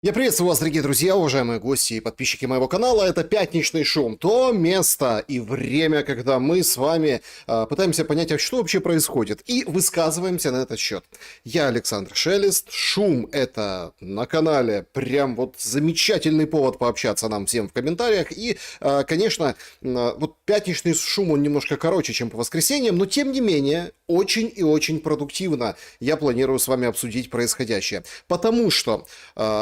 Я приветствую вас, дорогие друзья, уважаемые гости и подписчики моего канала. Это «Пятничный шум», то место и время, когда мы с вами пытаемся понять, а что вообще происходит, и высказываемся на этот счет. Я Александр Шелест. Шум — это на канале прям вот замечательный повод пообщаться нам всем в комментариях. И, конечно, вот «Пятничный шум», он немножко короче, чем по воскресеньям, но тем не менее очень и очень продуктивно я планирую с вами обсудить происходящее. Потому что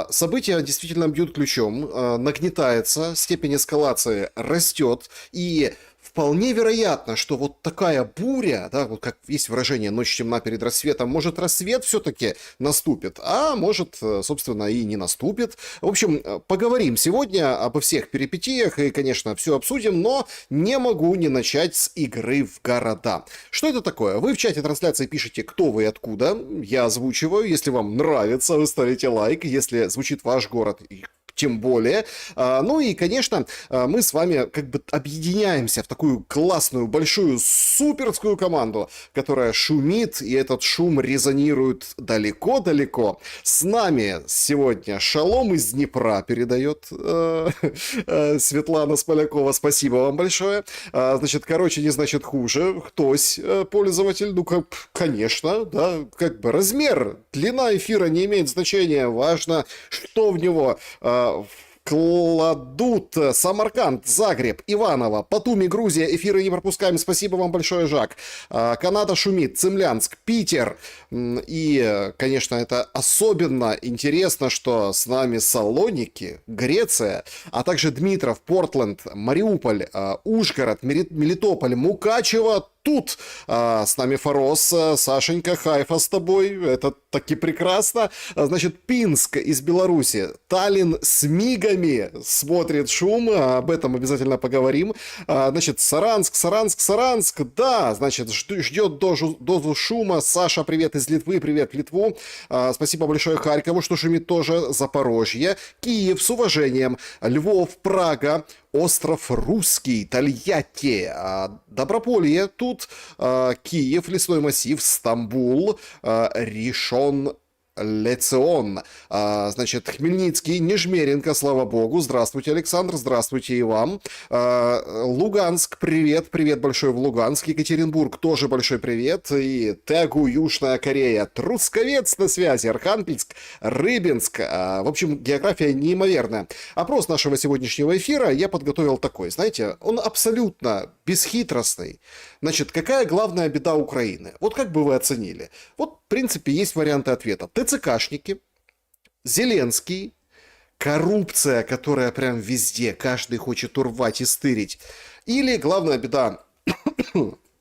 события действительно бьют ключом, нагнетается, степень эскалации растет, и вполне вероятно, что вот такая буря, да, вот как есть выражение «ночь темна перед рассветом», может, рассвет все-таки наступит, а может, собственно, и не наступит. В общем, поговорим сегодня обо всех перипетиях и, конечно, все обсудим, но не могу не начать с игры в города. Что это такое? Вы в чате трансляции пишете, кто вы и откуда. Я озвучиваю. Если вам нравится, вы ставите лайк. Если звучит ваш город, тем более. Ну и, конечно, мы с вами как бы объединяемся в такую классную, большую, суперскую команду, которая шумит, и этот шум резонирует далеко-далеко. С нами сегодня Шалом из Днепра передает Светлана Смолякова. Спасибо вам большое. Значит, короче, не значит хуже. Хтось пользователь, ну, конечно, да, как бы размер, длина эфира не имеет значения. Важно, что в него кладут. Самарканд, Загреб, Иваново, Батуми, Грузия. Эфиры не пропускаем. Спасибо вам большое, Жак. Канада шумит, Цимлянск, Питер. И, конечно, это особенно интересно, что с нами Салоники, Греция, а также Дмитров, Портленд, Мариуполь, Ужгород, Мелитополь, Мукачево. Тут с нами Форос, Сашенька, Хайфа с тобой, это таки прекрасно. Значит, Пинск из Беларуси, Таллин с мигами смотрит шум, об этом обязательно поговорим. Значит, Саранск, да, значит, ждет дозу шума. Саша, привет из Литвы, привет в Литву. Спасибо большое Харькову, что шумит тоже. Запорожье, Киев с уважением, Львов, Прага, Остров Русский, Тольятти, Доброполье, тут Киев, Лесной массив, Стамбул, Ришон Лецион, значит, Хмельницкий, Нежмеренко, слава богу. Здравствуйте, Александр, здравствуйте и вам. Луганск, привет, привет большой в Луганск. Екатеринбург, тоже большой привет. И Тегу, Южная Корея, Трусковец на связи, Архангельск, Рыбинск. В общем, география неимоверная. Опрос нашего сегодняшнего эфира я подготовил такой, знаете, он абсолютно бесхитростный. Значит, какая главная беда Украины? Вот как бы вы оценили? Вот, в принципе, есть варианты ответа. ТЦКшники, Зеленский, коррупция, которая прям везде, каждый хочет урвать и стырить. Или главная беда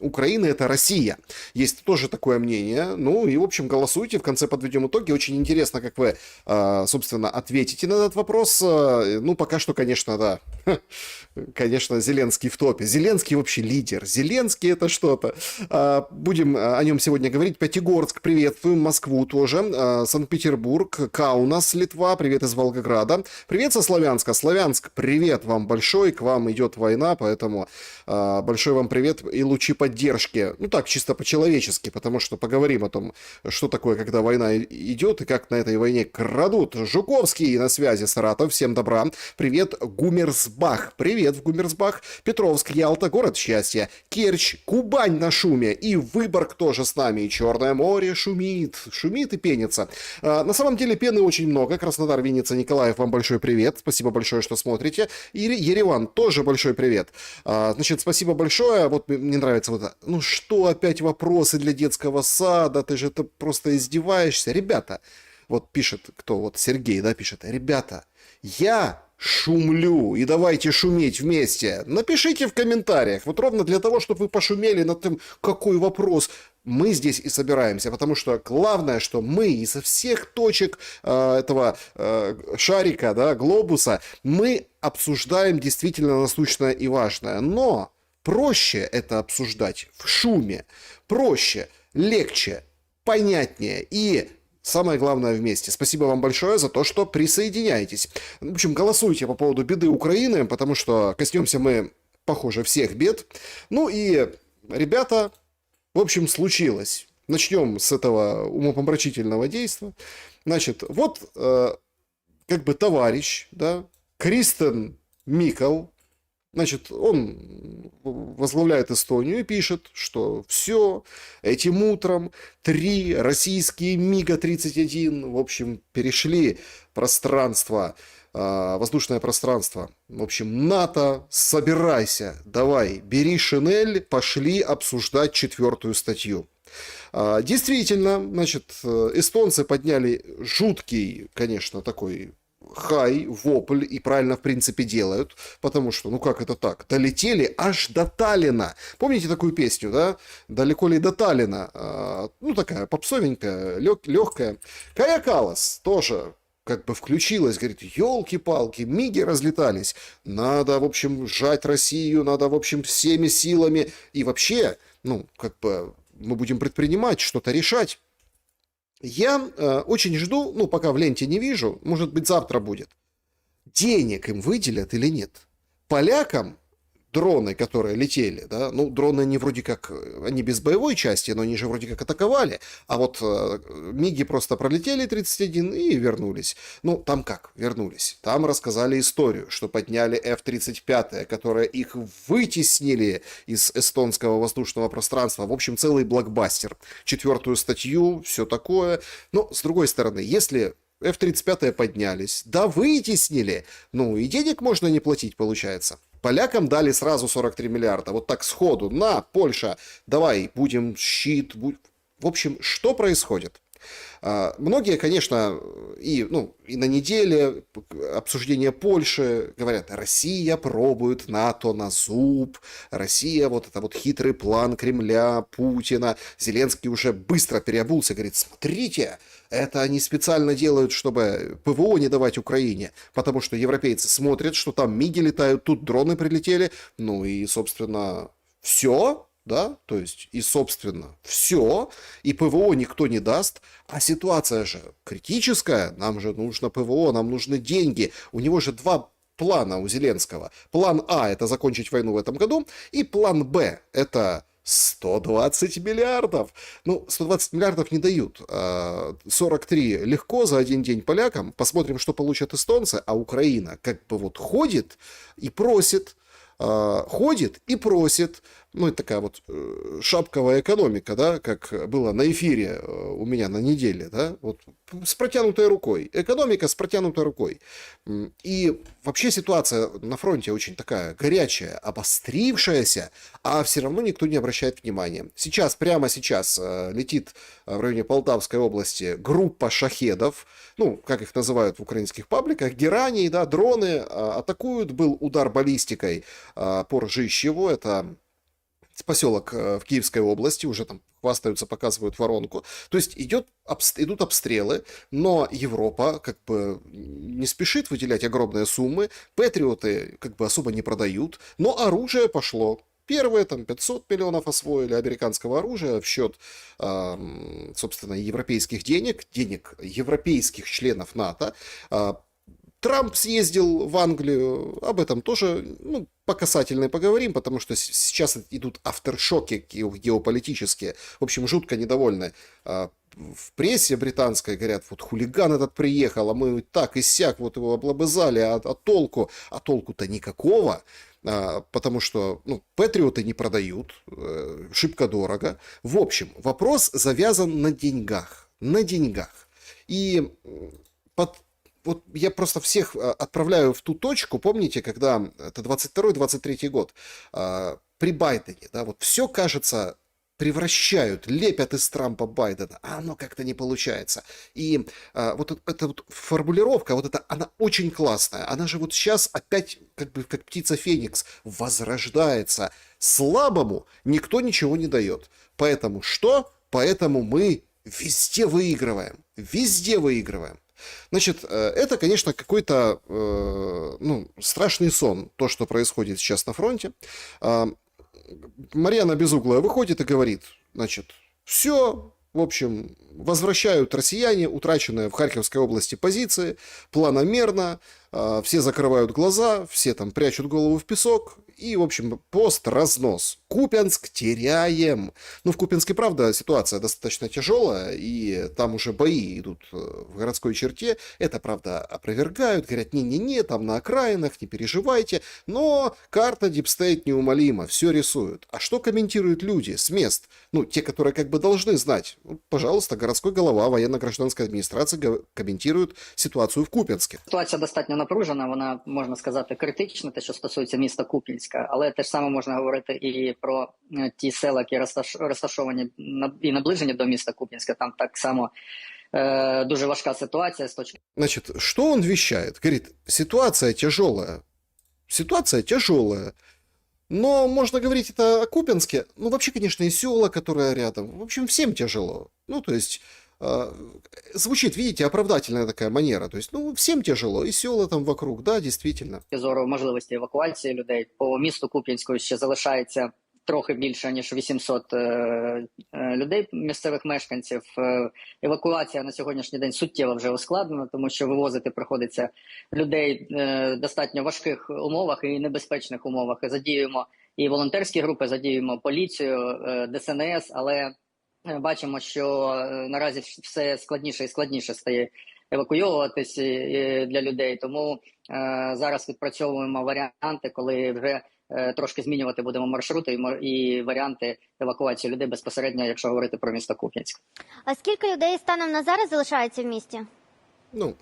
Украины — это Россия. Есть тоже такое мнение. Ну и, в общем, голосуйте, в конце подведем итоги. Очень интересно, как вы, собственно, ответите на этот вопрос. Ну, пока что, конечно, да. Конечно, Зеленский в топе. Зеленский вообще лидер. Зеленский — это что-то. Будем о нем сегодня говорить. Пятигорск, приветствуем. Москву тоже. Санкт-Петербург, Каунас, Литва. Привет из Волгограда. Привет со Славянска. Славянск, привет вам большой. К вам идет война, поэтому большой вам привет и лучи поддержки. Ну так, чисто по-человечески, потому что поговорим о том, что такое, когда война идет и как на этой войне крадут. Жуковский на связи, Саратов. Всем добра. Привет, Гумерсбах. Привет в Гумерсбах. Петровск, Ялта, город счастья. Керчь, Кубань на шуме. И Выборг тоже с нами. И Черное море шумит. Шумит и пенится. На самом деле пены очень много. Краснодар, Винница, Николаев, вам большой привет. Спасибо большое, что смотрите. И Ереван, тоже большой привет. Значит, спасибо большое. Вот мне нравится вот это. Ну что, опять вопросы для детского сада? Ты же это просто издеваешься. Ребята, вот пишет, кто, вот Сергей, да, пишет. Ребята, я шумлю, и давайте шуметь вместе. Напишите в комментариях, вот ровно для того, чтобы вы пошумели над тем, какой вопрос. Мы здесь и собираемся, потому что главное, что мы изо всех точек этого шарика, да, глобуса, мы обсуждаем действительно насущное и важное. Но проще это обсуждать в шуме, проще, легче, понятнее и самое главное вместе. Спасибо вам большое за то, что присоединяетесь. В общем, голосуйте по поводу беды Украины, потому что коснемся мы, похоже, всех бед. Ну и, ребята, в общем, случилось. Начнем с этого умопомрачительного действия. Значит, вот как бы товарищ, да, Кристен Микл, значит, он возглавляет Эстонию и пишет, что все, этим утром 3 российские МиГа-31, в общем, перешли пространство, воздушное пространство. В общем, НАТО, собирайся, давай, бери шинель, пошли обсуждать 4-ю статью. Действительно, значит, эстонцы подняли жуткий, конечно, такой хай, вопль, и правильно, в принципе, делают, потому что, ну как это так, долетели аж до Таллина. Помните такую песню, да? «Далеко ли до Таллина?» Ну, такая попсовенькая, легкая. Кая Каллас тоже как бы включилась, говорит, елки-палки, миги разлетались, надо, в общем, сжать Россию, надо, в общем, всеми силами, и вообще, ну, как бы мы будем предпринимать, что-то решать. Я очень жду, ну, пока в ленте не вижу, может быть, завтра будет. Денег им выделят или нет? Полякам дроны, которые летели, да, ну, дроны они вроде как, они без боевой части, но они же вроде как атаковали, а вот МиГи просто пролетели 31 и вернулись. Ну, там как вернулись? Там рассказали историю, что подняли F-35, которые их вытеснили из эстонского воздушного пространства. В общем, целый блокбастер. 4-ю статью, все такое. Но, с другой стороны, если F-35 поднялись, да вытеснили, ну и денег можно не платить, получается. Полякам дали сразу 43 миллиарда. Вот так сходу. На, Польша, давай, будем щит. В общем, что происходит? Многие, конечно, и на неделе обсуждения Польши говорят, Россия пробует НАТО на зуб, Россия, вот это вот хитрый план Кремля, Путина. Зеленский уже быстро переобулся, говорит, смотрите, это они специально делают, чтобы ПВО не давать Украине, потому что европейцы смотрят, что там МиГи летают, тут дроны прилетели, ну и, собственно, все. Да, то есть, и, собственно, все, и ПВО никто не даст, а ситуация же критическая, нам же нужно ПВО, нам нужны деньги, у него же 2 плана у Зеленского. План А – это закончить войну в этом году, и план Б – это 120 миллиардов. Ну, 120 миллиардов не дают. 43 легко за один день полякам. Посмотрим, что получат эстонцы, а Украина как бы вот ходит и просит, ну, это такая вот шапковая экономика, да, как было на эфире у меня на неделе, да, вот с протянутой рукой, экономика с протянутой рукой. И вообще ситуация на фронте очень такая горячая, обострившаяся, а все равно никто не обращает внимания. Сейчас, прямо сейчас летит в районе Полтавской области группа шахедов, ну, как их называют в украинских пабликах, гераний, да, дроны атакуют, был удар баллистикой по Ржищеву, это поселок в Киевской области, уже там хвастаются, показывают воронку. То есть идут обстрелы, но Европа как бы не спешит выделять огромные суммы, патриоты как бы особо не продают, но оружие пошло. Первые там 500 миллионов освоили американского оружия в счет, собственно, европейских денег европейских членов НАТО. Трамп съездил в Англию, об этом тоже, ну, по касательной поговорим, потому что сейчас идут афтершоки геополитические. В общем, жутко недовольны. В прессе британской говорят, вот хулиган этот приехал, а мы так и сяк вот его облобызали, а толку? А толку-то никакого, потому что, ну, патриоты не продают, шибко дорого. В общем, вопрос завязан на деньгах. На деньгах. И вот я просто всех отправляю в ту точку, помните, когда это 22-23 год, при Байдене, да, вот все, кажется, превращают, лепят из Трампа Байдена, а оно как-то не получается. И вот эта вот формулировка, вот эта, она очень классная, она же вот сейчас опять, как бы, как птица Феникс, возрождается. Слабому никто ничего не дает. Поэтому что? Поэтому мы везде выигрываем. Везде выигрываем. Значит, это, конечно, какой-то страшный сон, то, что происходит сейчас на фронте. Марьяна Безуглая выходит и говорит, значит, все, в общем, возвращают россияне утраченные в Харьковской области позиции планомерно, все закрывают глаза, все там прячут голову в песок, И, в общем, пост разнос. Купянск теряем. Ну, в Купянске, правда, ситуация достаточно тяжелая, и там уже бои идут в городской черте. Это, правда, опровергают, говорят, не-не-не, там на окраинах, не переживайте. Но карта Deep State неумолима, все рисуют. А что комментируют люди с мест? Ну, те, которые как бы должны знать. Ну, пожалуйста, городской голова военно-гражданской адміністрації коментують ситуацію в Куп'янську. Ситуація достатньо напружена, вона, можна сказати, критична, те, що стосується міста Куп'янська, але те ж саме можна говорити і про ті села, які розташовані і наближені до міста Куп'янська. Там так само дуже важка ситуація з точки. Значит, что он вещает? Говорит, ситуация тяжелая. Ситуация тяжелая. Но можно говорить это о Купянске. Ну, вообще, конечно, и села, которые рядом. В общем, всем тяжело. Ну, то есть, звучит, видите, оправдательная такая манера. То есть, ну, всем тяжело. И села там вокруг, да, действительно. Зору можливості евакуації людей по місту Куп'янську ще залишається трохи більше, ніж 800 людей, місцевих мешканців. Евакуація на сьогоднішній день суттєво вже ускладнена, тому що вивозити приходиться людей в достатньо важких умовах і небезпечних умовах. Задіюємо і волонтерські групи, задіюємо поліцію, ДСНС, але бачимо, що наразі все складніше і складніше стає евакуйовуватись для людей. Тому зараз відпрацьовуємо варіанти, коли вже трошки змінювати будемо маршрути і варіанти евакуації людей безпосередньо, якщо говорити про місто Куп'янськ. А скільки людей станом на зараз залишається в місті? Ну,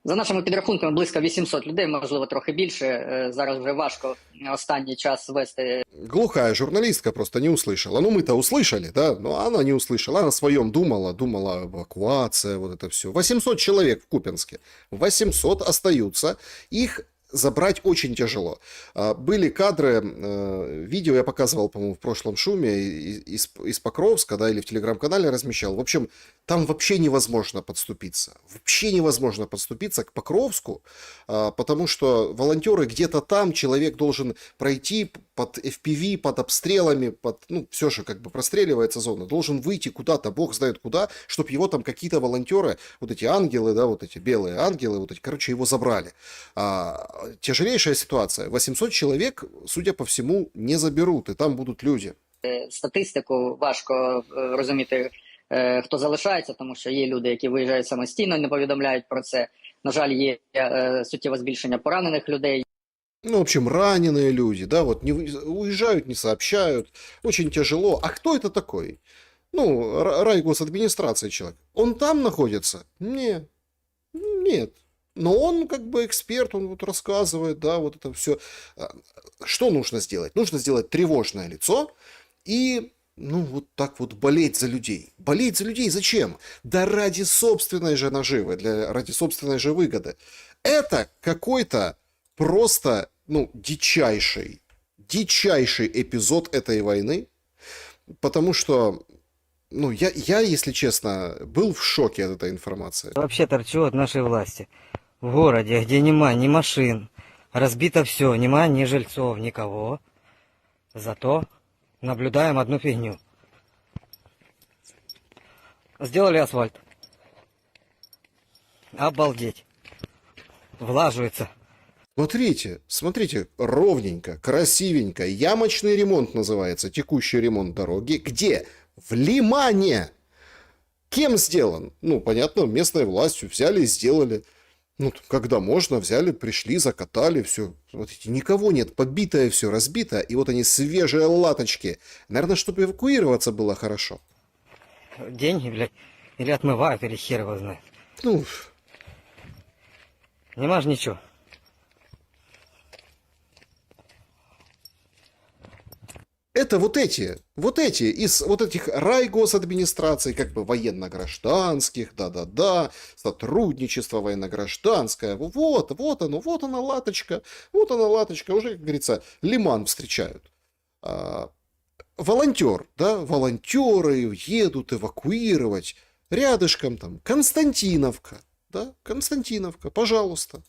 за нашими підрахунками, близько 800 людей, можливо, трохи більше. Зараз вже важко останній час вести. глухая журналистка просто не услышала. Ну, мы-то услышали, да, но она не услышала. Она о своем думала эвакуация, вот это все. 800 человек в Купянске. 800 остаются. Их забрать очень тяжело. Были кадры, видео я показывал, по-моему, в прошлом шуме из Покровска, да, или в телеграм-канале размещал. В общем, там вообще невозможно подступиться. Вообще невозможно подступиться к Покровску, потому что волонтеры где-то там, человек должен пройти под FPV, под обстрелами, ну, все же как бы простреливается зона, должен выйти куда-то, бог знает куда, чтобы его там какие-то волонтеры, вот эти ангелы, да, вот эти белые ангелы, вот эти, короче, его забрали. Тяжелейшая ситуация. 800 человек, судя по всему, не заберут, и там будут люди. Статистику важко розуміти, хто залишається, тому що є люди, які виїжджають самостійно, не повідомляють про це. На жаль, є суттєве збільшення поранених людей. Ну, в общем, раненые люди, да, вот не уезжают, не сообщают, очень тяжело. А кто это такой? Ну, райгосадминистрации человек. Он там находится? Нет. Но он как бы эксперт, он вот рассказывает, да, вот это все. Что нужно сделать? Нужно сделать тревожное лицо и, ну, вот так вот болеть за людей. Болеть за людей зачем? Да ради собственной же наживы, ради собственной же выгоды. Это какой-то просто, ну, дичайший эпизод этой войны, потому что, ну, я, если честно, был в шоке от этой информации. Вообще торчу от нашей власти. В городе, где нема ни машин, разбито все, нема ни жильцов, никого. Зато наблюдаем одну фигню. Сделали асфальт. Обалдеть. Влаживается. Смотрите, ровненько, красивенько. Ямочный ремонт называется, текущий ремонт дороги. Где? В Лимане. Кем сделан? Ну, понятно, местной властью взяли и сделали. Ну, когда можно, взяли, пришли, закатали, все. Смотрите, никого нет, побитое все, разбито. И вот они, свежие латочки. Наверное, чтобы эвакуироваться было хорошо. Деньги, блядь, или отмывают, или хер его знает. Ну, Нема ж ничего. это вот эти, из вот этих райгосадминистраций, как бы военно-гражданских, да-да-да, сотрудничество военно-гражданское, вот она латочка, уже, как говорится, лиман встречают. Волонтер, да, волонтеры едут эвакуировать, рядышком там Константиновка, да, Константиновка, пожалуйста.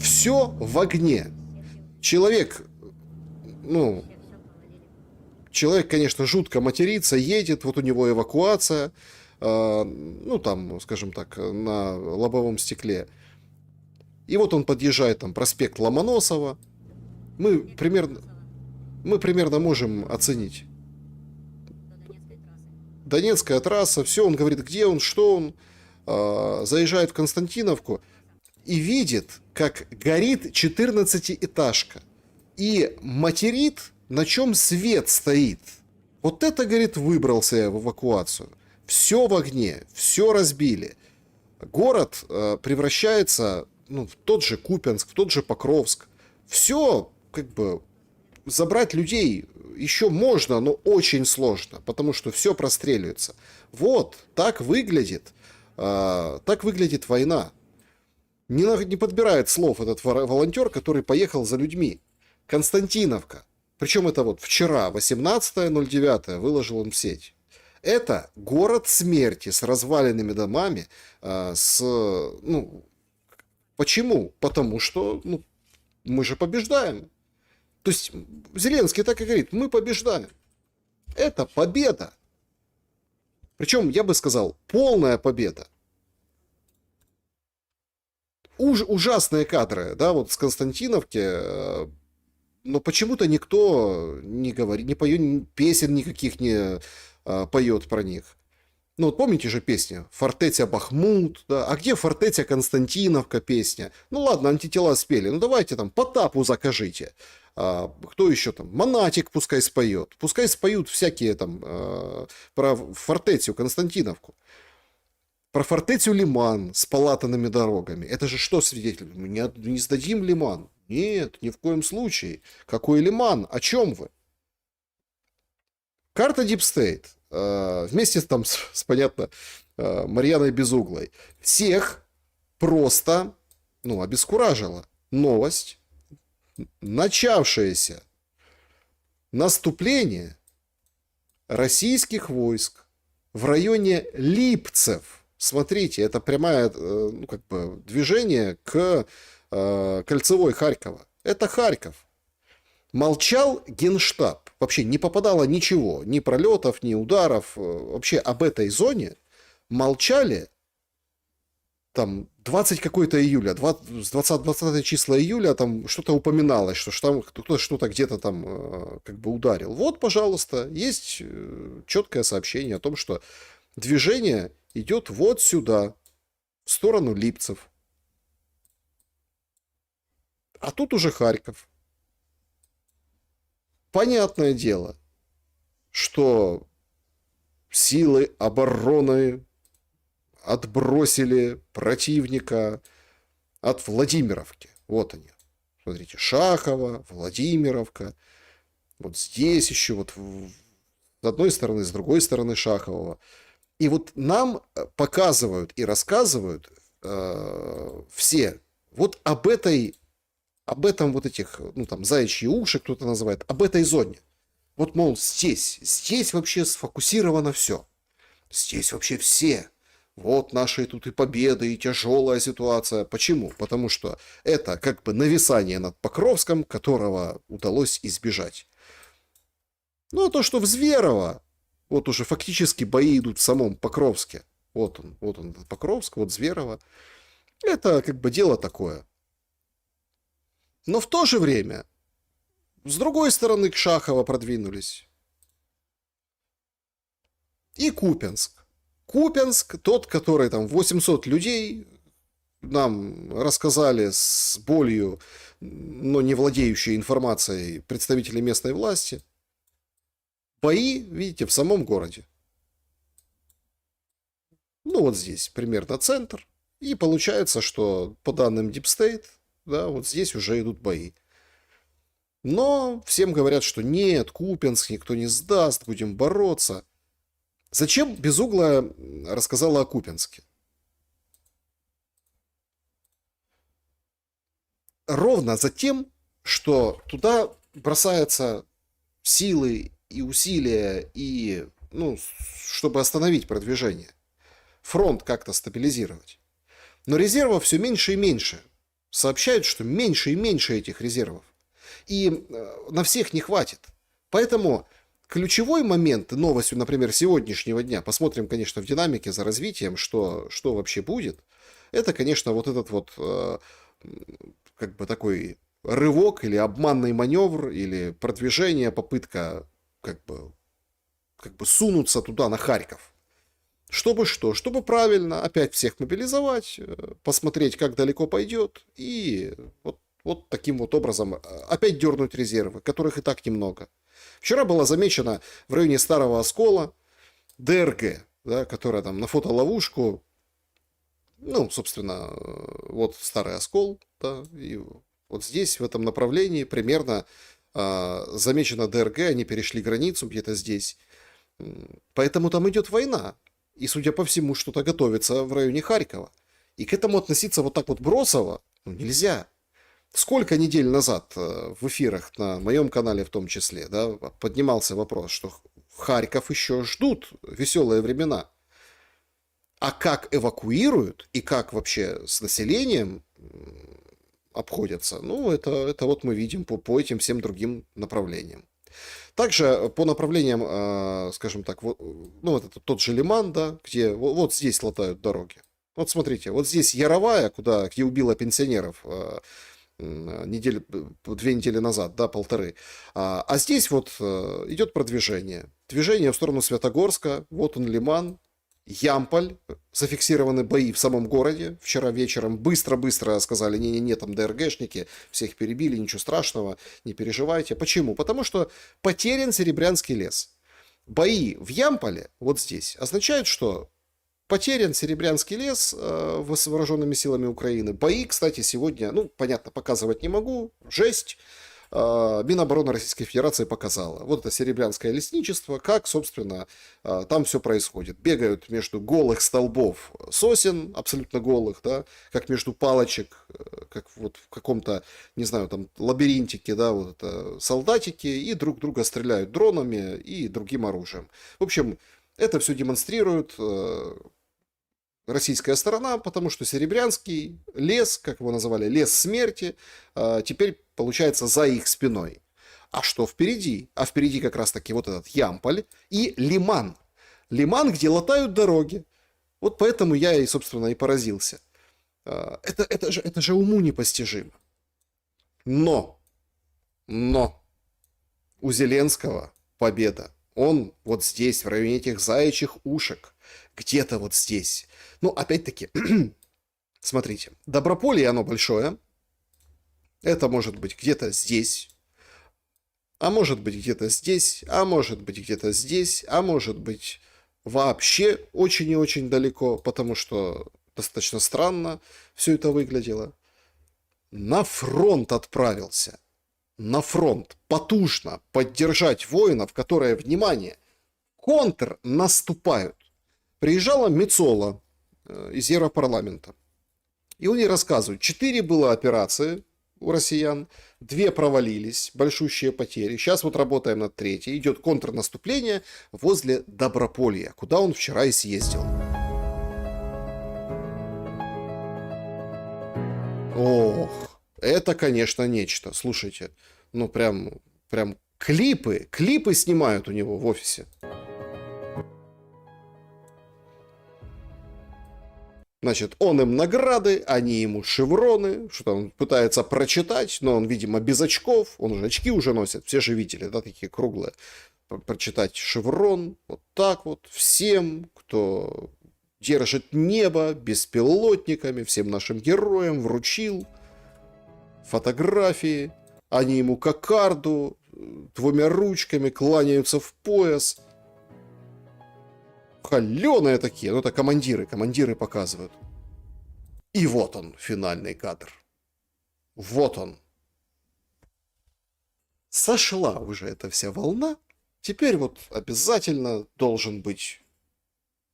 Все в огне. Человек, конечно, жутко матерится, едет, вот у него эвакуация, ну, там, скажем так, на лобовом стекле. И вот он подъезжает, там, проспект Ломоносова. Мы примерно можем оценить. Донецкая трасса, все, он говорит, где он, что он. Заезжает в Константиновку и видит, как горит 14-этажка. И материт, на чем свет стоит. Вот это, говорит, выбрался я в эвакуацию. Все в огне, все разбили. Город превращается, ну, в тот же Купянск, в тот же Покровск. Все, как бы, забрать людей еще можно, но очень сложно, потому что все простреливается. Вот, так выглядит война. Не подбирает слов этот волонтер, который поехал за людьми. Константиновка. Причем это вот вчера, 18.09, выложил он в сеть. Это город смерти с разваленными домами. Почему? Потому что мы же побеждаем. То есть Зеленский так и говорит, мы побеждаем. Это победа. Причем, я бы сказал, полная победа. Ужасные кадры, да, вот с Константиновки, но почему-то никто не говорит, не поет, песен никаких не поет про них. Ну вот помните же песню «Фортеця Бахмут», да? А где «Фортеця Константиновка» песня? Ну ладно, антитела спели, ну давайте там Потапу закажите. Кто еще там? Монатик пускай споет. Пускай споют всякие там про фортецию Константиновку. Про фортецию Лиман с полатанными дорогами. Это же что свидетель? Мы не сдадим Лиман. Нет, ни в коем случае. Какой Лиман? О чем вы? Карта Deep State. Вместе там понятно, Марьяной Безуглой. Всех просто, обескуражила новость. Начавшееся наступление российских войск в районе Липцев. Смотрите, это прямое движение к кольцевой Харькова. Это Харьков. Молчал Генштаб. Вообще не попадало ничего. Ни пролетов, ни ударов. Вообще об этой зоне молчали там 20 какой-то июля, с 20 числа июля там что-то упоминалось, что там кто-то что-то где-то там ударил. Вот, пожалуйста, есть четкое сообщение о том, что движение идет вот сюда, в сторону Липцев. А тут уже Харьков. Понятное дело, что силы обороны отбросили противника от Владимировки. Вот они. Смотрите, Шахово, Владимировка. Вот здесь еще вот с одной стороны, с другой стороны Шахового. И вот нам показывают и рассказывают все вот об этом вот этих, заячьи уши кто-то называет, об этой зоне. Вот, мол, здесь вообще сфокусировано все. Здесь вообще все. Вот наши тут и победы, и тяжелая ситуация. Почему? Потому что это нависание над Покровском, которого удалось избежать. Ну, а то, что в Зверово, вот уже фактически бои идут в самом Покровске. Вот он, Покровск, вот Зверово. Это дело такое. Но в то же время, с другой стороны, к Шахово продвинулись. И Купянск. Купянск, тот, который там 800 людей нам рассказали с болью, но не владеющие информацией представители местной власти. Бои, видите, в самом городе. Вот здесь примерно центр. И получается, что по данным Deep State, да, вот здесь уже идут бои. Но всем говорят, что нет, Купянск никто не сдаст, будем бороться. Зачем Безуглая рассказала о Купянске? Ровно за тем, что туда бросаются силы и усилия, и, чтобы остановить продвижение. Фронт как-то стабилизировать. Но резервов все меньше и меньше. Сообщают, что меньше и меньше этих резервов. И на всех не хватит. Поэтому ключевой момент, новостью, например, сегодняшнего дня, посмотрим, конечно, в динамике за развитием, что вообще будет, это, конечно, вот этот вот как бы такой рывок или обманный маневр, или продвижение, попытка как бы сунуться туда, на Харьков. Чтобы что? Чтобы правильно опять всех мобилизовать, посмотреть, как далеко пойдет, и вот таким вот образом опять дернуть резервы, которых и так немного. Вчера было замечено в районе Старого Оскола ДРГ, да, которая там на фотоловушку, ну, собственно, вот Старый Оскол, да, и вот здесь, в этом направлении, примерно замечено ДРГ, они перешли границу где-то здесь. Поэтому там идет война. И, судя по всему, что-то готовится в районе Харькова. И к этому относиться вот так вот бросово нельзя. Сколько недель назад в эфирах на моем канале в том числе, да, поднимался вопрос, что Харьков еще ждут веселые времена. А как эвакуируют и как вообще с населением обходятся, ну, это вот мы видим по этим всем другим направлениям. Также по направлениям, скажем так, вот, ну, вот это тот же Лиман, да, где вот здесь латают дороги. Вот смотрите, вот здесь Яровая, где убило пенсионеров 2 недели назад, да, 1,5. А здесь вот идет продвижение. Движение в сторону Святогорска, вот он Лиман, Ямполь, зафиксированы бои в самом городе. Вчера вечером быстро-быстро сказали, не-не-не, там ДРГшники, всех перебили, ничего страшного, не переживайте. Почему? Потому что потерян Серебрянский лес. Бои в Ямполе, вот здесь, означают, что потерян Серебрянский лес с вооруженными силами Украины. Бои, кстати, сегодня, ну, понятно, показывать не могу, жесть. Минобороны Российской Федерации показала. Вот это Серебрянское лесничество, как, собственно, там все происходит. Бегают между голых столбов сосен, абсолютно голых, да, как между палочек, как вот в каком-то, не знаю, там лабиринтике, да, вот это солдатики, и друг друга стреляют дронами и другим оружием. В общем, это все демонстрирует российская сторона, потому что Серебрянский лес, как его называли, лес смерти, теперь получается за их спиной. А что впереди? А впереди как раз таки вот этот Ямполь и Лиман. Лиман, где латают дороги. Вот поэтому я и, собственно, и поразился. Это же уму непостижимо. Но у Зеленского победа. Он вот здесь, в районе этих заячьих ушек. Где-то вот здесь. Ну, опять-таки, смотрите, Доброполье, оно большое. Это может быть где-то здесь. А может быть где-то здесь. А может быть где-то здесь. А может быть вообще очень и очень далеко. Потому что достаточно странно все это выглядело. На фронт отправился. На фронт потужно поддержать воинов, которые, внимание, контрнаступают. Приезжала Мецола из Европарламента. И он ей рассказывает, 4 было операции у россиян, 2 провалились, большущие потери. Сейчас вот работаем над 3-й. Идет контрнаступление возле Доброполья, куда он вчера и съездил. Ох, это, конечно, нечто. Слушайте, ну прям клипы снимают у него в офисе. Значит, он им награды, они ему шевроны, что-то он пытается прочитать, но он, видимо, без очков, он же очки уже носит, все же видели, да, такие круглые. Прочитать шеврон, вот так вот, всем, кто держит небо беспилотниками, всем нашим героям вручил фотографии, они ему кокарду 2 ручками кланяются в пояс. Холеные такие, ну это командиры показывают. И вот он, финальный кадр. Вот он. Сошла уже эта вся волна. Теперь вот обязательно должен быть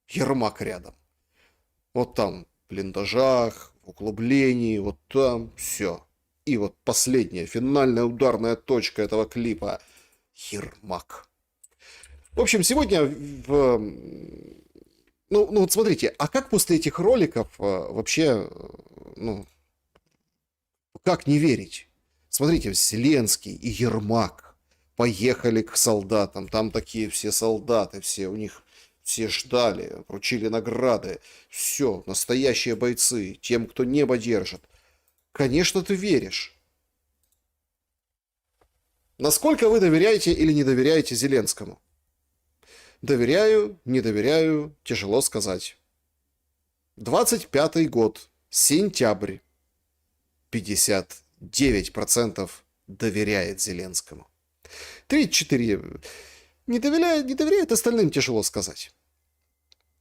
Ермак рядом. Вот там в блиндажах, в углублении, вот там все. И вот последняя, финальная ударная точка этого клипа. Ермак. В общем, сегодня ну вот смотрите, а как после этих роликов вообще, ну, как не верить? Смотрите, Зеленский и Ермак поехали к солдатам, там такие все солдаты, все у них все ждали, вручили награды, все, настоящие бойцы, тем, кто небо держит. Конечно, ты веришь. Насколько вы доверяете или не доверяете Зеленскому? Доверяю, не доверяю, тяжело сказать. 25-й год, сентябрь. 59% доверяет Зеленскому. 34% не доверяет, остальным тяжело сказать.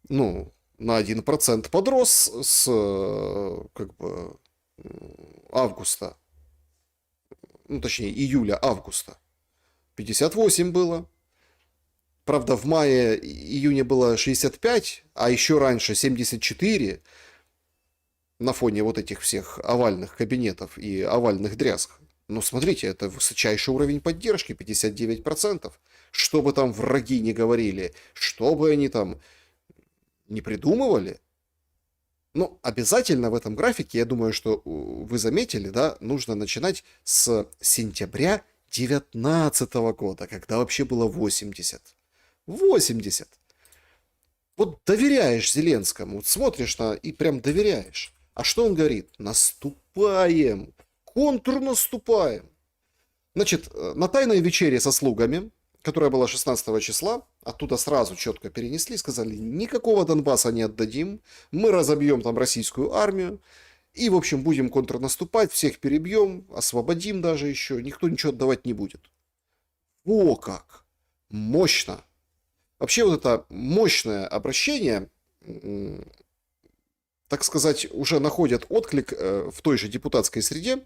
Ну, на 1% подрос с августа. Ну, точнее, июля-августа. 58 было. Правда, в мае-июне было 65, а еще раньше 74 на фоне вот этих всех овальных кабинетов и овальных дрязг. Но смотрите, это высочайший уровень поддержки, 59%. Что бы там враги не говорили, что бы они там не придумывали. Но обязательно в этом графике, я думаю, что вы заметили, да, нужно начинать с сентября 2019 года, когда вообще было 80. 80. Вот доверяешь Зеленскому, вот смотришь и прям доверяешь. А что он говорит? Наступаем, контрнаступаем. Значит, на тайной вечере со слугами, которая была 16 числа, оттуда сразу четко перенесли, сказали, никакого Донбасса не отдадим, мы разобьем там российскую армию, и, в общем, будем контрнаступать, всех перебьем, освободим даже еще, никто ничего отдавать не будет. О как! Мощно! Вообще вот это мощное обращение, так сказать, уже находят отклик в той же депутатской среде.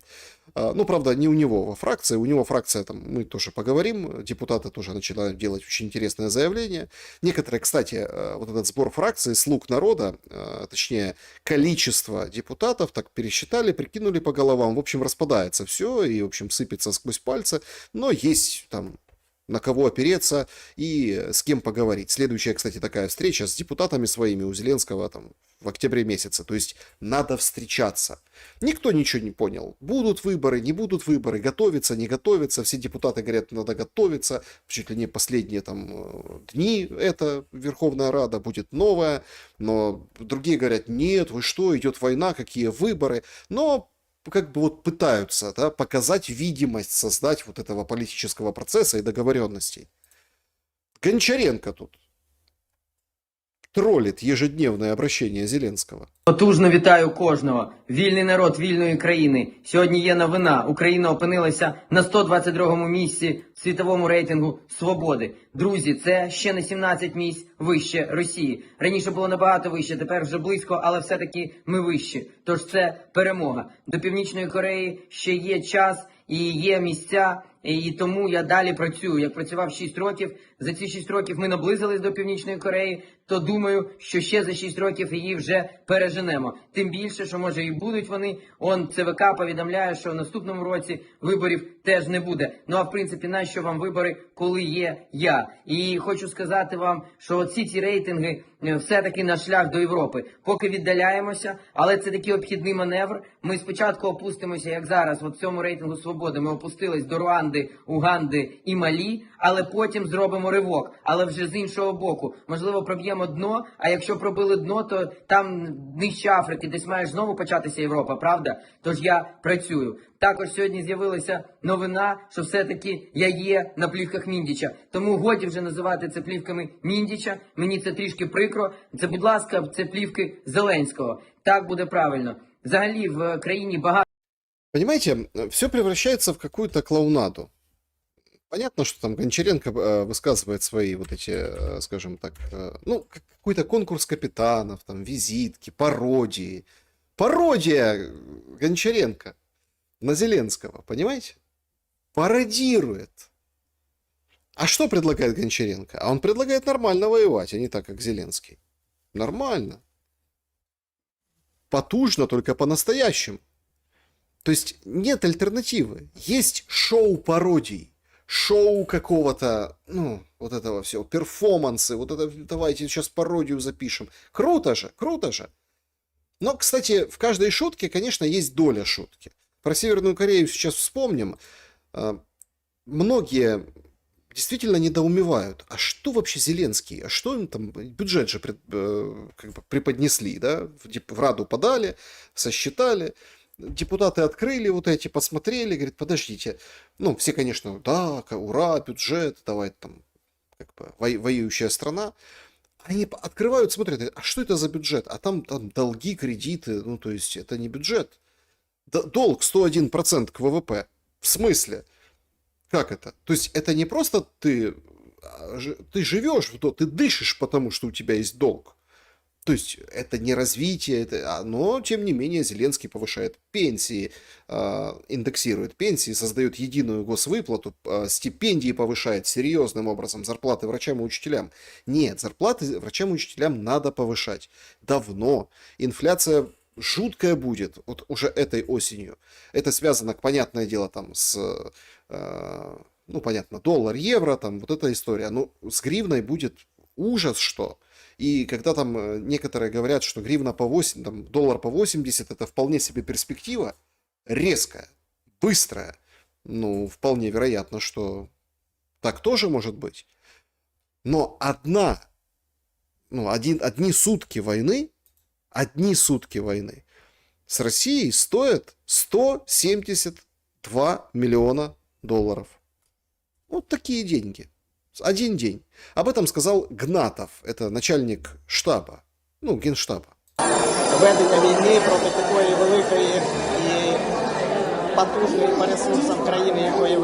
Ну, правда, не у него во фракции. У него фракция, там, мы тоже поговорим, депутаты тоже начинают делать очень интересное заявление. Некоторые, кстати, вот этот сбор фракции, слуг народа, точнее, количество депутатов, так пересчитали, прикинули по головам. В общем, распадается все и, в общем, сыпется сквозь пальцы. Но есть там на кого опереться и с кем поговорить. Следующая, кстати, такая встреча с депутатами своими у Зеленского там в октябре месяце. То есть надо встречаться. Никто ничего не понял. Будут выборы, не будут выборы, готовиться, не готовиться. Все депутаты говорят, надо готовиться. Чуть ли не последние там дни это Верховная Рада, будет новая. Но другие говорят, нет, вы что, идет война, какие выборы. Но как бы вот пытаются, да, показать видимость, создать вот этого политического процесса и договоренностей. Гончаренко тут троллит ежедневное обращение Зеленского. Потужно вітаю кожного. Вільний народ вільної країни. Сьогодні є новина. Україна опинилася на 122-му місці в світовому рейтингу свободи. Друзі, це ще на 17 місць вище Росії. Раніше було набагато вище, тепер вже близько, але все-таки ми вищі. Тож це перемога. До Північної Кореї ще є час і є місця, і тому я далі працюю. Як працював 6 років, за ці 6 років ми наблизились до Північної Кореї, то думаю, що ще за 6 років її вже переженемо. Тим більше, що може і будуть вони. ЦВК повідомляє, що в наступному році виборів теж не буде. Ну а в принципі, нащо вам вибори, коли є я? І хочу сказати вам, що ці рейтинги все-таки наш шлях до Європи. Поки віддаляємося, але це такий обхідний маневр. Ми спочатку опустимося, як зараз, в цьому рейтингу свободи. Ми опустились до Руанди, Уганди і Малі, але потім зробимо ривок. Але вже з іншого боку. Можливо, проб'ємо дно, а якщо пробили дно, то там нижче Африки, десь має знову початися Європа, правда? Тож я працюю. Також сьогодні з'явилася новина, що все-таки я є на плівках Міндіча. Тому годі вже називати це плівками Міндіча. Мені це трішки прикро. Це, будь ласка, це плівки Зеленського. Так буде правильно. Взагалі в країні багато... Понимаете, все превращается в какую-то клоунаду. Понятно, что там Гончаренко высказывает свои вот эти, скажем так, ну, какой-то конкурс капитанов, там, визитки, пародии. Пародия Гончаренко на Зеленского, понимаете? Пародирует. А что предлагает Гончаренко? А он предлагает нормально воевать, а не так, как Зеленский. Нормально. Потужно, только по-настоящему. То есть нет альтернативы. Есть шоу пародий. Шоу какого-то, ну, вот этого всего, перформансы, вот это, давайте сейчас пародию запишем. Круто же, круто же. Но, кстати, в каждой шутке, конечно, есть доля шутки. Про Северную Корею сейчас вспомним. Многие действительно недоумевают. А что вообще Зеленский? А что им там, бюджет же как бы преподнесли, да? В Раду подали, сосчитали. депутаты открыли вот эти, посмотрели, говорят, подождите. Ну, все, конечно, да, ура, бюджет, давай там, как бы, воюющая страна. Они открывают, смотрят, а что это за бюджет? А там долги, кредиты, ну, то есть это не бюджет. Долг 101% к ВВП. В смысле? Как это? То есть это не просто ты живешь, ты дышишь, потому что у тебя есть долг. То есть это не развитие, но тем не менее Зеленский повышает пенсии, индексирует пенсии, создает единую госвыплату, стипендии повышает серьезным образом, зарплаты врачам и учителям. Нет, зарплаты врачам и учителям надо повышать. Давно. Инфляция жуткая будет, вот уже этой осенью. Это связано, понятное дело, там с, ну, понятно, доллар, евро, там вот эта история. Ну, с гривной будет ужас, что. И когда там некоторые говорят, что гривна по 8, там, доллар по 80, это вполне себе перспектива, резкая, быстрая. Ну, вполне вероятно, что так тоже может быть. Но одни сутки войны с Россией стоят 172 миллиона долларов. Вот такие деньги. Один день. Об этом сказал Гнатов, это начальник штаба, ну, генштаба. Ведення війни проти такої великої і потужної по ресурсам країни, якою є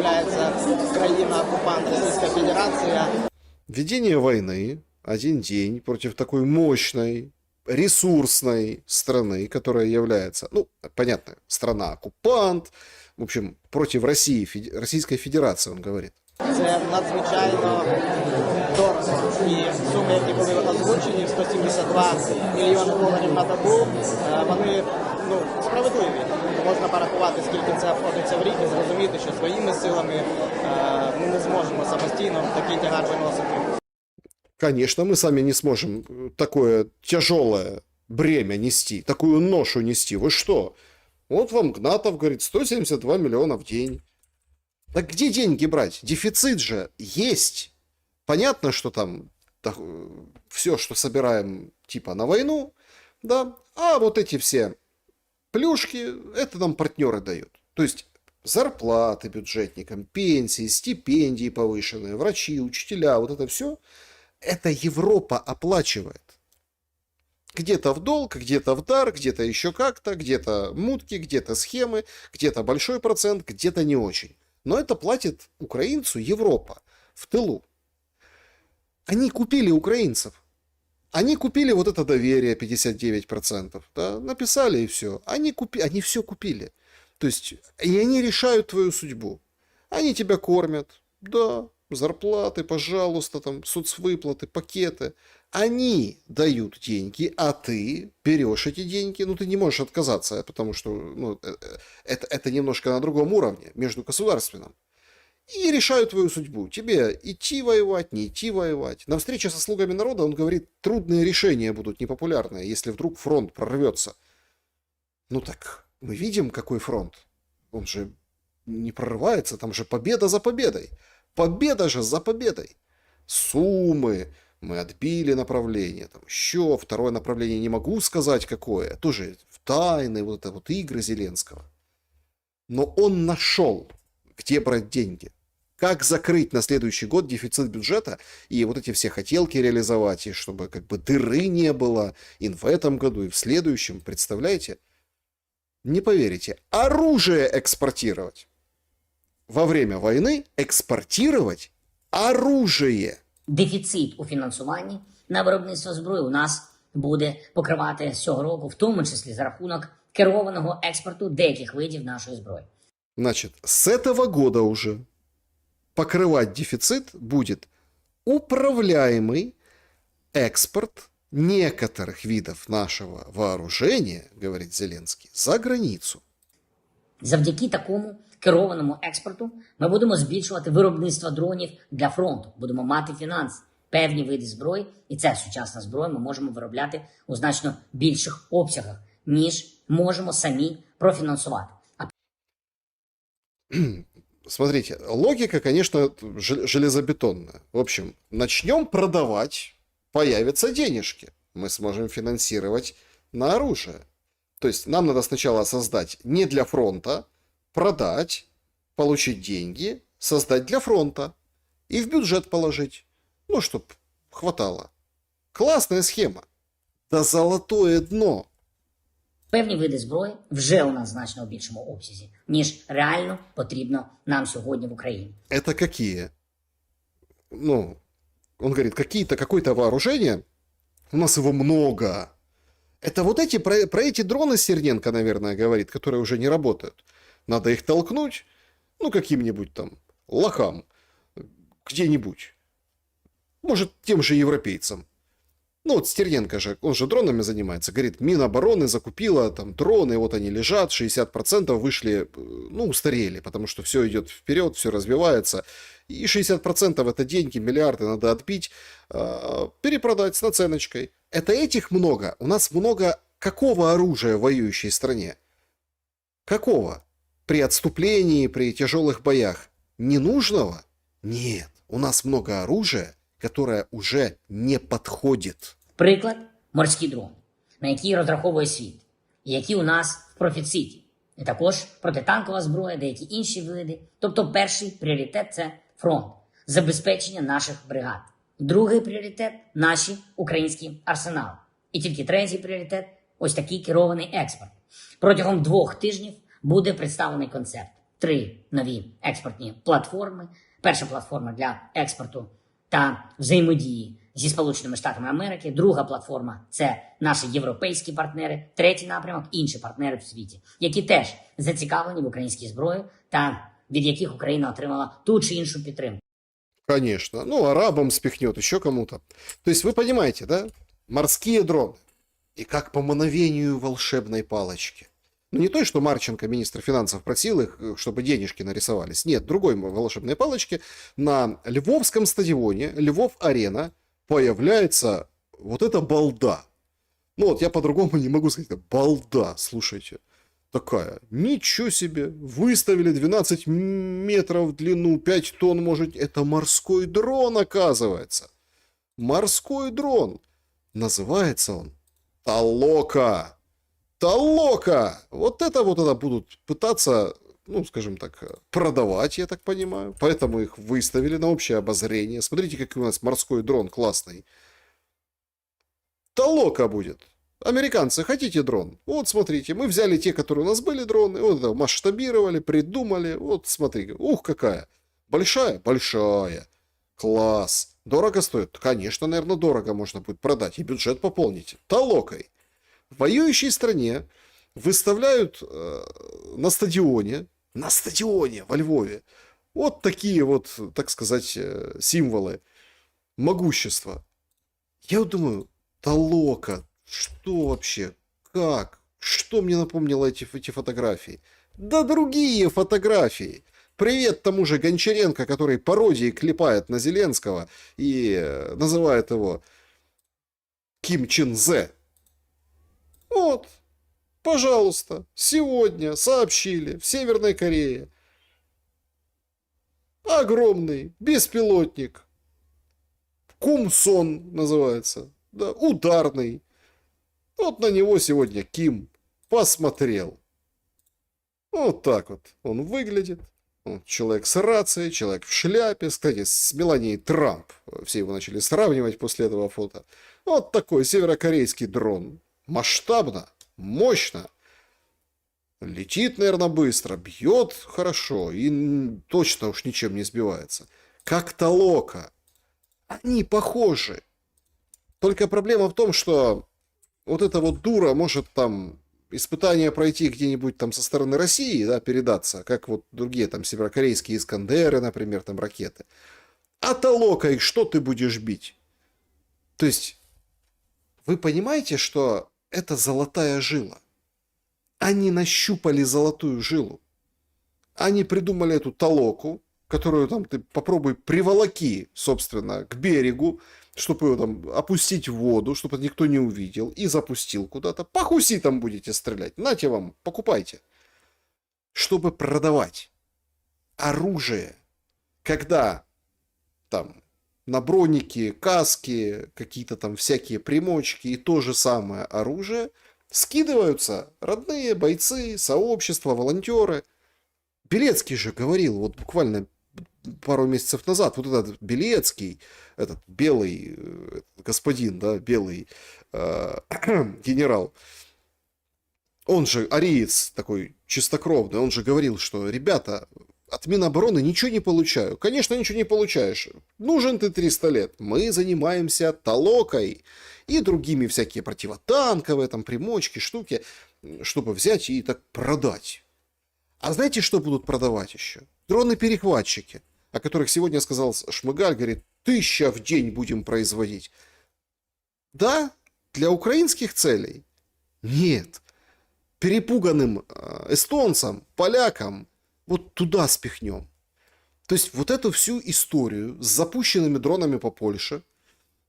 країна-окупант Російська Федерація. Ведение войны один день против такой мощной, ресурсной страны, которая является, ну, понятно, страна-оккупант, в общем, против России, Российской Федерации, он говорит. Це надзвичайно дорого. І суми, які були озвучені, 172 мільйони доларів на добу, вони, ну, справедливі. Можна порахувати, скільки це обходиться в рік і зрозуміти, що своїми силами ми не зможемо самостійно такий тягар виносити. Конечно, мы сами не сможем такое тяжелое бремя нести, такую ношу нести. Вы что? Вот вам Гнатов говорит, 172 миллиона в день. Так где деньги брать? Дефицит же есть. Понятно, что там все, что собираем типа на войну, да, а вот эти все плюшки, это нам партнеры дают. То есть зарплаты бюджетникам, пенсии, стипендии повышенные, врачи, учителя, вот это все, это Европа оплачивает. Где-то в долг, где-то в дар, где-то еще как-то, где-то мутки, где-то схемы, где-то большой процент, где-то не очень. Но это платит украинцу Европа в тылу. Они купили украинцев. Они купили вот это доверие 59%. Да? Написали и все. Они все купили. То есть, и они решают твою судьбу. Они тебя кормят. Да, зарплаты, пожалуйста, там, соцвыплаты, пакеты. Они дают деньги, а ты берешь эти деньги. Ну, ты не можешь отказаться, потому что ну, это немножко на другом уровне, междугосударственном. И решают твою судьбу. Тебе идти воевать, не идти воевать. На встрече со слугами народа он говорит, трудные решения будут непопулярные, если вдруг фронт прорвется. Ну так, мы видим, какой фронт. Он же не прорывается, там же победа за победой. Победа же за победой. Суммы, мы отбили направление, там еще второе направление не могу сказать какое, тоже в тайны, вот это вот игры Зеленского. Но он нашел, где брать деньги, как закрыть на следующий год дефицит бюджета и вот эти все хотелки реализовать, и чтобы как бы дыры не было и в этом году, и в следующем, представляете? Не поверите, оружие экспортировать. Во время войны экспортировать оружие. Дефіцит у фінансуванні на виробництво зброї у нас буде покривати з цього року, в тому числі за рахунок керованого експорту деяких видів нашої зброї. Значит, с этого года уже покрывать дефицит будет управляемый экспорт некоторых видов нашего вооружения, говорит Зеленский, за границу. Завдяки такому керованому експорту ми будемо збільшувати виробництво дронів для фронту, будемо мати фінанси, певні види зброї, і ця сучасна зброя ми можемо виробляти у значно більших обсягах, ніж можемо самі профінансувати. Смотрите, логика, конечно, железобетонная. В общем, начнем продавать, появятся денежки. Мы сможем финансировать на оружие. То есть нам надо сначала создать не для фронта, продать, получить деньги, создать для фронта и в бюджет положить. Ну, чтоб хватало. Классная схема. Да золотое дно. Певні види зброї вже у нас в значно більшому обсязі, ніж реально потрібно нам сьогодні в Україні. Это какие? Ну, он говорит, какое-то вооружение, у нас его много. Это вот эти, про эти дроны Стерненко, наверное, говорит, которые уже не работают. Надо их толкнуть, ну, каким-нибудь там лохам, где-нибудь. Может, тем же европейцам. Ну, вот Стерненко же, он же дронами занимается. Говорит, Минобороны закупила там дроны, вот они лежат, 60% вышли, ну, устарели, потому что все идет вперед, все развивается. И 60% это деньги, миллиарды надо отбить, перепродать с наценочкой. Это этих много. У нас много какого оружия в воюющей стране? Какого? При отступлении, при тяжелых боях? Ненужного? Нет. У нас много оружия, которое уже не підходить. Приклад – морські дрони, на які розраховує світ, і які у нас в профіциті. І також протитанкова зброя, деякі інші види. Тобто перший пріоритет – це фронт, забезпечення наших бригад. Другий пріоритет – наші українські арсенали. І тільки третій пріоритет – ось такий керований експорт. Протягом 2 тижнів буде представлений концепт. 3 нові експортні платформи. Перша платформа для експорту та взаємодії зі Сполученими Штатами Америки. Друга платформа – це наші європейські партнери. Третій напрямок – інші партнери в світі, які теж зацікавлені в українській зброї та від яких Україна отримала ту чи іншу підтримку. Конечно. Ну, арабам спихнет, еще кому-то. То есть вы понимаете, да? Морские дроны. И как по мановению волшебной палочки. Ну, не то, что Марченко, министр финансов, просил их, чтобы денежки нарисовались. Нет, другой волшебной палочки. На Львовском стадионе, Львов-Арена, появляется вот эта балда. Ну, вот я по-другому не могу сказать. Балда, слушайте. Такая. Ничего себе. Выставили 12 метров в длину, 5 тонн, может. Это морской дрон, оказывается. Морской дрон. Называется он Толока. Толока! Вот это будут пытаться, ну, скажем так, продавать, я так понимаю. Поэтому их выставили на общее обозрение. Смотрите, какой у нас морской дрон классный. Толока будет. Американцы, хотите дрон? Вот, смотрите, мы взяли те, которые у нас были дроны, вот это масштабировали, придумали. Вот, смотри, ух, какая. Большая? Большая. Класс. Дорого стоит? Конечно, наверное, дорого можно будет продать и бюджет пополнить. Толокой. В воюющей стране выставляют на стадионе во Львове, вот такие вот, так сказать, символы могущества. Я вот думаю, Толока, что вообще, как, что мне напомнило эти фотографии? Да другие фотографии. Привет тому же Гончаренко, который пародии клепает на Зеленского и называет его Ким Чен Зе. Вот, пожалуйста, сегодня сообщили в Северной Корее огромный беспилотник, Кумсон называется, да, ударный. Вот на него сегодня Ким посмотрел. Вот так вот он выглядит. Вот человек с рацией, человек в шляпе. Кстати, с Меланией Трамп. Все его начали сравнивать после этого фото. Вот такой северокорейский дрон. Масштабно, мощно. Летит, наверное, быстро, бьет хорошо и точно уж ничем не сбивается. Как Толока. Они похожи. Только проблема в том, что вот эта вот дура может там испытания пройти где-нибудь там со стороны России, да, передаться, как вот другие там северокорейские Искандеры, например, там ракеты. А Толокой что ты будешь бить? То есть вы понимаете, что это золотая жила? Они нащупали золотую жилу. Они придумали эту Толоку, которую там ты попробуй приволоки, собственно, к берегу, чтобы ее там опустить в воду, чтобы никто не увидел, и запустил куда-то. По хуситам будете стрелять. Нате вам, покупайте. Чтобы продавать оружие, когда там набронники, каски, какие-то там всякие примочки и то же самое оружие Скидываются родные, бойцы, сообщества, волонтеры. Белецкий же говорил, вот буквально пару месяцев назад, вот этот Белецкий, этот белый господин, да, белый генерал, он же ариец такой чистокровный, он же говорил, что, ребята, от Минобороны ничего не получаю. Конечно, ничего не получаешь. Нужен ты 300 лет. Мы занимаемся толокой и другими всякие противотанковые, там, примочки, штуки, чтобы взять и так продать. А знаете, что будут продавать еще? Дроны-перехватчики, о которых сегодня сказал Шмыгаль, говорит, 1000 в день будем производить. Да, для украинских целей? Нет. Перепуганным эстонцам, полякам вот туда спихнем. То есть вот эту всю историю с запущенными дронами по Польше,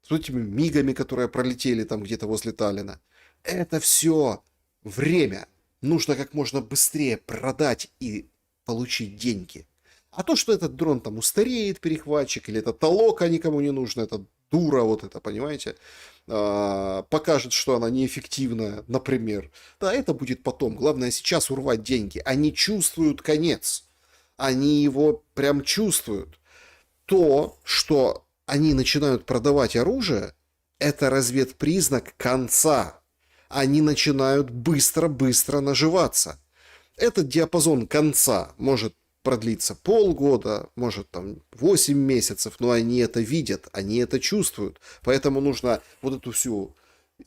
с этими мигами, которые пролетели там где-то возле Таллина, это все время нужно как можно быстрее продать и получить деньги. А то, что этот дрон там устареет, перехватчик, или это толока никому не нужно, это дура вот это, понимаете, покажет, что она неэффективная, например. Да, это будет потом. Главное сейчас урвать деньги. Они чувствуют конец. Они его прям чувствуют. То, что они начинают продавать оружие, это разведпризнак конца. Они начинают быстро-быстро наживаться. Этот диапазон конца может продлиться полгода, может там 8 месяцев, но они это видят, они это чувствуют. Поэтому нужно вот эту всю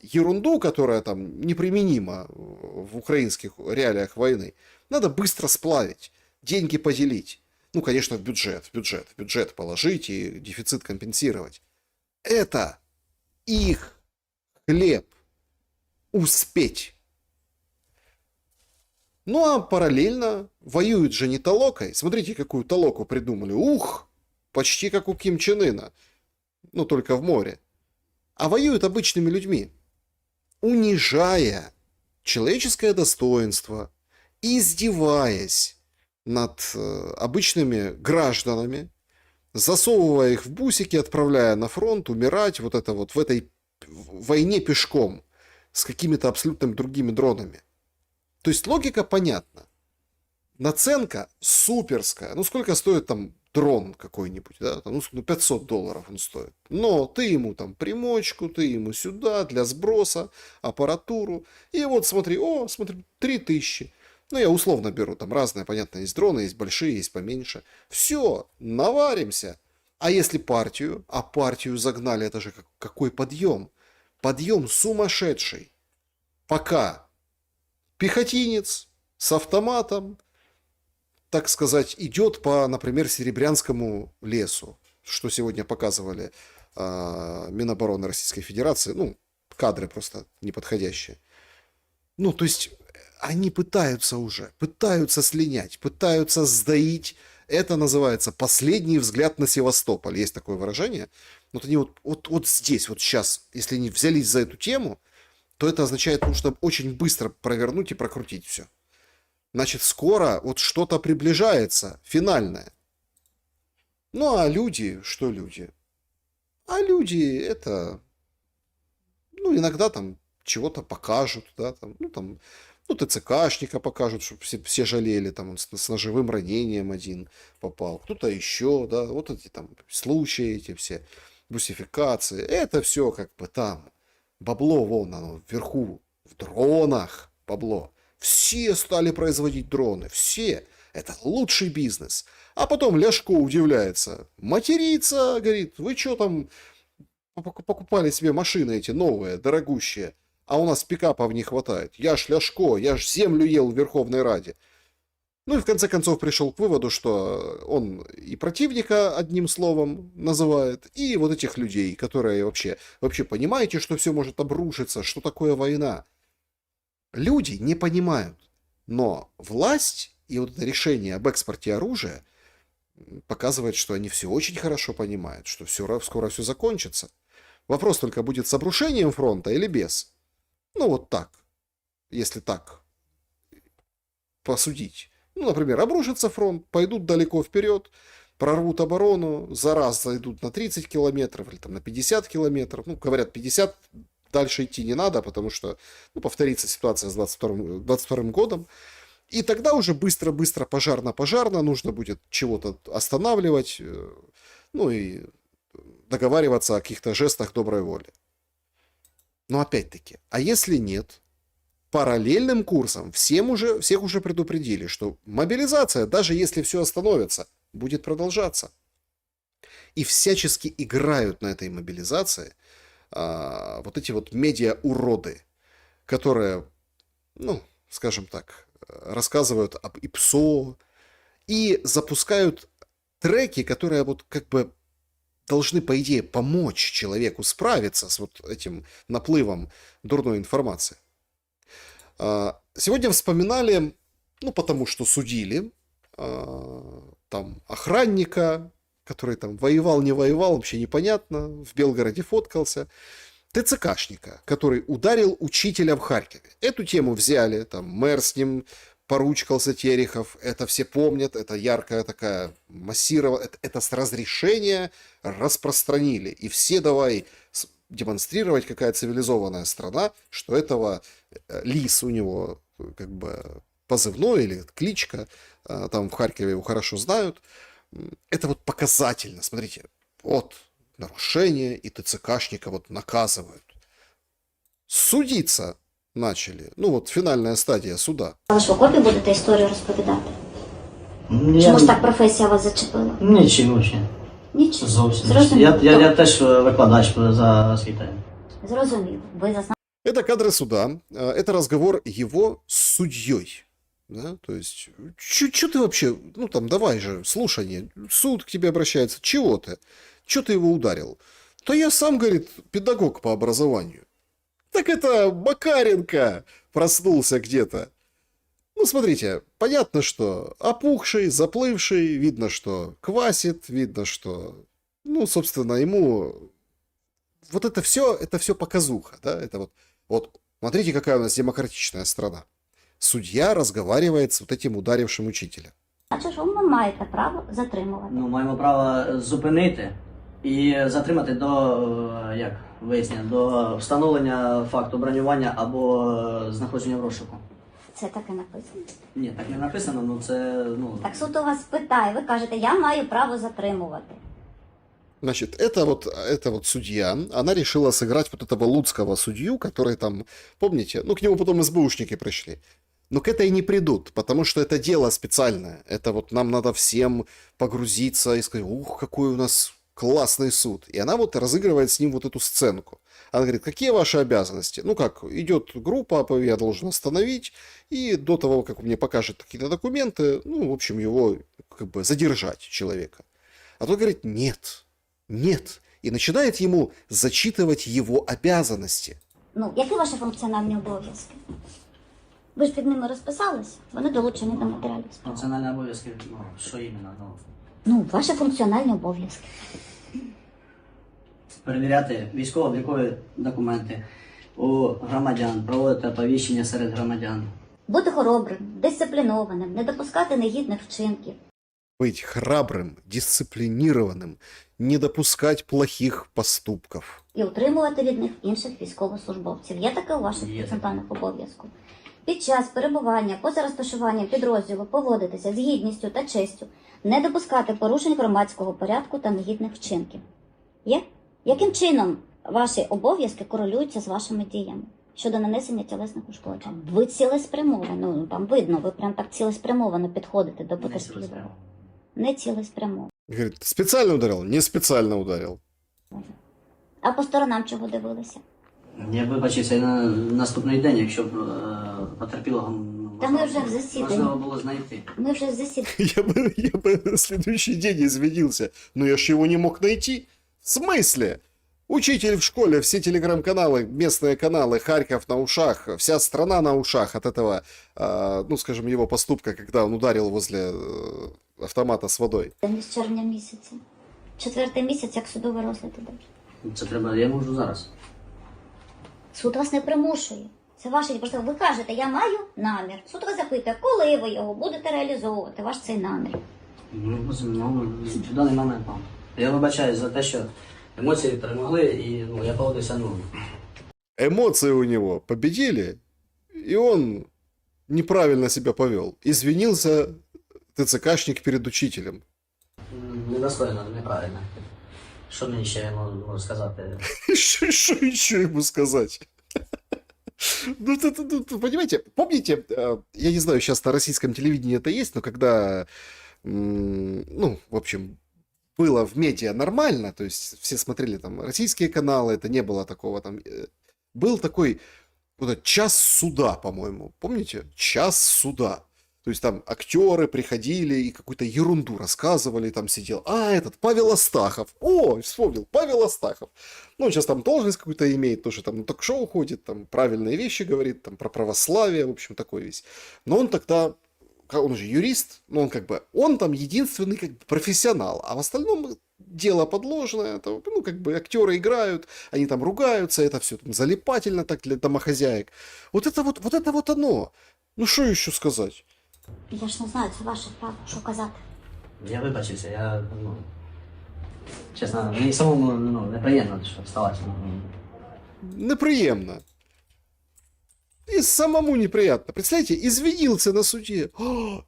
ерунду, которая там неприменима в украинских реалиях войны, надо быстро сплавить, деньги поделить. Ну, конечно, в бюджет положить и дефицит компенсировать. Это их хлеб. Успеть. Ну, а параллельно воюют же не толокой. Смотрите, какую толоку придумали. Ух, почти как у Ким Чен Ына. Ну, только в море. А воюют обычными людьми. Унижая человеческое достоинство, издеваясь над обычными гражданами, засовывая их в бусики, отправляя на фронт, умирать вот это вот в этой войне пешком с какими-то абсолютно другими дронами. То есть логика понятна. Наценка суперская. Ну, сколько стоит там дрон какой-нибудь, да? Там, ну, $500 он стоит. Но ты ему там примочку, ты ему сюда для сброса, аппаратуру. И вот смотри, 3000. Ну, я условно беру, там разные, понятно, есть дроны, есть большие, есть поменьше. Все, наваримся. А если партию? А партию загнали, это же какой подъем? Подъем сумасшедший. Пока пехотинец с автоматом, так сказать, идет по, например, Серебрянскому лесу, что сегодня показывали Минобороны Российской Федерации. Ну, кадры просто неподходящие. Ну, то есть они пытаются слинять, пытаются сдаить. Это называется последний взгляд на Севастополь. Есть такое выражение. Вот они вот здесь, вот сейчас, если они взялись за эту тему, то это означает, нужно очень быстро провернуть и прокрутить все. Значит, скоро вот что-то приближается, финальное. Ну, а люди, что люди? А люди это, ну, иногда там чего-то покажут, да, там, ну, ТЦКшника покажут, чтобы все жалели, там, он с ножевым ранением один попал, кто-то еще, да, вот эти там случаи эти все, бусификации, это все как бы там. Бабло, вон оно, вверху, в дронах бабло. Все стали производить дроны, все. Это лучший бизнес. А потом Ляшко удивляется, матерится, говорит, вы что там покупали себе машины эти новые, дорогущие, а у нас пикапов не хватает. Я ж Ляшко, я ж землю ел в Верховной Раде. Ну и в конце концов пришел к выводу, что он и противника одним словом называет, и вот этих людей, которые вообще понимаете, что все может обрушиться, что такое война. Люди не понимают, но власть и вот это решение об экспорте оружия показывает, что они все очень хорошо понимают, что скоро все закончится. Вопрос только будет с обрушением фронта или без. Ну вот так, если так посудить. Ну, например, обрушится фронт, пойдут далеко вперед, прорвут оборону, за раз зайдут на 30 километров или там на 50 километров. Ну, говорят, 50 дальше идти не надо, потому что повторится ситуация с 22 годом. И тогда уже быстро-быстро, пожарно-пожарно нужно будет чего-то останавливать, и договариваться о каких-то жестах доброй воли. Но опять-таки, а если нет? Параллельным курсом всех уже предупредили, что мобилизация, даже если все остановится, будет продолжаться. И всячески играют на этой мобилизации вот эти вот медиа-уроды, которые, скажем так, рассказывают об ИПСО и запускают треки, которые вот как бы должны, по идее, помочь человеку справиться с вот этим наплывом дурной информации. Сегодня вспоминали, потому что судили, там охранника, который там воевал, не воевал, вообще непонятно, в Белгороде фоткался, ТЦКшника, который ударил учителя в Харькове. Эту тему взяли, там мэр с ним поручкался, Терехов, это все помнят, это яркая такая массированная, это с разрешения распространили. И все давай демонстрировать, какая цивилизованная страна, что этого Лис у него как бы позывной или кличка, там в Харькове его хорошо знают. Это вот показательно, смотрите, вот нарушение, и ТЦКшника вот наказывают. Судиться начали, фінальна стадія суда. Але ж в окопі будете історію розповідати? Чому ж так професія вас зачепила? Нічого ще. Нічого. Зовсім. Зрозуміло. Я теж викладач за освітою. Зрозуміло. Ви зазнали Это кадры суда, это разговор его с судьей. Да? То есть, что ты вообще, давай же, слушание, суд к тебе обращается, чего ты? Чего ты его ударил? То я сам, говорит, педагог по образованию. Так это Макаренко проснулся где-то. Смотрите, понятно, что опухший, заплывший, видно, что квасит, видно, что, собственно, ему вот это все показуха, да, это вот, смотрите, какая у нас демократичная страна. Судья разговаривает с вот этим ударившим учителя. Значить, ви маєте право затримувати. Маємо право зупинити і затримати до встановлення факту бронювання або знаходження в розшуку. Це так і написано. Ні, так не написано, це, Так суд у вас питає, ви кажете, я маю право затримувати. Значит, это вот судья, она решила сыграть вот этого луцкого судью, который там, помните, к нему потом СБУшники пришли. Но к этой не придут, потому что это дело специальное. Это вот нам надо всем погрузиться и сказать, ух, какой у нас классный суд. И она вот разыгрывает с ним вот эту сценку. Она говорит, какие ваши обязанности? Идет группа, я должен остановить, и до того, как мне покажет какие-то документы, в общем, его как бы задержать человека. А тот говорит, нет. И начинает ему зачитывать его обязанности. Які ваші функціональні обов'язки? Ви ж під ними розписались, вони долучені до матеріалів справи. функціональні обов'язки, що іменно? Ваші функціональні обов'язки. Перевіряти військово-облікові документи у громадян, проводити оповіщення серед громадян. Бути хоробрим, дисциплінованим, не допускати негідних вчинків. Быть храбрым, дисциплинированным, не допускать плохих поступков. І утримувати від них інших військовослужбовців. Є таке у ваших Є. центральних обов'язків? Під час перебування поза розташуванням підрозділу поводитися з гідністю та честю, не допускати порушень громадського порядку та негідних вчинків. Є? Яким чином ваші обов'язки корелюються з вашими діями щодо нанесення тілесних ушкоджень? Ви цілеспрямовано, там видно, ви прям так цілеспрямовано підходите до потерпілого. Не цілеспрямовано. Говорит, специально ударил? Не специально ударил. А по сторонам чого дивилися? Я вибачився і на наступний день, якщо б потерпілого Та ми вже в засіданні. можливо було знайти. Ми вже засідаємо. Я бы на следующий день извинился, но я ж его не мог найти. В смысле? Учитель в школе, все телеграм-каналы, местные каналы, Харьков на ушах, вся страна на ушах от этого, скажем, его поступка, когда он ударил возле автомата с водой. З червня місяця. 4-й місяць, як судовий розгляд іде. Це треба, я можу зараз. Суд вас не примушує. Це ваше, просто ви кажете, я маю намір. Суд вас запитує, коли ви його будете реалізовувати, ваш цей намір. В даний момент мам. Я вибачаюсь за те, що емоції перемогли і я поводився эмоции у него победили, и он неправильно себя повел. Извинился ТЦКшник перед учителем. Недостойно, неправильно. Що мені ще можу сказати? Что еще ему сказать? Ну, понимаете, помните, я не знаю, сейчас на российском телевидении это есть, но когда, ну, в общем, было в медиа нормально, то есть все смотрели там российские каналы, это не было такого там... Был такой вот этот час суда, по-моему, помните? Час суда. То есть там актеры приходили и какую-то ерунду рассказывали, там сидел, этот Павел Астахов, вспомнил, Павел Астахов. Ну, он сейчас там должность какую-то имеет, тоже там на ток-шоу ходит, там правильные вещи говорит, там про православие, в общем, такой весь. Но он тогда, он же юрист, но он как бы, он там единственный как бы профессионал, а в остальном дело подложное, это, ну, как бы актеры играют, они там ругаются, это все там залипательно так для домохозяек. Вот это вот оно. Ну, что еще сказать? Я ж не знаю, це ваша справа, що казати. Я вибачився, чесно, мені самому неприємно, що вставати. Неприемно. И самому неприятно. Представляете, извинился на суде.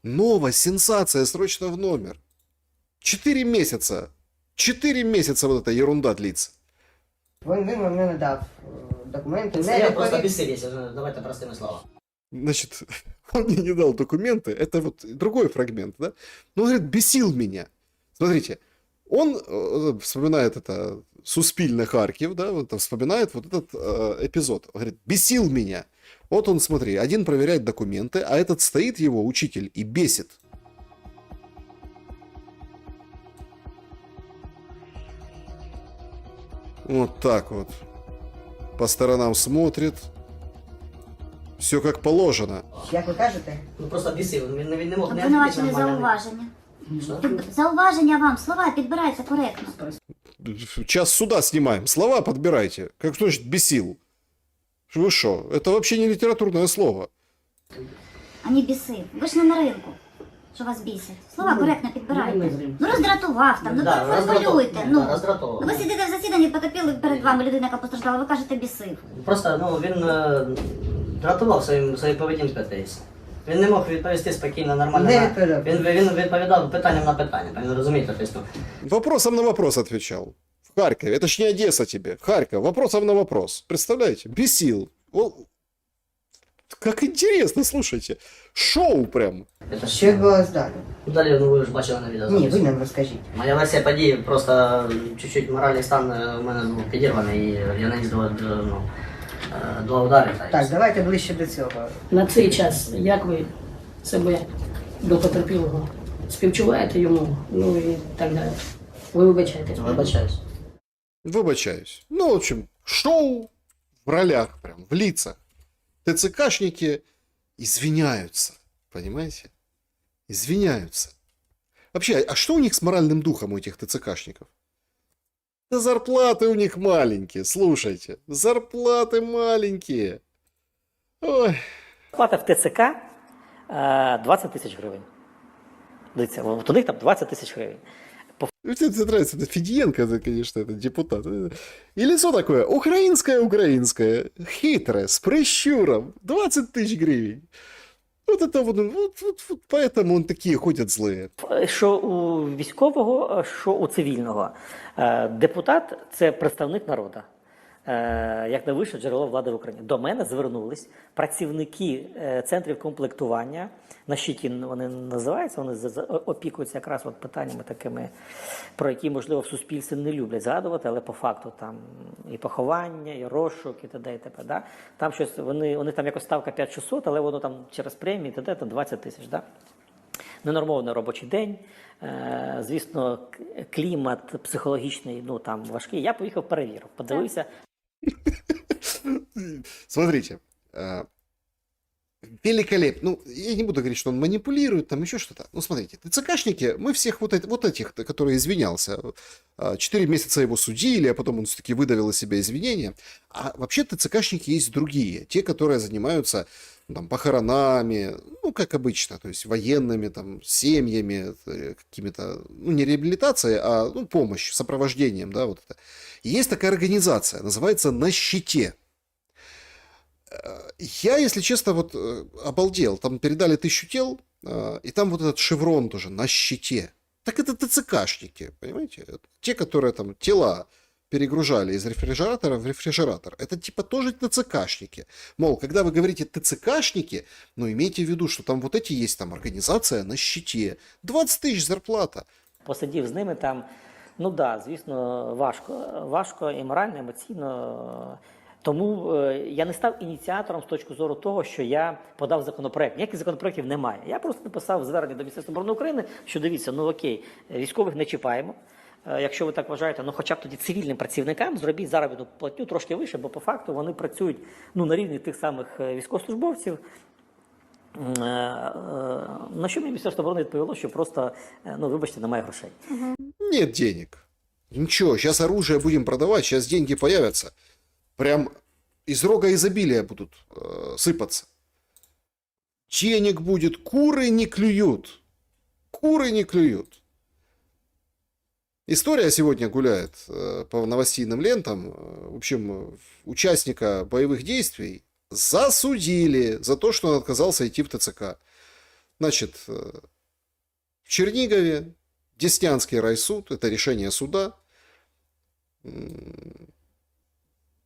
Новая сенсация, срочно в номер. 4 месяца. 4 месяца вот эта ерунда длится. Він вам не надав документи. Я просто безсилість, давайте простими словами. Значит, он мне не дал документы. Это вот другой фрагмент, да? Но он говорит, бесил меня. Смотрите, он вспоминает это Суспільне Харьков, да, вот, вспоминает вот этот эпизод. Он говорит, бесил меня. Вот он, смотри, один проверяет документы, а этот стоит его учитель и бесит. Вот так вот. По сторонам смотрит. Все как положено. Як ви кажете? Ну просто бісив, він не мог не Обвинувачене зауваження. Зауваження вам, слова підбираються коректно. Час суда снимаем. Слова подбирайте. Как значит бесил? Вы что? Это вообще не литературное слово. Ані бісив. Ви ж не на ринку, що вас бісять. Слова коректно підбирайте. Ну роздратував там, формулюйте. Ну роздратував. ви сидите в засіданні, потопіли перед вами людина, яка постраждала, ви кажете бісив. Просто, він дратував своєю поведінкою десь. Він не мог відповісти спокійно, нормально. Не відповідав. Він відповідав питанням на питання, ви розумієте? Тобто, Вопросом на вопрос отвечал. В Харькове. Это ж не Одесса тебе. Харьков. Вопросом на вопрос. Представляете? Бесил. Как интересно, слушайте. Шоу прям. це Що відбулось далі? Далі, ви ж бачили на відео. Ні, ви нам розкажіть. Моя версія події, просто чуть-чуть моральний стан у мене був підірваний, і я наніс два удари. Так, давайте ближче до цього. На цей час, як ви себе до потерпілого співчуваєте йому, ну і так далі. Ви вибачаєте. Вибачаюсь. Выбачаюсь. Ну, в общем, шоу в ролях прям, в лицах. ТЦКшники извиняются. Понимаете? Извиняются. Вообще, а что у них с моральным духом, у этих ТЦКшников? Да зарплаты у них маленькие, слушайте. Зарплаты маленькие. Ой. Плата в ТЦК 20 тисяч гривень. Дивіться, от у них там 20 тисяч гривень. Мне нравится, это Федиенко, это, конечно, это депутат. И лицо такое, украинское, хитрое, с прищуром, 20 тысяч гривен. Вот это вот поэтому он такие ходят злые. Що у військового, що у цивільного. Депутат – це представник народу, як найвище джерело влади в Україні. До мене звернулись працівники центрів комплектування, на щиті вони називаються, вони опікуються якраз от питаннями такими, про які, можливо, в суспільстві не люблять згадувати, але по факту там і поховання, і розшук, і т.д. і т.п. Да? Там щось, вони там якось ставка 5600, але воно там через премії, т.д. там 20 тисяч. Да? Ненормований робочий день, звісно, клімат психологічний, ну там важкий. Я поїхав, перевірив, подивився. Смотрите, великолепно. Ну, я не буду говорить, что он манипулирует, там еще что-то. Ну, смотрите, ТЦКшники, мы всех вот этих, которые извинялся, 4 месяца его судили, а потом он все-таки выдавил из себя извинения. А вообще ТЦКшники есть другие, те, которые занимаются там, похоронами, ну, как обычно, то есть военными, там, семьями, какими-то, ну, не реабилитацией, а, ну, помощью, сопровождением, да, вот это. И есть такая организация, называется «На щите». Я, если честно, вот обалдел. Там передали 1000 тел, и там вот этот шеврон тоже на щите. Так это ТЦКшники, понимаете? Те, которые там тела перегружали из рефрижератора в рефрижератор. Это типа тоже ТЦКшники. Мол, когда вы говорите ТЦКшники, ну имейте в виду, что там вот эти есть там организация на щите. 20 тысяч зарплата. Посидів з ними там, ну да, звісно, важко і морально, і емоційно. Тому я не став ініціатором з точки зору того, що я подав законопроект. Ніяких законопроектів немає. Я просто написав звернення до Міністерства оборони України, що дивіться, ну окей, військових не чіпаємо. Якщо ви так вважаєте, ну хоча б тоді цивільним працівникам зробіть заробітну платню трошки вище, бо по факту вони працюють ну, на рівні тих самих військовослужбовців. На що мені Міністерство оборони відповіло, що просто, ну вибачте, немає грошей. Нет денег. Ничего, сейчас оружие будем продавать, сейчас деньги появятся. Прям из рога изобилия будут сыпаться. Денег будет, куры не клюют. Куры не клюют. История сегодня гуляет по новостейным лентам. В общем, участника боевых действий засудили за то, что он отказался идти в ТЦК. Значит, в Чернигове Деснянский райсуд, это решение суда.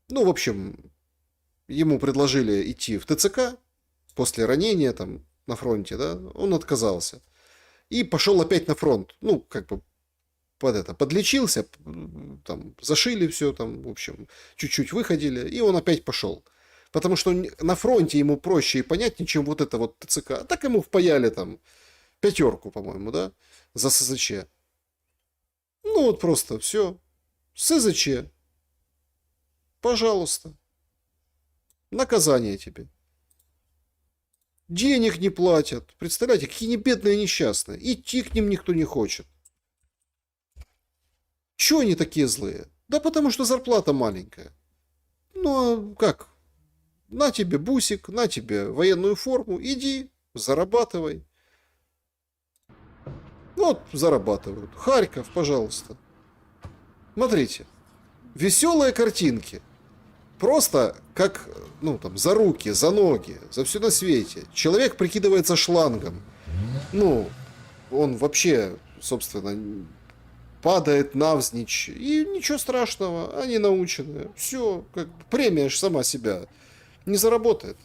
Ну, в общем, ему предложили идти в ТЦК после ранения там на фронте, да, он отказался. И пошел опять на фронт. Ну, как бы подлечился, там, зашили все, там, в общем, чуть-чуть выходили, и он опять пошел. Потому что на фронте ему проще и понятнее, чем вот это вот ТЦК. А так ему впаяли там 5, по-моему, да, за СЗЧ. Ну, вот просто все. СЗЧ. Пожалуйста. Наказание тебе. Денег не платят. Представляете, какие они бедные и несчастные. Идти к ним никто не хочет. Чего они такие злые? Да потому что зарплата маленькая. Ну, а как? На тебе бусик, на тебе военную форму. Иди, зарабатывай. Вот, зарабатывают. Харьков, пожалуйста. Смотрите. Веселые картинки. Просто как, ну, там, за руки, за ноги, за все на свете. Человек прикидывается шлангом. Ну, он вообще, собственно, падает навзничь. И ничего страшного, они научены. Все, как премия ж сама себя не заработает.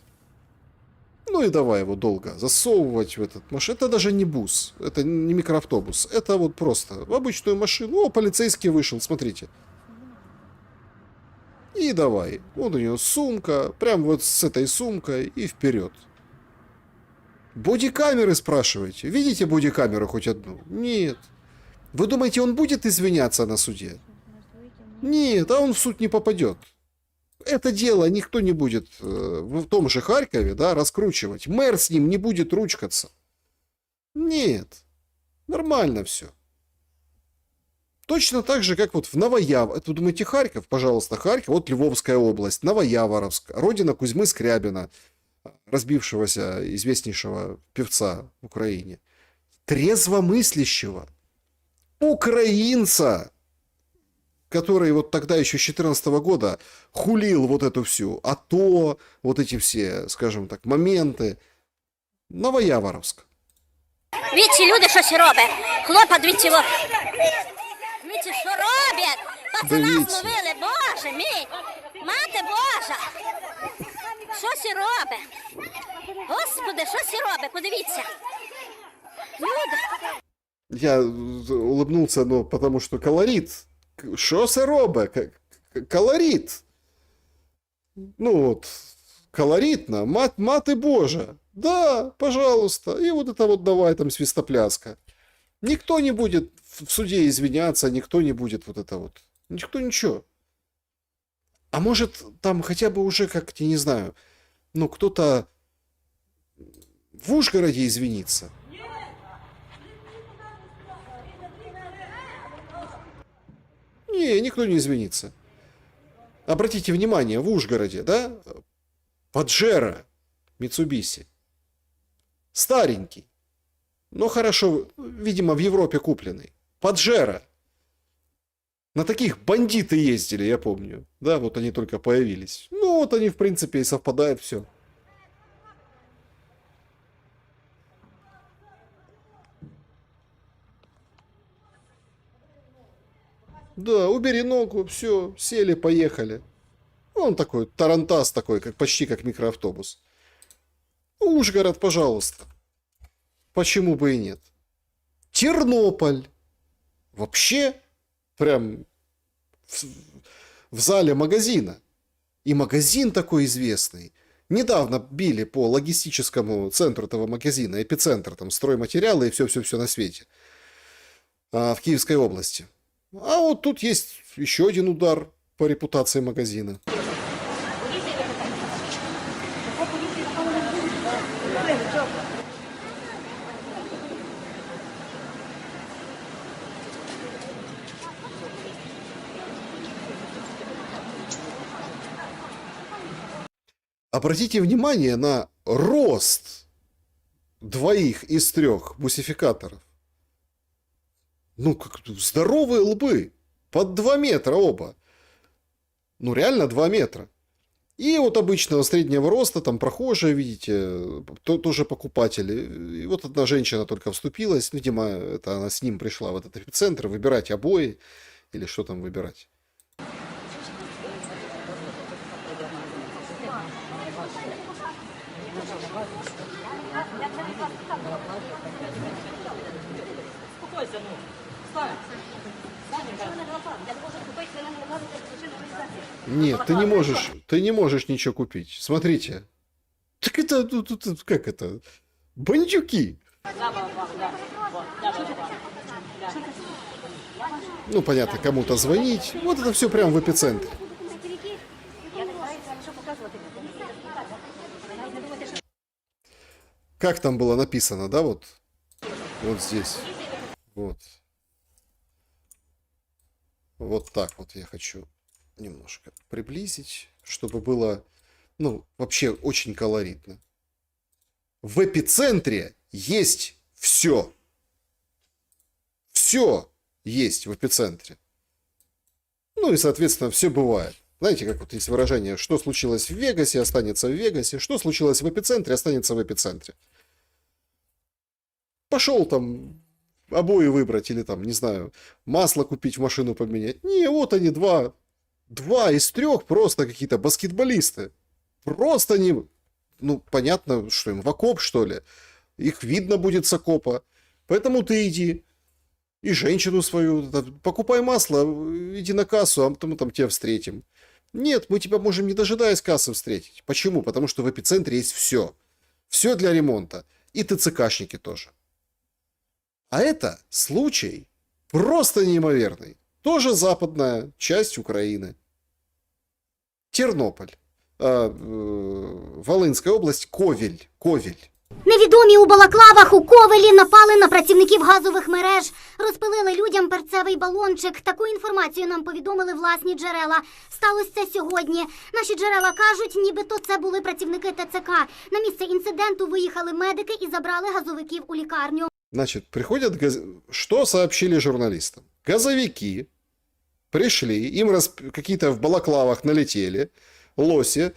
Ну и давай его долго засовывать в этот машину. Это даже не бус, это не микроавтобус. Это вот просто в обычную машину. О, полицейский вышел, смотрите. И давай. Вот у него сумка. Прям вот с этой сумкой и вперед. Бодикамеры спрашиваете? Видите бодикамеру хоть одну? Нет. Вы думаете, он будет извиняться на суде? Нет, а он в суд не попадет. Это дело никто не будет в том же Харькове, да, раскручивать. Мэр с ним не будет ручкаться. Нет. Нормально все. Точно так же, как вот в Новояворовске. Вы думаете, Харьков? Пожалуйста, Харьков. Вот Львовская область, Новояворовск, родина Кузьмы Скрябина, разбившегося известнейшего певца в Украине. Трезвомыслящего. Украинца, который вот тогда еще с 2014 года хулил вот эту всю АТО, вот эти все, скажем так, моменты. Новояворовск. Вічі люди щось роблять. Хлопа двічі. Вічі що роблять? Пацана зловили, Боже мій. Мати Божа. Щось і робить. Господи, щось і робить, подивіться. Люди. Я улыбнулся, но потому что колорит. Что це робить? Колорит. Ну вот, колоритно. Маты Божа. Да, пожалуйста. И вот это вот давай там свистопляска. Никто не будет в суде извиняться, никто не будет вот это вот. Никто ничего. А может там хотя бы уже как-то, не знаю, ну кто-то в Ужгороде извинится. Не, никто не извинится. Обратите внимание, в Ужгороде, да, Паджеро, Митсубиси. Старенький. Но хорошо, видимо, в Европе купленный. Паджеро. На таких бандиты ездили, я помню. Да, вот они только появились. Ну, вот они, в принципе, и совпадает все. Да, убери ногу, все, сели, поехали. Он такой, тарантас такой, как, почти как микроавтобус. Ужгород, пожалуйста. Почему бы и нет? Тернополь. Вообще, прям в зале магазина. И магазин такой известный. Недавно били по логистическому центру этого магазина, эпицентр, там стройматериалы и все-все-все на свете. В Киевской области. А вот тут есть еще один удар по репутации магазина. Обратите внимание на рост двоих из трех бусификаторов. Ну, как здоровые лбы. Под 2 метра оба. Ну, реально 2 метра. И вот обычного среднего роста, там прохожие, видите, тоже покупатели. И вот одна женщина только вступилась. Видимо, это она с ним пришла в этот эпицентр выбирать обои. Или что там выбирать. Нет, ты не можешь ничего купить. Смотрите. Так это, как это? Бандюки. Ну, понятно, кому-то звонить. Вот это все прямо в эпицентре. Как там было написано, да, вот? Вот здесь. Вот. Вот так вот я хочу немножко приблизить, чтобы было, ну, вообще очень колоритно. В эпицентре есть все. Все есть в эпицентре. Ну и, соответственно, все бывает. Знаете, как вот есть выражение, что случилось в Вегасе, останется в Вегасе, что случилось в эпицентре, останется в эпицентре. Пошел там обои выбрать или там, не знаю, масло купить в машину поменять. Не, вот они два из 3 просто какие-то баскетболисты. Просто они, ну, понятно, что им в окоп, что ли. Их видно будет с окопа. Поэтому ты иди. И женщину свою, покупай масло, иди на кассу, а мы там тебя встретим. Нет, мы тебя можем, не дожидаясь кассы, встретить. Почему? Потому что в эпицентре есть все. Все для ремонта. И ТЦКшники тоже. А это случай просто неимоверный. Тоже западная часть Украины. Тернополь. Волинська область, Ковіль. Невідомі у балаклавах у Ковелі напали на працівників газових мереж, розпилили людям перцевий балончик. Таку інформацію нам повідомили власні джерела. Сталося це сьогодні. Наші джерела кажуть, нібито це були працівники ТЦК. На місце інциденту виїхали медики і забрали газовиків у лікарню. Значит, приходят... Что сообщили журналистам? Газовики пришли, им какие-то в балаклавах налетели, лоси,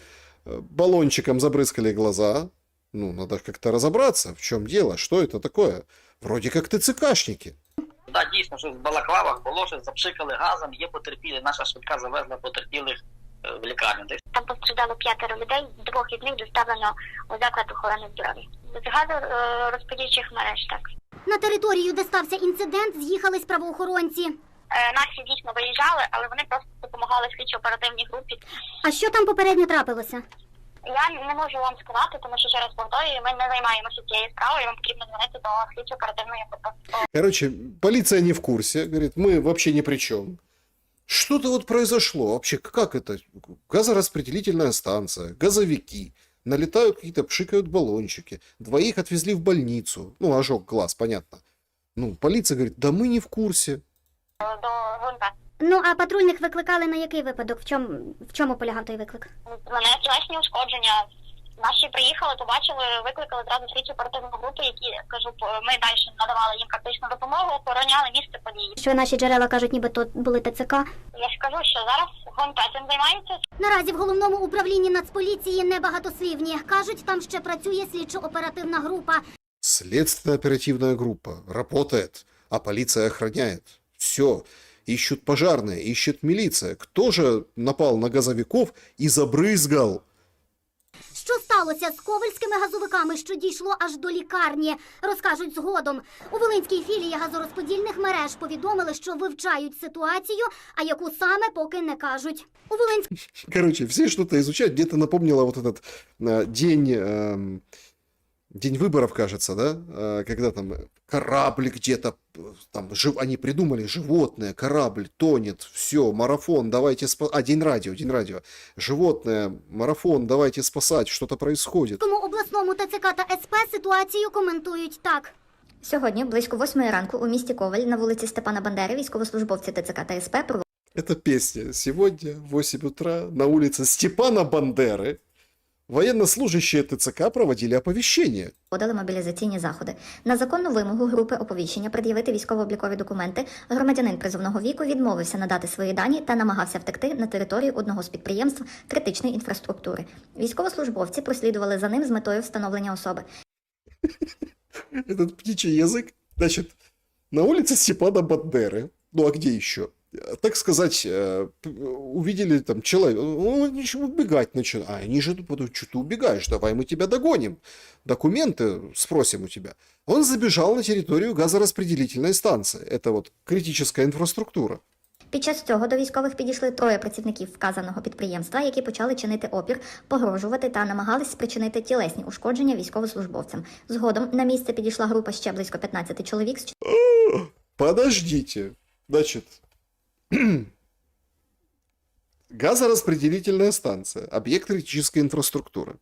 баллончиком забрызгали глаза. Ну, надо как-то разобраться, в чем дело, что это такое. Вроде как ТЦКшники. Так, дійсно, що в балаклавах було, що запшикали газом, є потерпілі. Наша швидка завезла потерпілих в лікарню. Там постраждало 5 людей, 2 із них доставлено у заклад охорони здоров'я. З газорозподільчих мереж, так. На територію, де стався інцидент, з'їхались правоохоронці. Наші дійсно виїжджали, але вони просто допомагали слідчо-оперативній групі. А що там попередньо трапилося? Я не можу вам сказати, тому що, ще раз повторюю, ми не займаємося цією справою, вам потрібно дзвонити до слідчо-оперативної групи. Короче, полиция не в курсе, говорит, мы вообще ни при чем. Что-то вот произошло, вообще, как это? Газораспределительная станция, газовики, налетают какие-то, пшикают баллончики, 2 отвезли в больницу, ну, ожог глаз, понятно. Ну, полиция говорит, да мы не в курсе. До ГУНП. Ну, а патрульних викликали на який випадок? В чому полягав той виклик? Мене тілесні ушкодження, Наші приїхали, побачили, викликали зразу слідчу оперативну групу, які, кажу, ми далі надавали їм практичну допомогу, охороняли місце події. Що наші джерела кажуть, ніби то були ТЦК. Я ж кажу, що зараз ГУНП цим займається. Наразі в головному управлінні Нацполіції небагатослівні. Кажуть, там ще працює слідчо-оперативна група. Следственно-оперативная группа работает, а полиция охраняет. Все. Ищут пожарные, ищет милиция. Кто же напал на газовиков и забрызгал? Що сталося з ковальськими газовиками, що дійшло аж до лікарні, розкажуть згодом. У Волинській філії газорозподільних мереж повідомили, що вивчають ситуацію, а яку саме поки не кажуть. У Волинській Короче, все что-то изучают. Где-то напомнило вот этот день... День выборов, кажется, да? Когда там корабль где-то, там, они придумали, животное, корабль тонет, все, марафон, давайте спасать. День радио. Животное, марафон, давайте спасать, что-то происходит. обласному ТЦК та СП ситуацію коментують так. Сьогодні, близько 8 ранку, у місті Коваль на вулиці Степана Бандери військовослужбовці ТЦК та СП Это песня. Сегодня в 8 утра на улице Степана Бандеры военнослужащие ТЦК проводили оповещение. проводили мобілізаційні заходи. На законну вимогу групи оповіщення пред'явити військово-облікові документи громадянин призовного віку відмовився надати свої дані та намагався втекти на територію одного з підприємств критичної інфраструктури. Військовослужбовці прослідували за ним з метою встановлення особи. Этот птичий язык, значит, на улице Степана Бандеры, ну а где еще? Так сказать, увидели там человека, он убегать начинает. А они же, что ты убегаешь, давай мы тебя догоним. Документы спросим у тебя. Он забежал на территорию газораспределительной станции. Это вот критическая инфраструктура. Під час цього до військових підійшли 3 працівників вказаного підприємства, які почали чинити опір, погрожувати та намагались спричинити тілесні ушкодження військовослужбовцям. Згодом на місце підійшла група ще близько 15 чоловік з... Подождите. Значит, газораспределительная станция, объект критической инфраструктуры.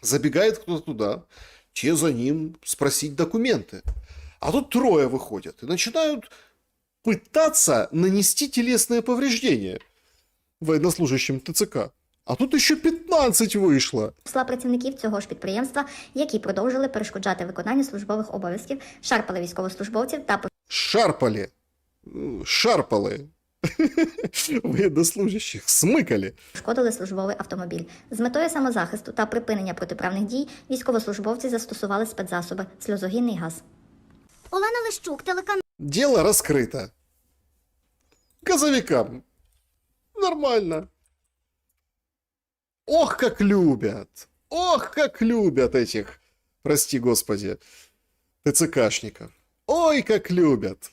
Забегает кто-то туда, те за ним спросить документы. А тут 3 выходят и начинают пытаться нанести телесные повреждения военнослужащим ТЦК. А тут еще 15 вийшло. Числа працівників цього ж підприємства, які продовжили перешкоджати виконанню службових обов'язків, шарпали військовослужбовців та Шарпали. Военнослужащих смикали. Шкодили службовий автомобіль. З метою самозахисту та припинення протиправних дій військовослужбовці застосували спецзасоби – сльозогінний газ. Олена Лещук, телеканал. Дело раскрыто. Газовикам. Нормально. Ох, как любят. Ох, как любят этих, прости господи, ТЦКшников. Ой, как любят.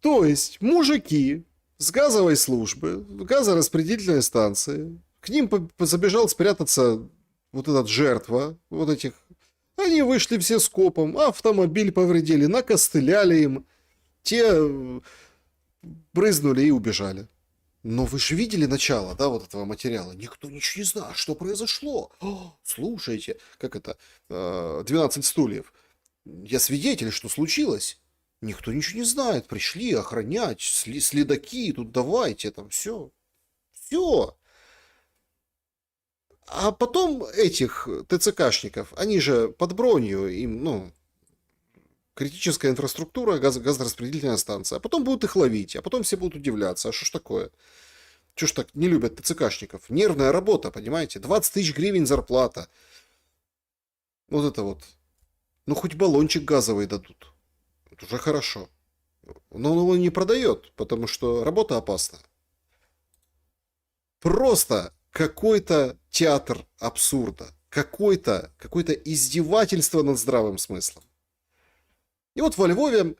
То есть мужики с газовой службы, газораспределительной станции, к ним забежал спрятаться вот этот жертва, вот этих. Они вышли все скопом, автомобиль повредили, накостыляли им, те брызнули и убежали. Но вы же видели начало, да, вот этого материала? Никто ничего не знает, что произошло. Слушайте, как это, 12 стульев. Я свидетель, что случилось. Никто ничего не знает. Пришли охранять, следаки, тут давайте, там все. Все. А потом этих ТЦКшников, они же под бронью, им, критическая инфраструктура, газораспределительная станция. А потом будут их ловить, а потом все будут удивляться. А что ж такое? Чё ж так не любят ТЦКшников? Нервная работа, понимаете? 20 тысяч гривен зарплата. Вот это вот. Ну, хоть баллончик газовый дадут. Это уже хорошо. Но он его не продает, потому что работа опасна. Просто какой-то театр абсурда. Какое-то издевательство над здравым смыслом. И вот во Львове,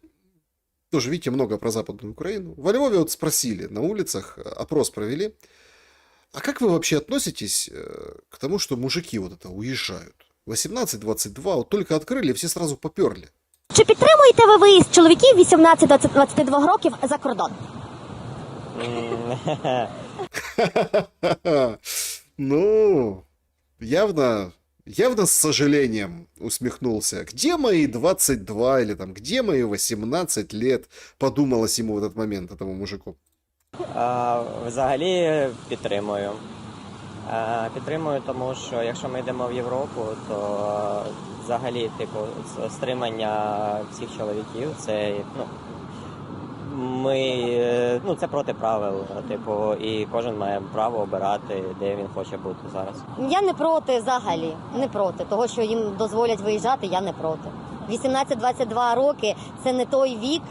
тоже видите много про Западную Украину, во Львове вот спросили на улицах, опрос провели, а как вы вообще относитесь к тому, что мужики вот это уезжают? 18-22, вот только открыли, все сразу поперли. Чи підтримуєте ви виїзд чоловіків 18-22 років за кордон? Ну, явно с сожалением усмехнулся. Где мои 22 или там, где мои 18 лет? Подумалось ему в этот момент, этому мужику. Взагалі підтримую. Підтримую, тому що якщо ми йдемо в Європу, то взагалі, типу, стримання всіх чоловіків, це, це проти правил, типу, і кожен має право обирати, де він хоче бути зараз. Я не проти взагалі, не проти. Того, що їм дозволять виїжджати, я не проти. 18-22 роки – це не той вік,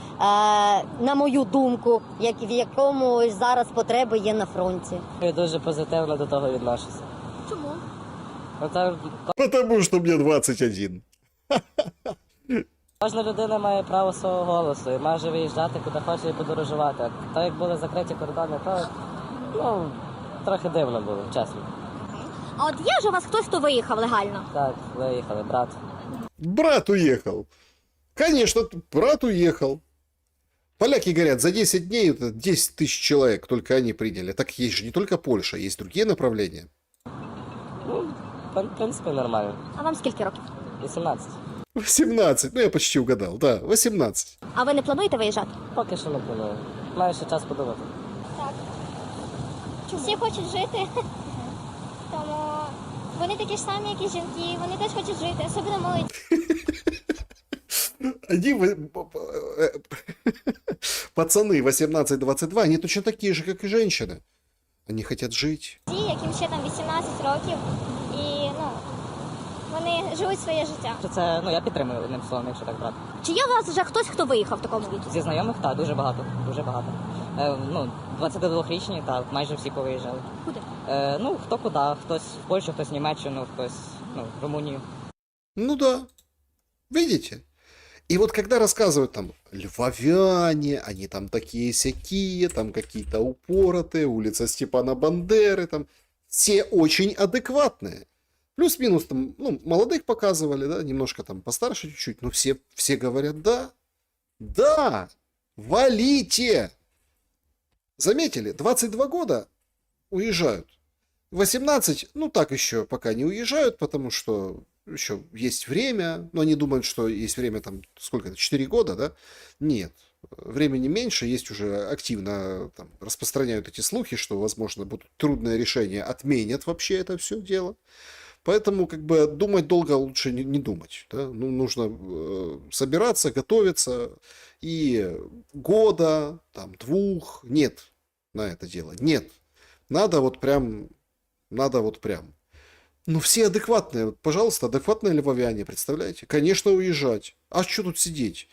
на мою думку, в якому зараз потреби є на фронті. Я дуже позитивно до того відношуся. Чому? Потому что мне 21. Кожна людина має право свого голосу і може виїжджати куди хоче і подорожувати. Так як були закриті кордони, то трохи дивно було, чесно. А от є ж у вас хтось, хто виїхав легально? Так, виїхали, брат. Брат уехал. Конечно, брат уехал. Поляки говорят, за 10 дней 10 тысяч человек только они приняли. Так есть же не только Польша, есть другие направления. В принципі, нормально. А вам скільки років? 18. 18, я почти угадал, да, 18. А ви не плануєте виїжджати? Поки що не планую. Маю ще час подумати. Так. Всі хочуть жити, тому вони такі ж самі, як і жінки, вони теж хочуть жити, особливо молоді. Пацаны 18-22, они точно такие же, как и женщины. Они хотят жить. Ті, яким ще там 18 років, і вони живуть своє життя. Це, я підтримую одним словом, якщо так брати. Чи є у вас вже хтось, хто виїхав в такому віці? Зі знайомих, так, дуже багато, дуже багато. 22-річні, так, майже всі повиїжджали. Куди? Хто куди, хтось в Польщу, хтось в Німеччину, хтось, в Румунію. Ну да, видите? И вот когда рассказывают там львовяне, они там такие-сякие, там какие-то упоротые, улица Степана Бандеры, там все очень адекватные. Плюс-минус там, молодых показывали, да, немножко там постарше чуть-чуть, но все говорят, да, валите. Заметили, 22 года уезжают. 18, так еще пока не уезжают, потому что еще есть время, но они думают, что есть время там, сколько это, 4 года, да? Нет, времени меньше, есть уже активно, там, распространяют эти слухи, что, возможно, будут трудные решения, отменят вообще это все дело. Поэтому, думать долго лучше не думать, да? Нужно собираться, готовиться, и года, там, 2 нет на это дело, нет. Надо вот прям. Все адекватные. Пожалуйста, адекватные львовяне, представляете? Конечно, уезжать. А что тут сидеть?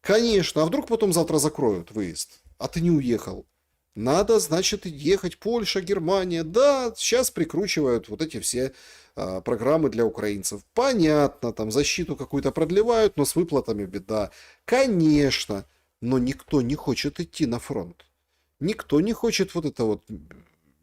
Конечно. А вдруг потом завтра закроют выезд? А ты не уехал. Надо, значит, ехать. Польша, Германия. Да, сейчас прикручивают вот эти все программы для украинцев. Понятно, там защиту какую-то продлевают, но с выплатами беда. Конечно. Но никто не хочет идти на фронт. Никто не хочет вот это вот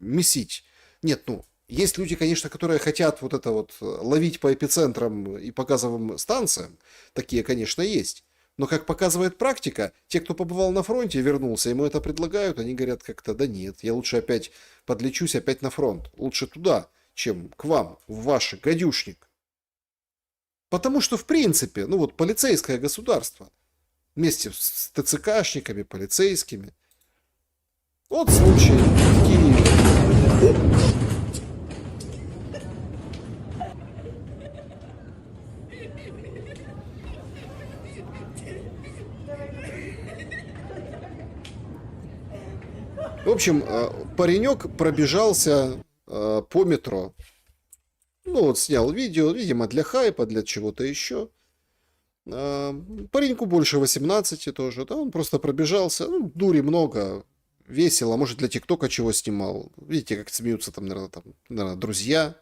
месить. Нет, есть люди, конечно, которые хотят вот это вот ловить по эпицентрам и по газовым станциям. Такие, конечно, есть. Но, как показывает практика, те, кто побывал на фронте и вернулся, ему это предлагают, они говорят как-то, да нет, я лучше опять подлечусь опять на фронт. Лучше туда, чем к вам, в ваш гадюшник. Потому что, в принципе, полицейское государство, вместе с ТЦКшниками, полицейскими. Вот случай в Киеве. В общем, паренек пробежался по метро. Снял видео, видимо, для хайпа, для чего-то еще. Пареньку больше 18 тоже, да, он просто пробежался. Дури много, весело, может, для ТикТока чего снимал. Видите, как смеются там, наверное, друзья.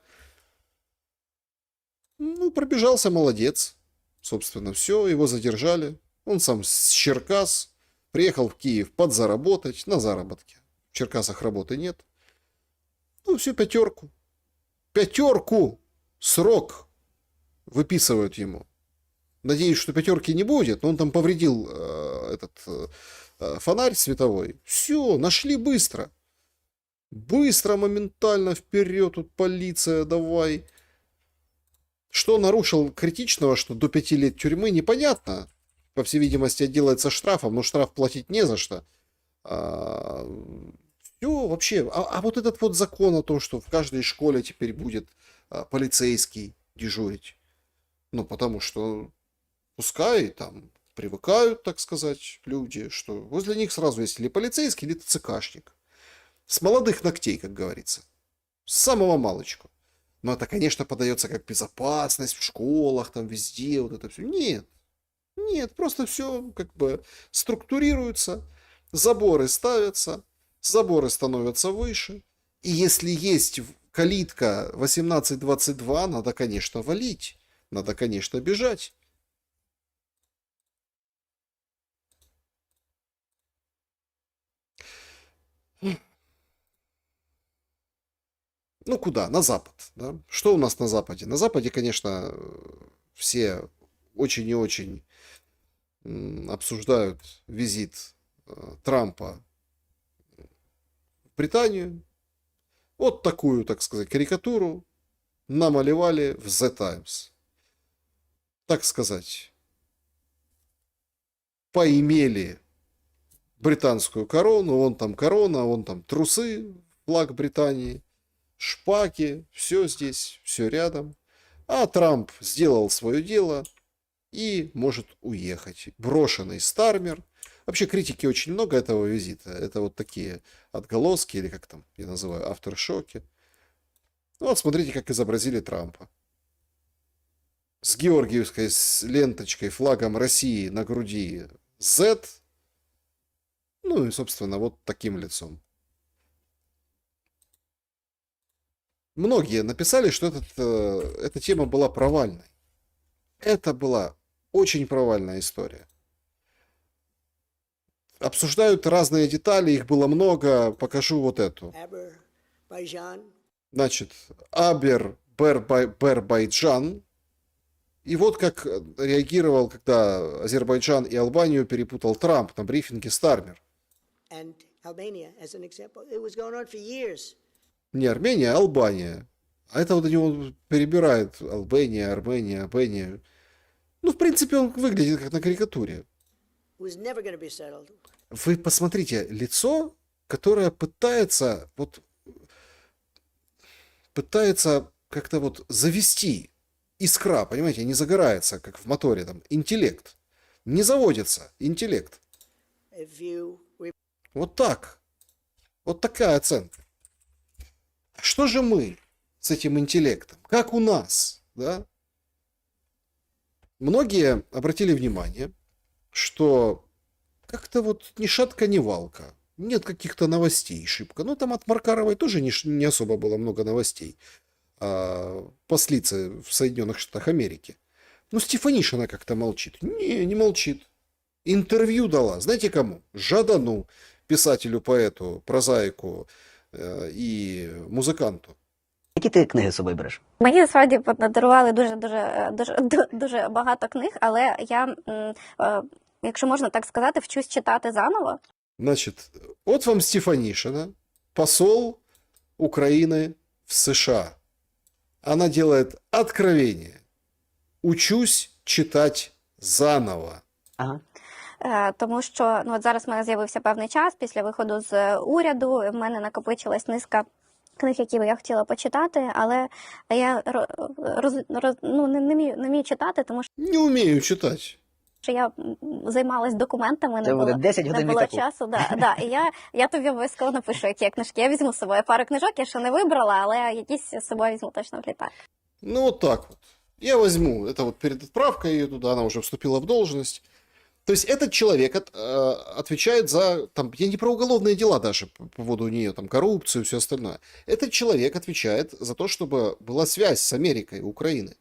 Пробежался, молодец. Собственно, все, его задержали. Он сам с Черкас приехал в Киев подзаработать, на заработке. В Черкасах работы нет. Всю 5. 5 срок выписывают ему. Надеюсь, что 5 не будет, но он там повредил фонарь световой. Все, нашли быстро. Быстро, моментально вперед, тут полиция, давай. Что нарушил критичного, что до 5 лет тюрьмы, непонятно. По всей видимости, отделается штрафом, но штраф платить не за что. Все, Все вообще. А вот этот вот закон о том, что в каждой школе теперь будет полицейский дежурить. Ну, потому что пускай там привыкают, так сказать, люди, что возле них сразу есть или полицейский, или ТЦКшник. С молодых ногтей, как говорится. С самого малочку. Но это, конечно, подается как безопасность в школах, там везде, вот это все. Нет. Нет, просто все как бы структурируется, заборы ставятся, заборы становятся выше. И если есть калитка 18-22, надо, конечно, валить. Надо, конечно, бежать. Ну, куда? На Запад. Да? Что у нас на Западе? На Западе, конечно, все очень и очень обсуждают визит Трампа в Британию. Вот такую, так сказать, карикатуру намалевали в The Times. Так сказать, поимели британскую корону. Вон там корона, вон там трусы, флаг Британии, шпаки, все здесь, все рядом. А Трамп сделал свое дело и может уехать. Брошенный Стармер. Вообще критики очень много этого визита. Это вот такие отголоски, или как там я называю, авторшоки. Вот смотрите, как изобразили Трампа. С георгиевской с ленточкой, флагом России на груди Z. Ну и, собственно, вот таким лицом. Многие написали, что эта тема была провальной. Это была очень провальная история. Обсуждают разные детали, их было много. Покажу вот эту. Значит, Азербайджан. И вот как реагировал, когда Азербайджан и Албанию перепутал Трамп на брифинге Стармер. Не Армения, а Албания. А это вот у него перебирает Албания, Армения, Армения. Ну, в принципе, он выглядит как на карикатуре. Вы посмотрите, лицо, которое пытается как-то вот завести искра, понимаете, не загорается, как в моторе, там, интеллект. Не заводится интеллект. Вот так. Вот такая оценка. Что же мы с этим интеллектом? Как у нас, да? Многие обратили внимание, что как-то вот ни шатка, ни валка. Нет каких-то новостей шибко. Ну, там от Маркаровой тоже не особо было много новостей. Послица в Соединенных Штатах Америки. Ну, Стефанишина как-то молчит. Не молчит. Интервью дала. Знаете кому? Жадану, писателю, поету, прозаїку і музиканту. Які ти книги з собою береш? Мені насправді подарували дуже багато книг, але я, якщо можна так сказати, вчусь читати заново. Значит, вот вам Стефанишина, посол Украины в США. Она делает откровение. Учусь читать заново. Ага. Тому що от зараз в мене з'явився певний час після виходу з уряду, в мене накопичилась низка книг, які я хотіла почитати, але я не вмію читати, тому що... Не вмію читати. Що я займалась документами, Це буде 10 годин не було літаку. часу. Да. І я тобі обов'язково напишу, які книжки. Я візьму з собою пару книжок, я ще не вибрала, але якісь з собою візьму точно в літак. Ну, вот так вот. Я возьму. Это вот перед отправкой ее туда, она уже вступила в должность. То есть этот человек отвечает за, там, я не про уголовные дела даже, по поводу нее, там, коррупцию и все остальное. Этот человек отвечает за то, чтобы была связь с Америкой, Украиной.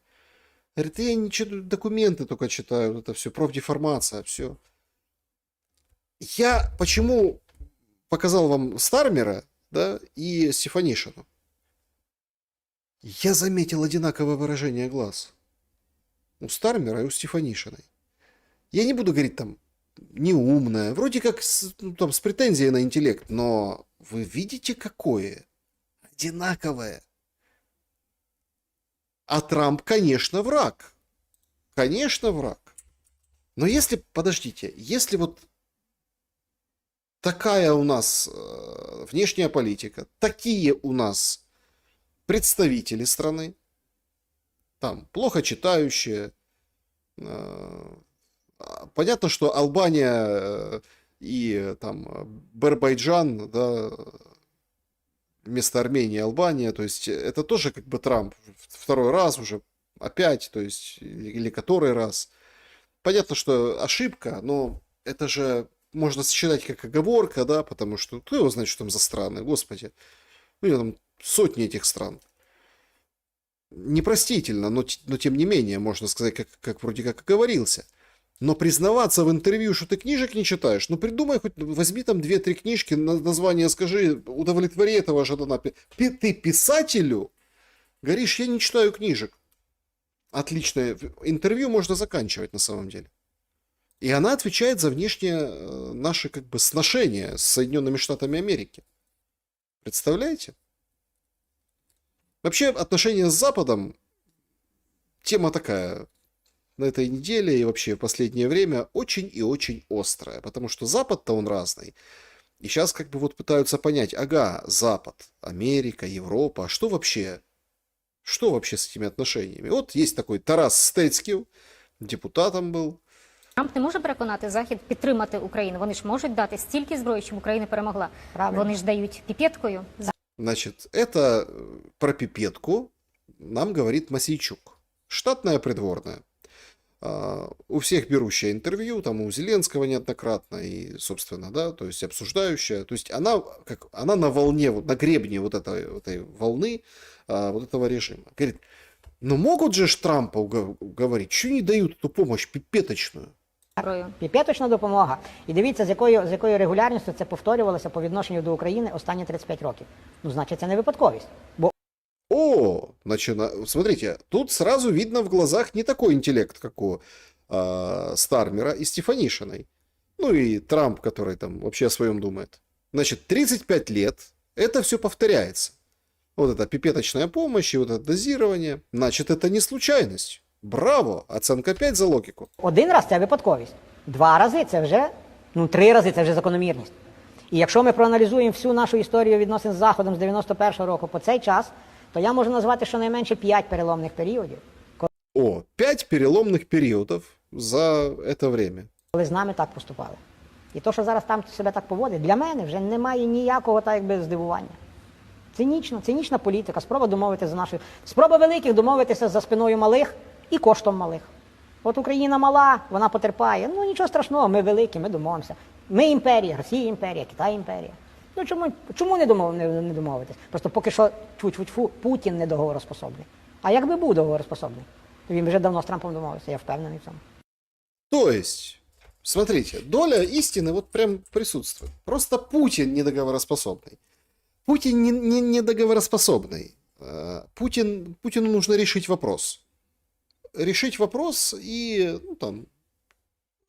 Говорит, я ничего, документы только читаю, это все, профдеформация, все. Я почему показал вам Стармера, да, и Стефанишину? Я заметил одинаковое выражение глаз. У Стармера и у Стефанишиной. Я не буду говорить там неумная, вроде как там, с претензией на интеллект, но вы видите, какое? Одинаковое. А Трамп, конечно, враг. Конечно, враг. Но если, подождите, если вот такая у нас внешняя политика, такие у нас представители страны, там плохо читающие. Понятно, что Албания и там Азербайджан, да, вместо Армении Албания, то есть это тоже как бы Трамп второй раз уже опять, то есть или который раз. Понятно, что ошибка, но это же можно считать как оговорка, да, потому что кто его знает, что там за страны, господи. Ну, там сотни этих стран. Непростительно, но тем не менее, можно сказать, как вроде как оговорился. Но признаваться в интервью, что ты книжек не читаешь, ну придумай хоть, возьми там 2-3 книжки, название скажи, удовлетвори этого жадана. Ты писателю говоришь, я не читаю книжек. Отличное интервью можно заканчивать на самом деле. И она отвечает за внешнее наше как бы сношение с Соединенными Штатами Америки. Представляете? Вообще отношения с Западом тема такая на этой неделе и вообще в последнее время очень и очень острая, потому что Запад-то он разный. И сейчас как бы вот пытаются понять, ага, Запад, Америка, Европа, а что вообще с этими отношениями? Вот есть такой Тарас Стецьків, депутатом был. Трамп не може переконати Захід підтримати Україну. Вони ж можуть дати стільки зброї, щоб Україна перемогла. Вони ж дають піпеткою. Значит, это про пипетку нам говорит Мосейчук. Штатная придворная. У всех берущая интервью, там у Зеленского неоднократно, и, собственно, да, то есть обсуждающая. То есть она на волне, на гребне вот этой волны, вот этого режима. Говорит, ну могут же Трампа уговорить, что не дают эту помощь пипеточную? Піпеточна допомога. І дивіться, з якою регулярністю це повторювалося по відношенню до України останні 35 років. Ну, значить, це не випадковість. Значит, смотрите, тут сразу видно в глазах не такой интеллект, как у Стармера и Стефанишиной. Ну и Трамп, который там вообще о своем думает. Значит, 35 лет это все повторяется. Вот эта пипеточная помощь и вот это дозирование. Значит, это не случайность. Браво! Оценка 5 за логику. Один раз це випадковість. 2 рази це вже, 3 рази це вже закономірність. І якщо ми проаналізуємо всю нашу історію відносин з Заходом з 91-го року по цей час, то я можу назвати щонайменше 5 переломних періодів. 5 переломних періодів за це время. Коли з нами так поступали. І то, що зараз там себе так поводить, для мене вже немає ніякого так якби здивування. Цинічна політика, спроба великих домовитися за спиною малих і коштом малих. От Україна мала, вона потерпає. Ну нічого страшного, ми великі, ми домовимося. Ми імперія, Росія імперія, Китай імперія. Ну чому не домовитись? Просто поки що Путін не договороспособний. А якби був договороспособний, то він вже давно з Трампом домовився, я впевнений в цьому. То есть, смотрите, доля истины вот прям присутствует. Просто Путин недоговороспособный. Путин не недоговороспособный. Путину нужно решить вопрос. Решить вопрос и,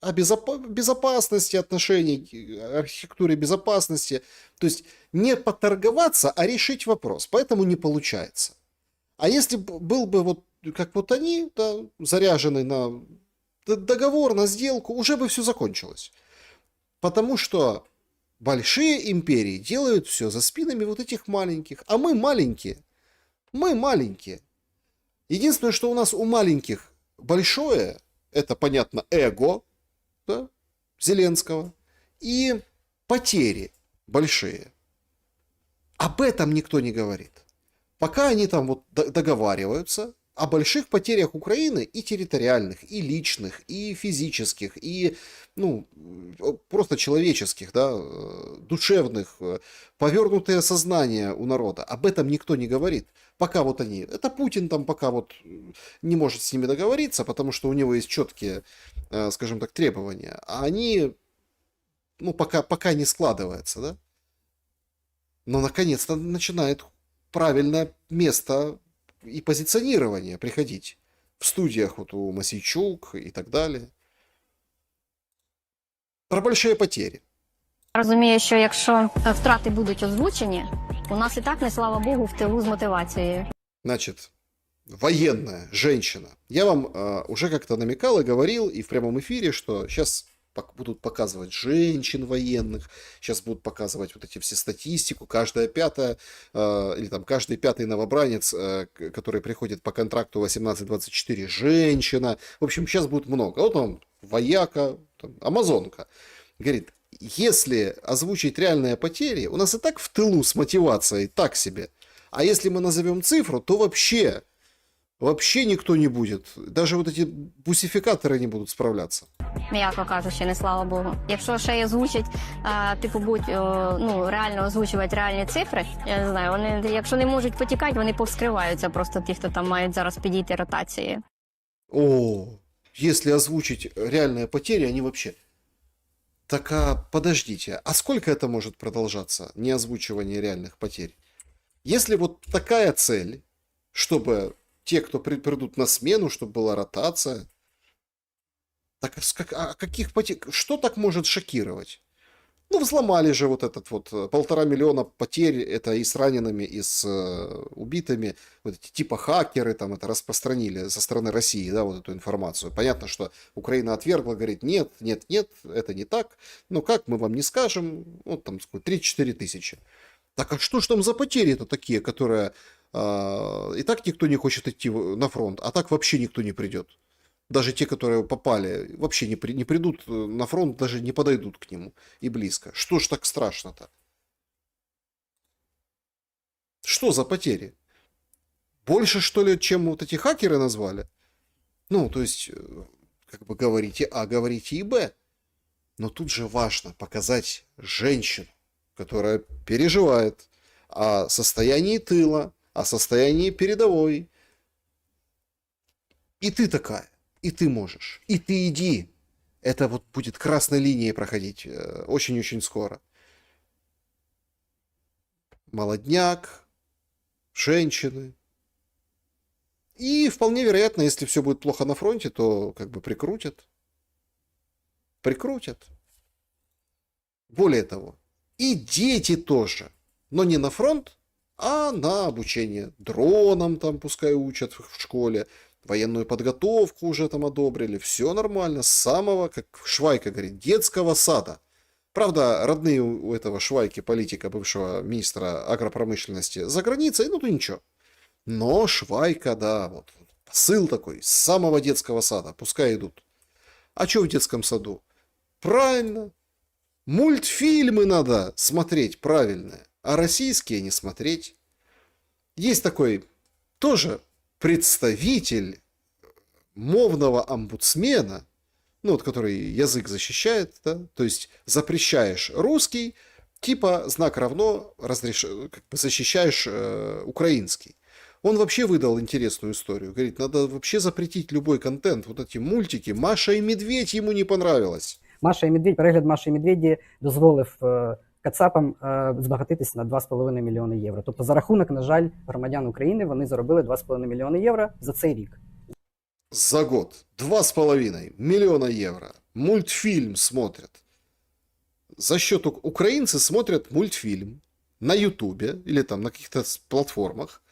о безопасности отношений, архитектуре безопасности. То есть не поторговаться, а решить вопрос. Поэтому не получается. А если был бы вот как вот они, да, заряжены на договор, на сделку, уже бы все закончилось. Потому что большие империи делают все за спинами вот этих маленьких. А мы маленькие. Мы маленькие. Единственное, что у нас у маленьких большое, это, понятно, эго, да, Зеленского, и потери большие. Об этом никто не говорит. Пока они там вот договариваются о больших потерях Украины и территориальных, и личных, и физических, и просто человеческих, да, душевных, повернутое сознание у народа. Об этом никто не говорит. Пока вот они, это Путин там пока вот не может с ними договориться, потому что у него есть четкие, скажем так, требования. А они, пока не складывается, да. Но наконец-то начинает правильное место и позиционирование приходить в студиях вот у Мосейчук и так далее. Про большие потери. Розумію, що якщо втрати будуть озвучені, у нас і так, не слава Богу, в тилу з мотивацією. Значит, военная женщина. Я вам уже как-то намекал и говорил, и в прямом эфире, что сейчас будут показывать женщин военных, сейчас будут показывать вот эти все статистику, каждая пятая, или там каждый пятый новобранец, который приходит по контракту 18-24, женщина. В общем, сейчас будет много. Вот он, вояка, там, амазонка. Говорит, если озвучить реальные потери, у нас и так в тылу с мотивацией так себе. А если мы назовем цифру, то вообще никто не будет. Даже вот эти бусификаторы не будут справляться. М'яко кажучи, не слава Богу. Якщо ще й озвучать, типу, реально озвучувати реальні цифри, я не знаю, вони, якщо не можуть потікати, вони повскриваються просто ті, хто там мають зараз підійти ротації. О, если озвучить реальные потери, они вообще... Так, подождите, а сколько это может продолжаться, не озвучивание реальных потерь? Если вот такая цель, чтобы те, кто придут на смену, чтобы была ротация, так каких потерь, что так может шокировать? Ну, взломали же вот этот вот 1,5 миллиона потерь, это и с ранеными, и с убитыми, вот эти типа хакеры там это распространили со стороны России, да, вот эту информацию. Понятно, что Украина отвергла, говорит, нет, это не так, ну как, мы вам не скажем, вот там 3-4 тысячи. Так а что ж там за потери-то такие, которые и так никто не хочет идти на фронт, а так вообще никто не придет. Даже те, которые попали, вообще не придут на фронт, даже не подойдут к нему и близко. Что ж так страшно-то? Что за потери? Больше, что ли, чем вот эти хакеры назвали? Ну, то есть, как бы говорите А, говорите и Б. Но тут же важно показать женщину, которая переживает о состоянии тыла, о состоянии передовой. И ты такая. И ты можешь. И ты иди. Это вот будет красной линией проходить очень-очень скоро. Молодняк, женщины. И вполне вероятно, если все будет плохо на фронте, то как бы прикрутят. Прикрутят. Более того, и дети тоже. Но не на фронт, а на обучение дронам там пускай учат в школе. Военную подготовку уже там одобрили. Все нормально. С самого, как Швайка говорит, детского сада. Правда, родные у этого Швайки, политика, бывшего министра агропромышленности, за границей, ну то ничего. Но Швайка, да, вот посыл такой, с самого детского сада. Пускай идут. А что в детском саду? Правильно. Мультфильмы надо смотреть правильные, а российские не смотреть. Есть такой тоже представитель мовного омбудсмена, ну вот который язык защищает, да, то есть запрещаешь русский, типа знак равно как бы защищаешь украинский. Он вообще выдал интересную историю. Говорит, надо вообще запретить любой контент. Вот эти мультики. Маша и Медведь ему не понравилось. Маша і Медведь, перегляд Маші і Медведі дозволив кацапам збагатитися на 2,5 мільйони євро. Тобто за рахунок, на жаль, громадян України вони заробили 2,5 мільйони євро за цей рік. За год 2,5 миллиона евро. Мультфильм смотрят. За счет украинцы смотрят мультфильм на Ютубе или там на каких-то платформах,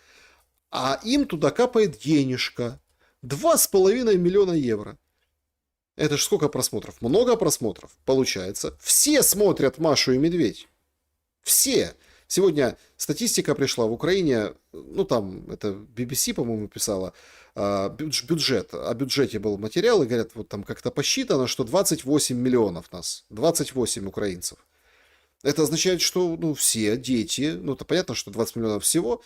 а им туда капает денежка. 2,5 миллиона евро. Это ж сколько просмотров? Много просмотров, получается. Все смотрят Машу и Медведь. Все. Сегодня статистика пришла в Украине, ну там, это BBC, по-моему, писала, бюджет. О бюджете был материал, и говорят, вот там как-то посчитано, что 28 миллионов нас, 28 украинцев. Это означает, что ну, все дети, ну это понятно, что 20 миллионов всего,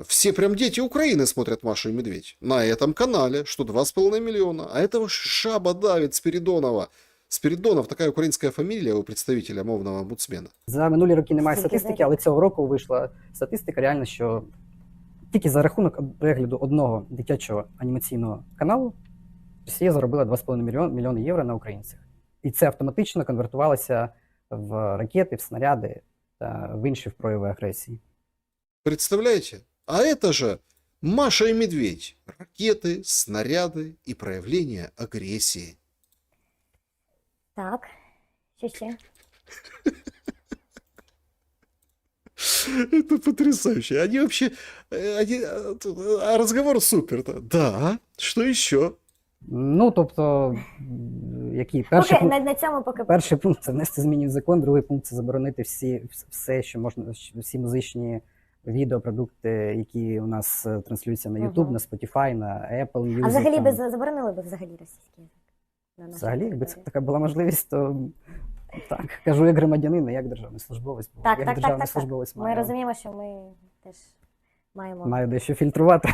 все прям дети Украины смотрят Машу и Медведь. На этом канале, что 2,5 миллиона. А этого шаба давит Спиридонова. Спиридонов, така українська фамілія у представителя мовного омбудсмена. За минулі роки немає статистики, але цього року вийшла статистика реально, що тільки за рахунок перегляду одного дитячого анімаційного каналу Росія заробила 2,5 мільйони євро на українцях. І це автоматично конвертувалося в ракети, в снаряди та в інші прояви агресії. Представляете? А это же Маша и Медведь. Ракеты, снаряды и проявление агрессии. Так, що ще? Это потрясающе. Они вообще... разговор супер. Да. Что еще? Ну, тобто, Який перший Поки пункт, на цьому поки перший пункт це внести зміни в закон, другий пункт це заборонити все, що можна, всі музичні відеопродукти, які у нас транслюються на YouTube, на Spotify, на Apple Music. А взагалі там. би заборонили би взагалі російський язик? на нашій Взагалі, якби це території? така була можливість, то так, кажу як громадянин, а як державний службовець. Бо Так, як так, державний так. службовець Ми розуміємо, що ми теж маємо маю дещо фільтрувати.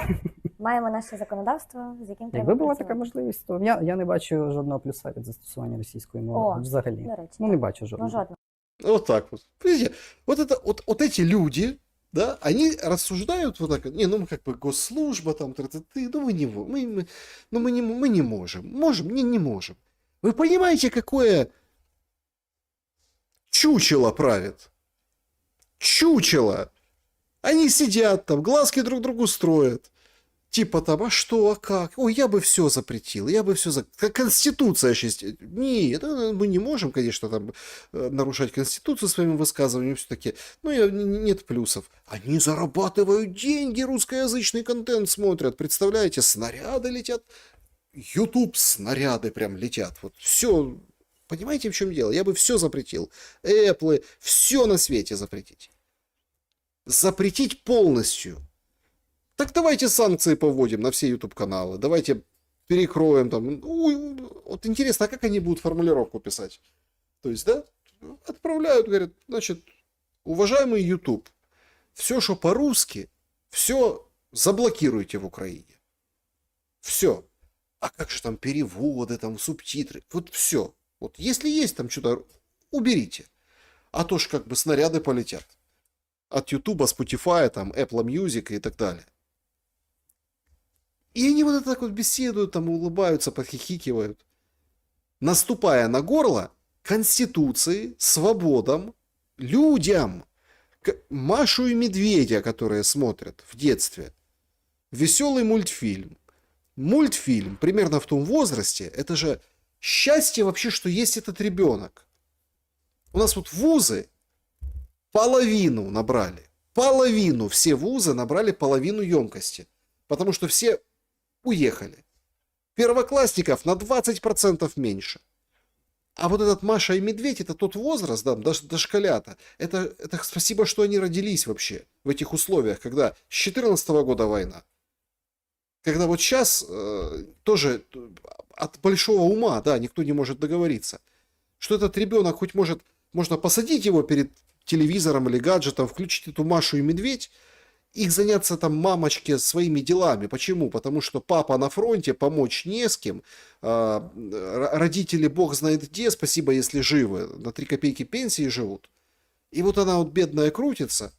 наше законодавство, з яким треба Якби була працювати. така можливість, то я не бачу жодного плюса від застосування російської мови. О, Взагалі. до речі, Ну, не бачу жодного. Ну, жодного. Вот так вот. Видите, вот эти люди, да, они рассуждают вот так, не, ну как бы госслужба, там, ну мы не можем. Можем, не можем. Вы понимаете, какое чучело правит? Чучело. Они сидят там, глазки друг другу строят. Типа там, а что, а как? Ой, я бы все запретил, Как Конституция сейчас. Нет, мы не можем, конечно, там нарушать Конституцию своими высказываниями все-таки. Но нет плюсов. Они зарабатывают деньги, русскоязычный контент смотрят. Представляете, снаряды летят. YouTube снаряды прям летят. Вот все. Понимаете, в чем дело? Я бы все запретил. Apple, все на свете запретить. Запретить полностью. Так давайте санкции поводим на все YouTube-каналы. Давайте перекроем там. Вот интересно, а как они будут формулировку писать? То есть, да, отправляют, говорят, значит, уважаемый YouTube, все, что по-русски, все заблокируйте в Украине. Все. А как же там переводы, там субтитры? Вот все. Вот если есть там что-то, уберите. А то ж как бы снаряды полетят. От YouTube, Spotify, там, Apple Music и так далее. И они вот так вот беседуют, там улыбаются, подхихикивают, наступая на горло Конституции, свободам, людям. Машу и Медведя, которые смотрят в детстве. Веселый мультфильм. Мультфильм примерно в том возрасте, это же счастье вообще, что есть этот ребенок. У нас вот вузы половину набрали. Половину. Все вузы набрали половину емкости. Потому что все уехали. Первоклассников на 20% меньше. А вот этот Маша и Медведь, это тот возраст, да, дошколята. Это спасибо, что они родились вообще в этих условиях, когда с 2014 года война. Когда вот сейчас тоже от большого ума, да, никто не может договориться, что этот ребенок хоть можно посадить его перед телевизором или гаджетом, включить эту Машу и Медведь, их заняться там мамочке своими делами. Почему? Потому что папа на фронте, помочь не с кем, родители бог знает где, спасибо, если живы, на 3 копейки пенсии живут. И вот она вот бедная крутится.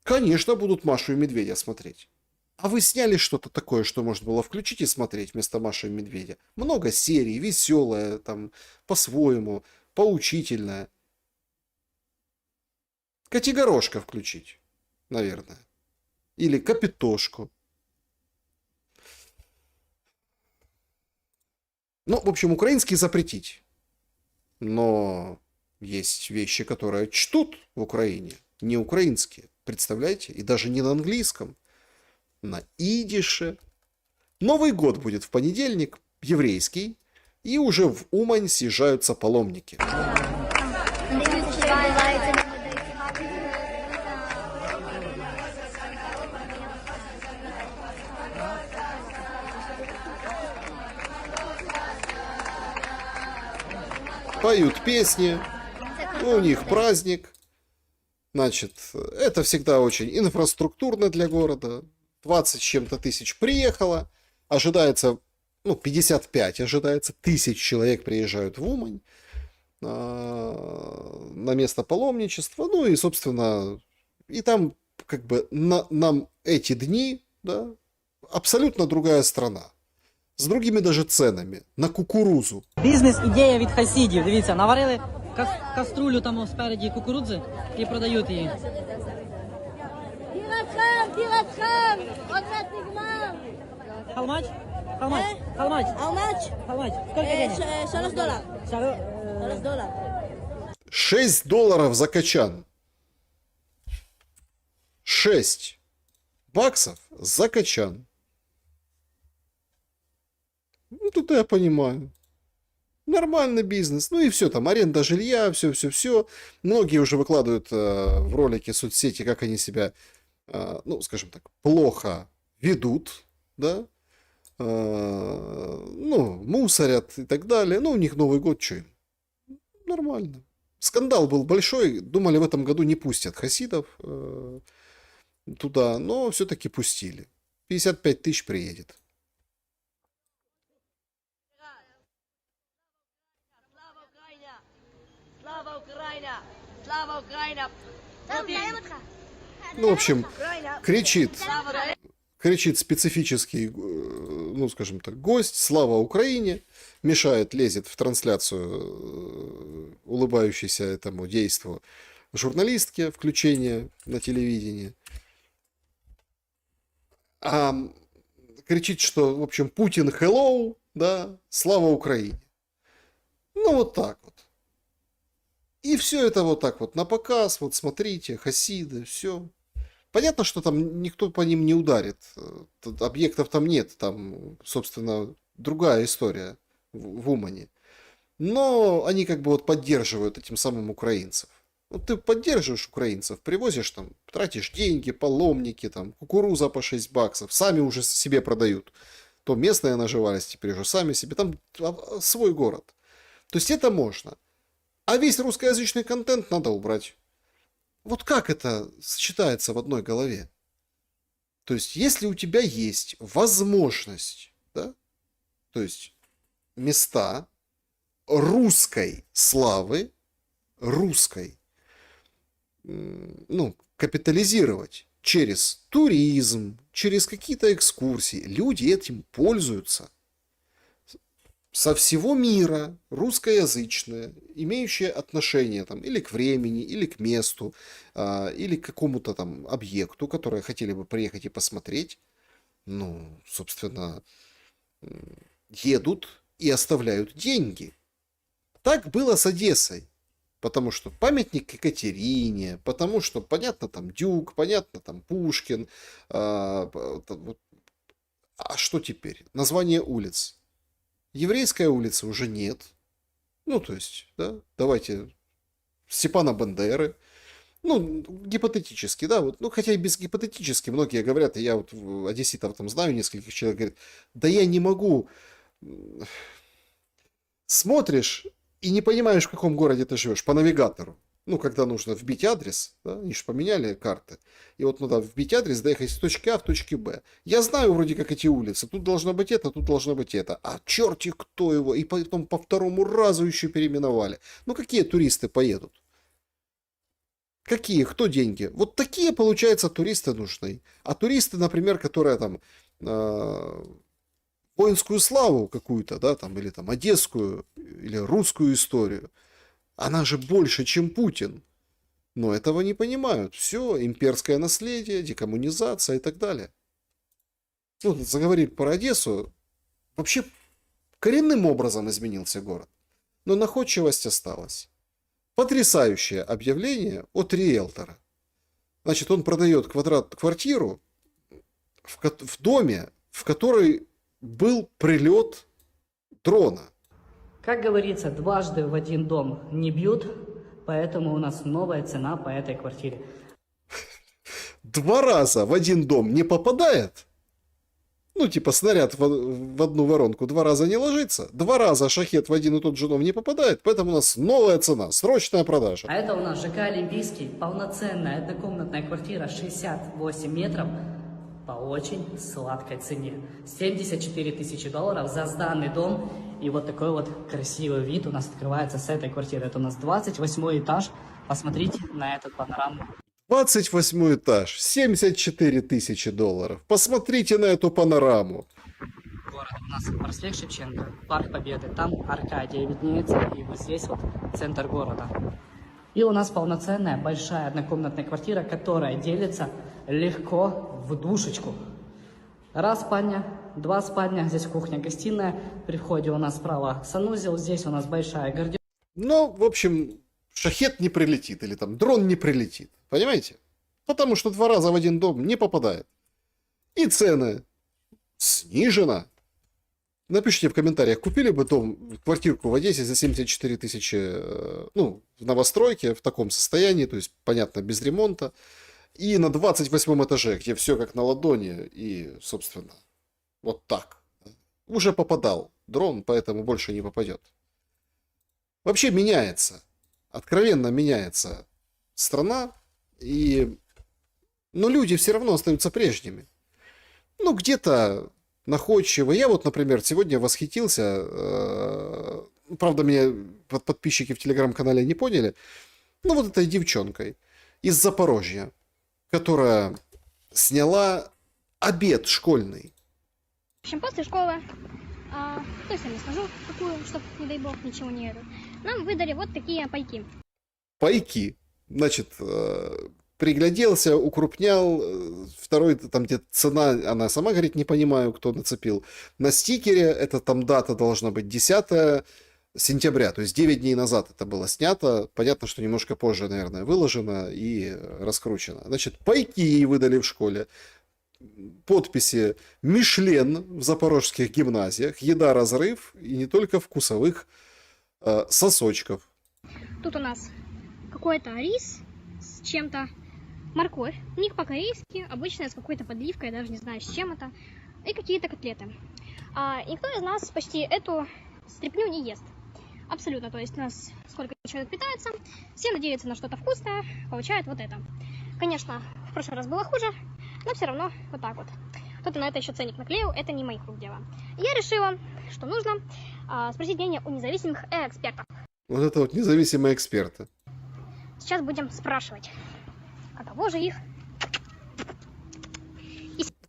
Конечно, будут Машу и Медведя смотреть. А вы сняли что-то такое, что можно было включить и смотреть вместо Маши и Медведя? Много серий, веселое, там, по-своему, поучительное. Котигорошка включить, наверное. Или Капитошку. Ну, в общем, украинский запретить. Но есть вещи, которые чтут в Украине, не украинские. Представляете? И даже не на английском. На идише. Новый год будет в понедельник, еврейский, и уже в Умань съезжаются паломники. Поют песни, у них праздник. Значит, это всегда очень инфраструктурно для города. 20 с чем-то тысяч приехало. Ожидается, 55 ожидается. 1000 человек приезжают в Умань на место паломничества. Ну и, собственно, и там как бы нам эти дни, да, абсолютно другая страна. З другими даже ценами на кукурузу. Бізнес-ідея від хасідів. Дивіться, наварили каструлю там спереді кукурудзи і продають її. How much? How much? How much? How much? How much? Сколько денег? $6 за качан. 6 баксов за качан. Ну, тут я понимаю. Нормальный бизнес. Ну и все, там аренда жилья, все. Многие уже выкладывают в ролики соцсети, как они себя, ну, скажем так, плохо ведут, да, ну, мусорят и так далее. Ну, у них Новый год, что им? Нормально. Скандал был большой, думали, в этом году не пустят хасидов туда, но все-таки пустили. 55 тысяч приедет. Ну, в общем, кричит специфический, ну, скажем так, гость, слава Украине, мешает, лезет в трансляцию улыбающейся этому действу журналистке, включение на телевидении. А кричит, что, в общем, Путин hello, да, слава Украине. Ну, вот так вот. И все это вот так вот на показ, вот смотрите, хасиды, все. Понятно, что там никто по ним не ударит, объектов там нет, там, собственно, другая история в Умане. Но они как бы вот поддерживают этим самым украинцев. Вот ты поддерживаешь украинцев, привозишь там, тратишь деньги, паломники, там, кукуруза по 6 баксов, сами уже себе продают. То местные наживались, теперь уже сами себе, там свой город. То есть это можно. А весь русскоязычный контент надо убрать. Вот как это сочетается в одной голове? То есть, если у тебя есть возможность, да, то есть места русской славы, русской, ну, капитализировать через туризм, через какие-то экскурсии, люди этим пользуются. Со всего мира русскоязычные, имеющие отношение там, или к времени, или к месту, или к какому-то там объекту, которые хотели бы приехать и посмотреть, ну, собственно, едут и оставляют деньги. Так было с Одессой. Потому что памятник Екатерине, потому что, понятно, там Дюк, понятно, там Пушкин. А что теперь? Название улиц. Еврейская улица уже нет. Ну, то есть, да, давайте Степана Бандеры. Ну, гипотетически, да, вот, ну, хотя и без гипотетически, многие говорят, я вот одесситов там знаю, нескольких человек говорят, да я не могу. Смотришь и не понимаешь, в каком городе ты живешь, по навигатору. Ну, когда нужно вбить адрес, да, они же поменяли карты. И вот надо вбить адрес, доехать с точки А в точке Б. Я знаю вроде как эти улицы. Тут должно быть это, тут должно быть это. А черти кто его. И потом по второму разу еще переименовали. Ну, какие туристы поедут? Какие? Кто деньги? Вот такие, получается, туристы нужны. А туристы, например, которые там воинскую славу какую-то, да, там, или там одесскую, или русскую историю, она же больше, чем Путин. Но этого не понимают. Все, имперское наследие, декоммунизация и так далее. Ну, заговорили про Одессу. Вообще, коренным образом изменился город. Но находчивость осталась. Потрясающее объявление от риэлтора. Значит, он продает квартиру в доме, в который был прилет дрона. Как говорится, дважды в один дом не бьют, поэтому у нас новая цена по этой квартире. 2 раза в один дом не попадает? Ну, типа снаряд в одну воронку 2 раза не ложится. 2 раза шахет в один и тот же дом не попадает, поэтому у нас новая цена, срочная продажа. А это у нас ЖК Олимпийский, полноценная однокомнатная квартира 68 метров по очень сладкой цене. 74 тысячи долларов за сданный дом. И вот такой вот красивый вид у нас открывается с этой квартиры. Это у нас 28 этаж. Посмотрите на этот панораму. 28 этаж, 74 тысячи долларов. Посмотрите на эту панораму. Город у нас проспект Шевченко, Парк Победы. Там Аркадия виднеется. И вот здесь вот центр города. И у нас полноценная большая однокомнатная квартира, которая делится легко в душечку. 1 спальня, 2 спальня, здесь кухня-гостиная. При входе у нас справа санузел, здесь у нас большая гардеробная. Ну, в общем, шахет не прилетит или там дрон не прилетит. Понимаете? Потому что 2 раза в один дом не попадает. И цены снижена. Напишите в комментариях, купили бы дом, квартирку в Одессе за 74 тысячи, ну, в новостройке, в таком состоянии, то есть, понятно, без ремонта, и на 28 этаже, где все как на ладони, и, собственно, вот так. Уже попадал дрон, поэтому больше не попадет. Вообще меняется, откровенно меняется страна, и, но люди все равно остаются прежними. Ну, где-то находчивый. Я вот, например, сегодня восхитился, правда, меня подписчики в телеграм-канале не поняли, ну, вот этой девчонкой из Запорожья, которая сняла обед школьный. В общем, после школы, точно не скажу, какую, чтобы, не дай бог, ничего не это, нам выдали вот такие пайки. Пайки. Значит, пригляделся, укрупнял, второй, там где цена, она сама говорит, не понимаю, кто нацепил. На стикере, это там дата должна быть 10 сентября, то есть 9 дней назад это было снято. Понятно, что немножко позже, наверное, выложено и раскручено. Значит, пайки ей выдали в школе. Подписи «Мишлен» в запорожских гимназиях, еда разрыв и не только вкусовых сосочков. Тут у нас какой-то рис с чем-то, морковь, у них по-корейски, обычно с какой-то подливкой, я даже не знаю, с чем это, и какие-то котлеты. Никто из нас почти эту стряпню не ест. Абсолютно, то есть у нас сколько человек питается, все надеются на что-то вкусное, получают вот это. Конечно, в прошлый раз было хуже, но все равно вот так вот. Кто-то на это еще ценник наклеил, это не моих рук дело. Я решила, что нужно спросить мнение у независимых экспертов. Вот это вот независимые эксперты. Сейчас будем спрашивать, каково же их.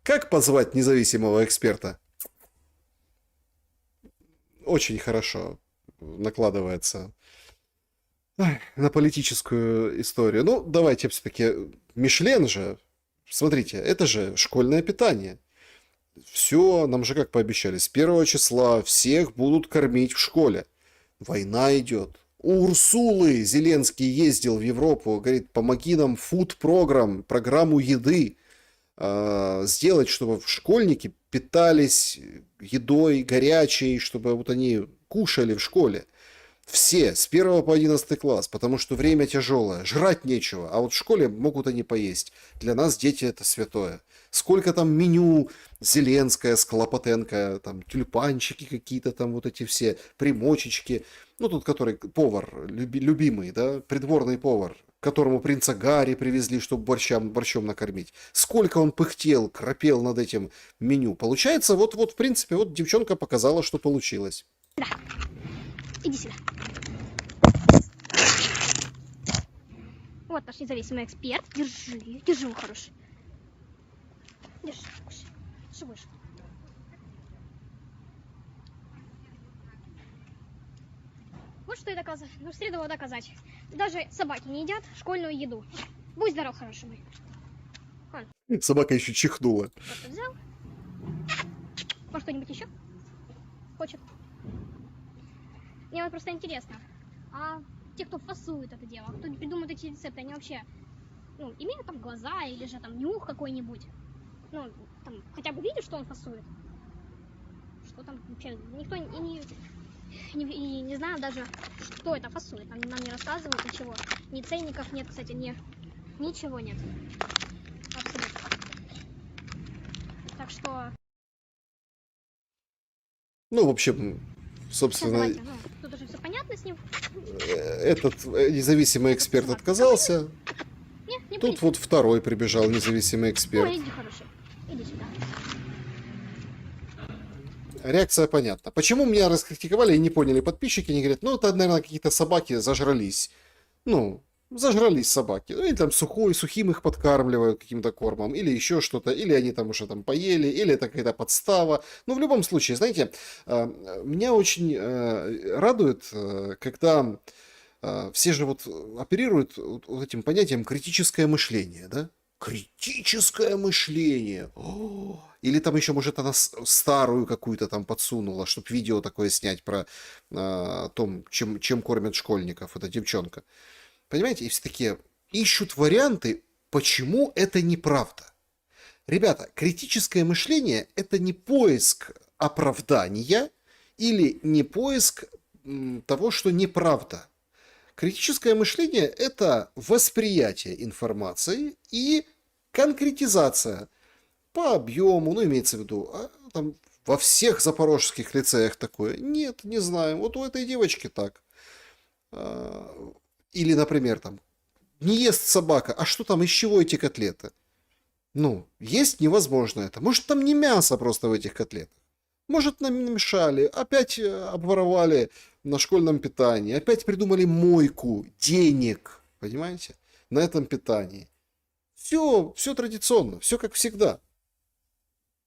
Как позвать независимого эксперта? Очень хорошо накладывается на политическую историю. Ну, давайте все-таки, Мишлен же, смотрите, это же школьное питание. Все, нам же как пообещали, с 1 числа всех будут кормить в школе. Война идет. У Урсулы Зеленский ездил в Европу, говорит, помоги нам программу еды сделать, чтобы школьники питались едой горячей, чтобы вот они кушали в школе. Все, с 1 по 11 класс, потому что время тяжелое, жрать нечего, а вот в школе могут они поесть. Для нас дети это святое. Сколько там меню, Зеленская, Склопотенко, там тюльпанчики какие-то, там вот эти все примочечки. Ну, тут который повар, любимый, да, придворный повар, которому принца Гарри привезли, чтобы борщом накормить. Сколько он пыхтел, храпел над этим меню. Получается, вот в принципе, вот девчонка показала, что получилось. Да. Иди сюда. Вот наш независимый эксперт. Держи его хороший. Держи, кушай. Что будешь? Вот что я доказываю. Ну, следовало доказать. Даже собаки не едят школьную еду. Будь здоров, хороший мой. Собака еще чихнула. Просто взял. Может, что-нибудь еще? Хочет? Мне вот просто интересно, а те, кто фасует это дело, кто придумывает эти рецепты, они вообще, ну, имеют там глаза или же там нюх какой-нибудь? Ну, там, хотя бы видят, что он фасует? Что там вообще? Никто не знает даже, что это фасует. Нам не рассказывают ничего. Ни ценников нет, кстати, ничего нет. Абсолютно. Так что... Ну, в общем, собственно... Давайте, тут уже все понятно с ним. Этот независимый эксперт отказался. Не Тут вот второй прибежал независимый эксперт. Ой, иди, хороший. Иди сюда. Реакция понятна. Почему меня раскритиковали и не поняли подписчики? Они говорят, ну, это, наверное, какие-то собаки зажрались. Ну, зажрались собаки. Ну, или там сухим их подкармливают каким-то кормом, или еще что-то, или они там уже там поели, или это какая-то подстава. Но в любом случае, знаете, меня очень радует, когда все же вот оперируют вот этим понятием критическое мышление, да? Критическое мышление. Или там еще, может, она старую какую-то там подсунула, чтобы видео такое снять про том, чем кормят школьников, эта девчонка. Понимаете, и все такие ищут варианты, почему это неправда. Ребята, критическое мышление – это не поиск оправдания или не поиск того, что неправда. Критическое мышление – это восприятие информации и конкретизация по объему, ну, имеется в виду, там, во всех запорожских лицеях такое. Нет, не знаем. Вот у этой девочки так. Или, например, там, не ест собака, а что там, из чего эти котлеты? Ну, есть невозможно это. Может, там не мясо просто в этих котлетах. Может, нам намешали, опять обворовали на школьном питании, опять придумали мойку денег, понимаете, на этом питании. Все традиционно, все как всегда.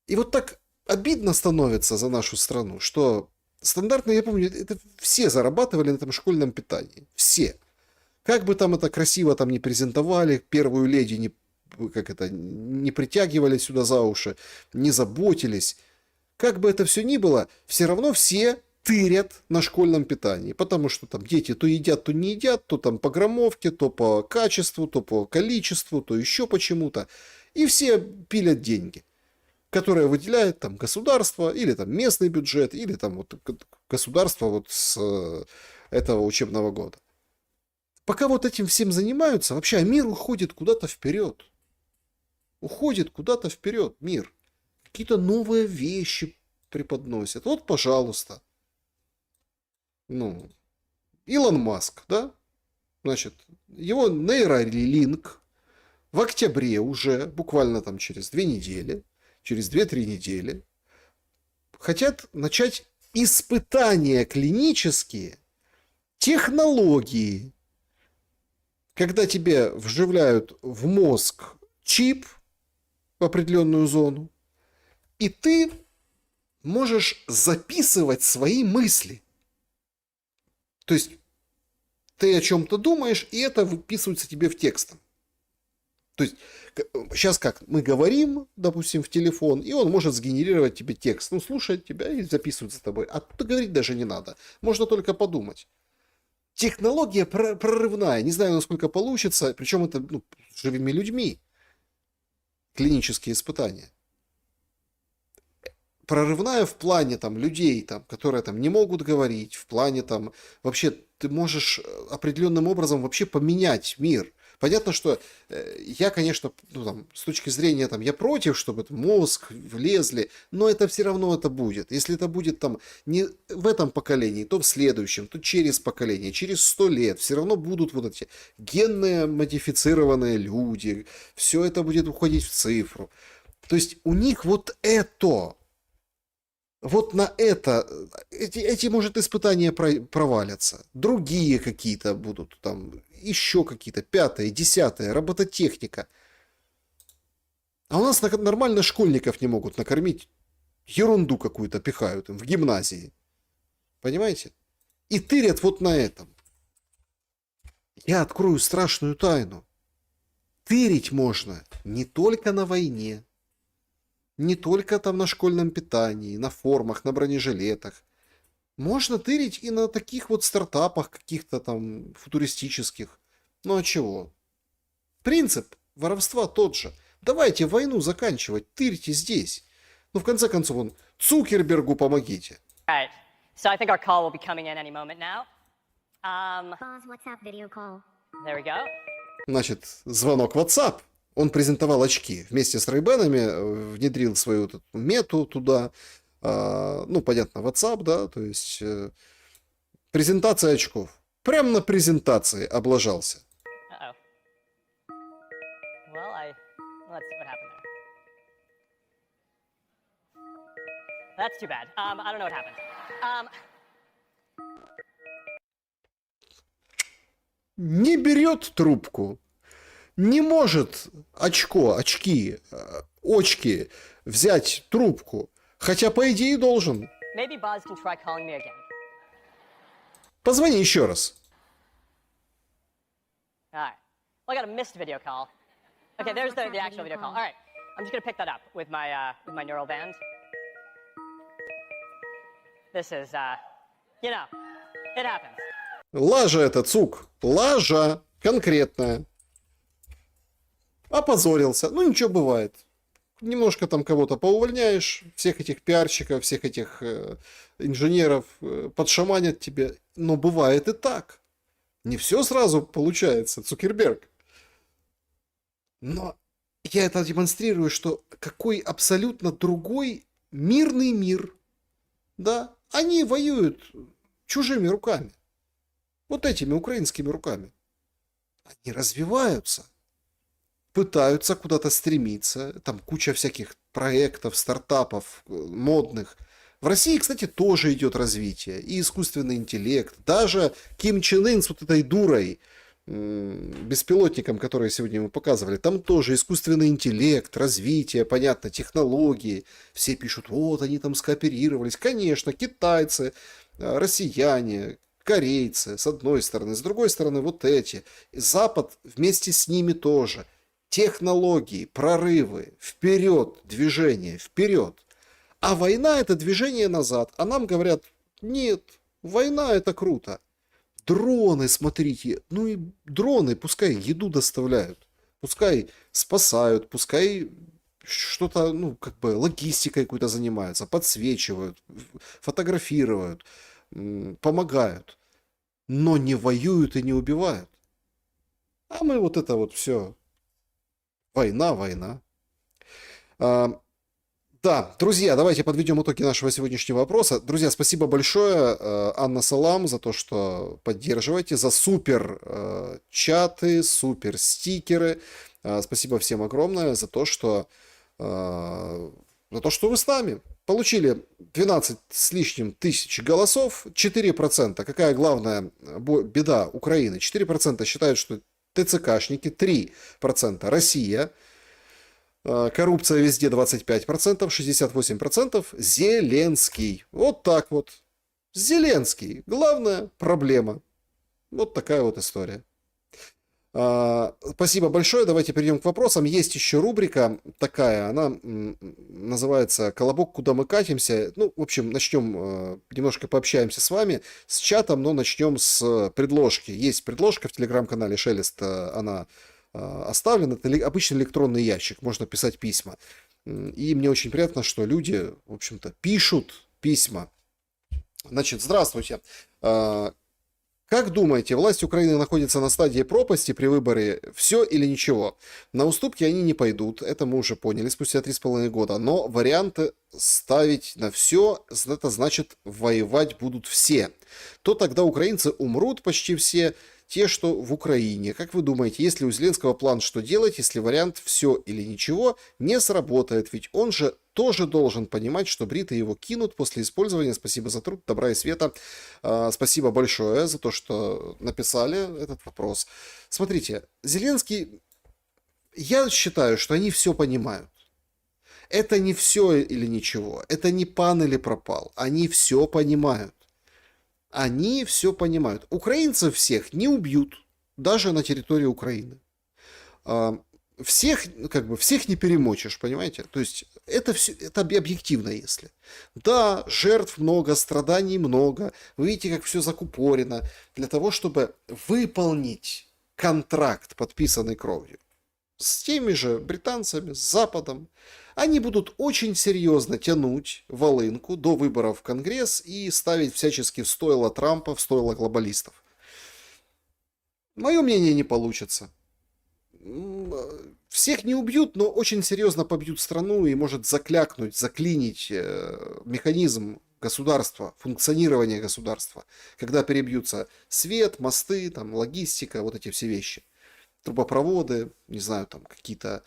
И вот так обидно становится за нашу страну, что стандартно, я помню, это все зарабатывали на этом школьном питании. Все. Как бы там это красиво там не презентовали, первую леди не притягивали сюда за уши, не заботились. Как бы это все ни было, все равно все тырят на школьном питании. Потому что там дети то едят, то не едят, то там по граммовке, то по качеству, то по количеству, то еще почему-то. И все пилят деньги, которые выделяет там государство, или там местный бюджет, или там вот государство вот с этого учебного года. Пока вот этим всем занимаются, вообще мир уходит куда-то вперед. Уходит куда-то вперед мир. Какие-то новые вещи преподносят. Вот, пожалуйста. Ну, Илон Маск, да? Значит, его нейролинк в октябре уже, буквально там через 2 недели, через 2-3 недели, хотят начать испытания клинические технологии, когда тебе вживляют в мозг чип в определенную зону, и ты можешь записывать свои мысли. То есть ты о чем-то думаешь, и это выписывается тебе в текст. То есть сейчас как? Мы говорим, допустим, в телефон, и он может сгенерировать тебе текст. Ну, слушает тебя и записывает за тобой. А тут говорить даже не надо. Можно только подумать. Технология прорывная. Не знаю, насколько получится. Причем это живыми людьми. Клинические испытания. Прорывная в плане там людей, там, которые там не могут говорить, в плане там вообще ты можешь определенным образом вообще поменять мир. Понятно, что я, конечно, с точки зрения, там, я против, чтобы мозг влезли, но это все равно это будет. Если это будет там не в этом поколении, то в следующем, то через поколение, через 100 лет, все равно будут вот эти генные модифицированные люди, все это будет уходить в цифру. То есть у них вот это, вот на это, эти может, испытания провалятся, другие какие-то будут, там, еще какие-то, 5-е, 10-е, робототехника. А у нас нормально школьников не могут накормить, ерунду какую-то пихают им в гимназии. Понимаете? И тырят вот на этом. Я открою страшную тайну. Тырить можно не только на войне, не только там на школьном питании, на формах, на бронежилетах. Можно тырить и на таких вот стартапах каких-то там футуристических. Ну а чего? Принцип воровства тот же. Давайте войну заканчивать, тырьте здесь. Ну в конце концов, вон, Цукербергу помогите. Right. So I think our call will be coming in any moment now. Pause WhatsApp video call. There we go. Значит, звонок в WhatsApp. Он презентовал очки. Вместе с Ray-Ban'ами внедрил свою вот эту мету туда. Ну, понятно, WhatsApp, да, то есть презентация очков. Прямо на презентации облажался. Uh-oh. Well, let's see what happened there. That's too bad. I don't know what happened. Не берет трубку. Не может очки взять трубку. Хотя, по идее, должен. Maybe Boz can try calling me again. Позвони еще раз. All right. Well, I got a missed video call. Okay, there's the actual video call. All right. I'm just going to pick that up with my neural band. This is, you know, it happens. Лажа это, Цук. Лажа. Конкретная. Опозорился. Ну, ничего, бывает. немножко там кого-то поувольняешь, всех этих пиарщиков, всех этих инженеров подшаманят тебе. Но бывает и так. Не все сразу получается, Цукерберг. Но я это демонстрирую, что какой абсолютно другой мирный мир. Да, они воюют чужими руками. Вот этими украинскими руками. Они развиваются. Пытаются куда-то стремиться. Там куча всяких проектов, стартапов, модных. В России, кстати, тоже идет развитие. И искусственный интеллект. Даже Ким Чен Ын с вот этой дурой, беспилотником, который сегодня мы показывали, там тоже искусственный интеллект, развитие, понятно, технологии. Все пишут, вот они там скооперировались. Конечно, китайцы, россияне, корейцы, с одной стороны. С другой стороны, вот эти. Запад вместе с ними тоже. Технологии, прорывы, вперед, движение, вперед. А война — это движение назад. А нам говорят, нет, война — это круто. Дроны, смотрите, ну и дроны пускай еду доставляют, пускай спасают, пускай что-то, ну, как бы логистикой какой-то занимаются, подсвечивают, фотографируют, помогают, но не воюют и не убивают. А мы вот это вот все. Война, война. Да, друзья, давайте подведем итоги нашего сегодняшнего вопроса. Друзья, спасибо большое, Анна Салам, за то, что поддерживаете, за супер чаты, супер стикеры. Спасибо всем огромное за то, что вы с нами. Получили 12 с лишним тысяч голосов, 4%. Какая главная беда Украины? 4% считают, что ТЦКшники, 3% Россия. Коррупция везде 25%, 68% Зеленский. Вот так вот. Зеленский. Главная проблема. Вот такая вот история. Спасибо большое. Давайте перейдем к вопросам. Есть еще рубрика такая. Она называется «Колобок, куда мы катимся». Ну, в общем, начнем, немножко пообщаемся с вами, с чатом, но начнем с предложки. Есть предложка в телеграм-канале Шелест. Она оставлен. Это обычный электронный ящик, можно писать письма. И мне очень приятно, что люди, в общем-то, пишут письма. Значит, здравствуйте. Как думаете, власть Украины находится на стадии пропасти при выборе «все или ничего»? На уступки они не пойдут, это мы уже поняли спустя 3,5 года, но варианты ставить на все, это значит воевать будут все. То тогда украинцы умрут почти все, те, что в Украине. Как вы думаете, есть ли у Зеленского план, что делать, если вариант «все или ничего» не сработает? Ведь он же тоже должен понимать, что бриты его кинут после использования. Спасибо за труд, добра и света. Спасибо большое за то, что написали этот вопрос. Смотрите, Зеленский, я считаю, что они все понимают. Это не все или ничего. Это не пан или пропал. Они все понимают. Они все понимают. Украинцев всех не убьют, даже на территории Украины. Всех, как бы, всех не перемочишь, понимаете? То есть это все, это объективно, если. Да, жертв много, страданий много. Вы видите, как все закупорено. Для того, чтобы выполнить контракт, подписанный кровью, с теми же британцами, с Западом, они будут очень серьезно тянуть волынку до выборов в Конгресс и ставить всячески в стойло Трампа, в стойло глобалистов. Мое мнение, не получится. Всех не убьют, но очень серьезно побьют страну и может заклякнуть, заклинить механизм государства, функционирование государства, когда перебьются свет, мосты, там, логистика, вот эти все вещи. Трубопроводы, не знаю, там какие-то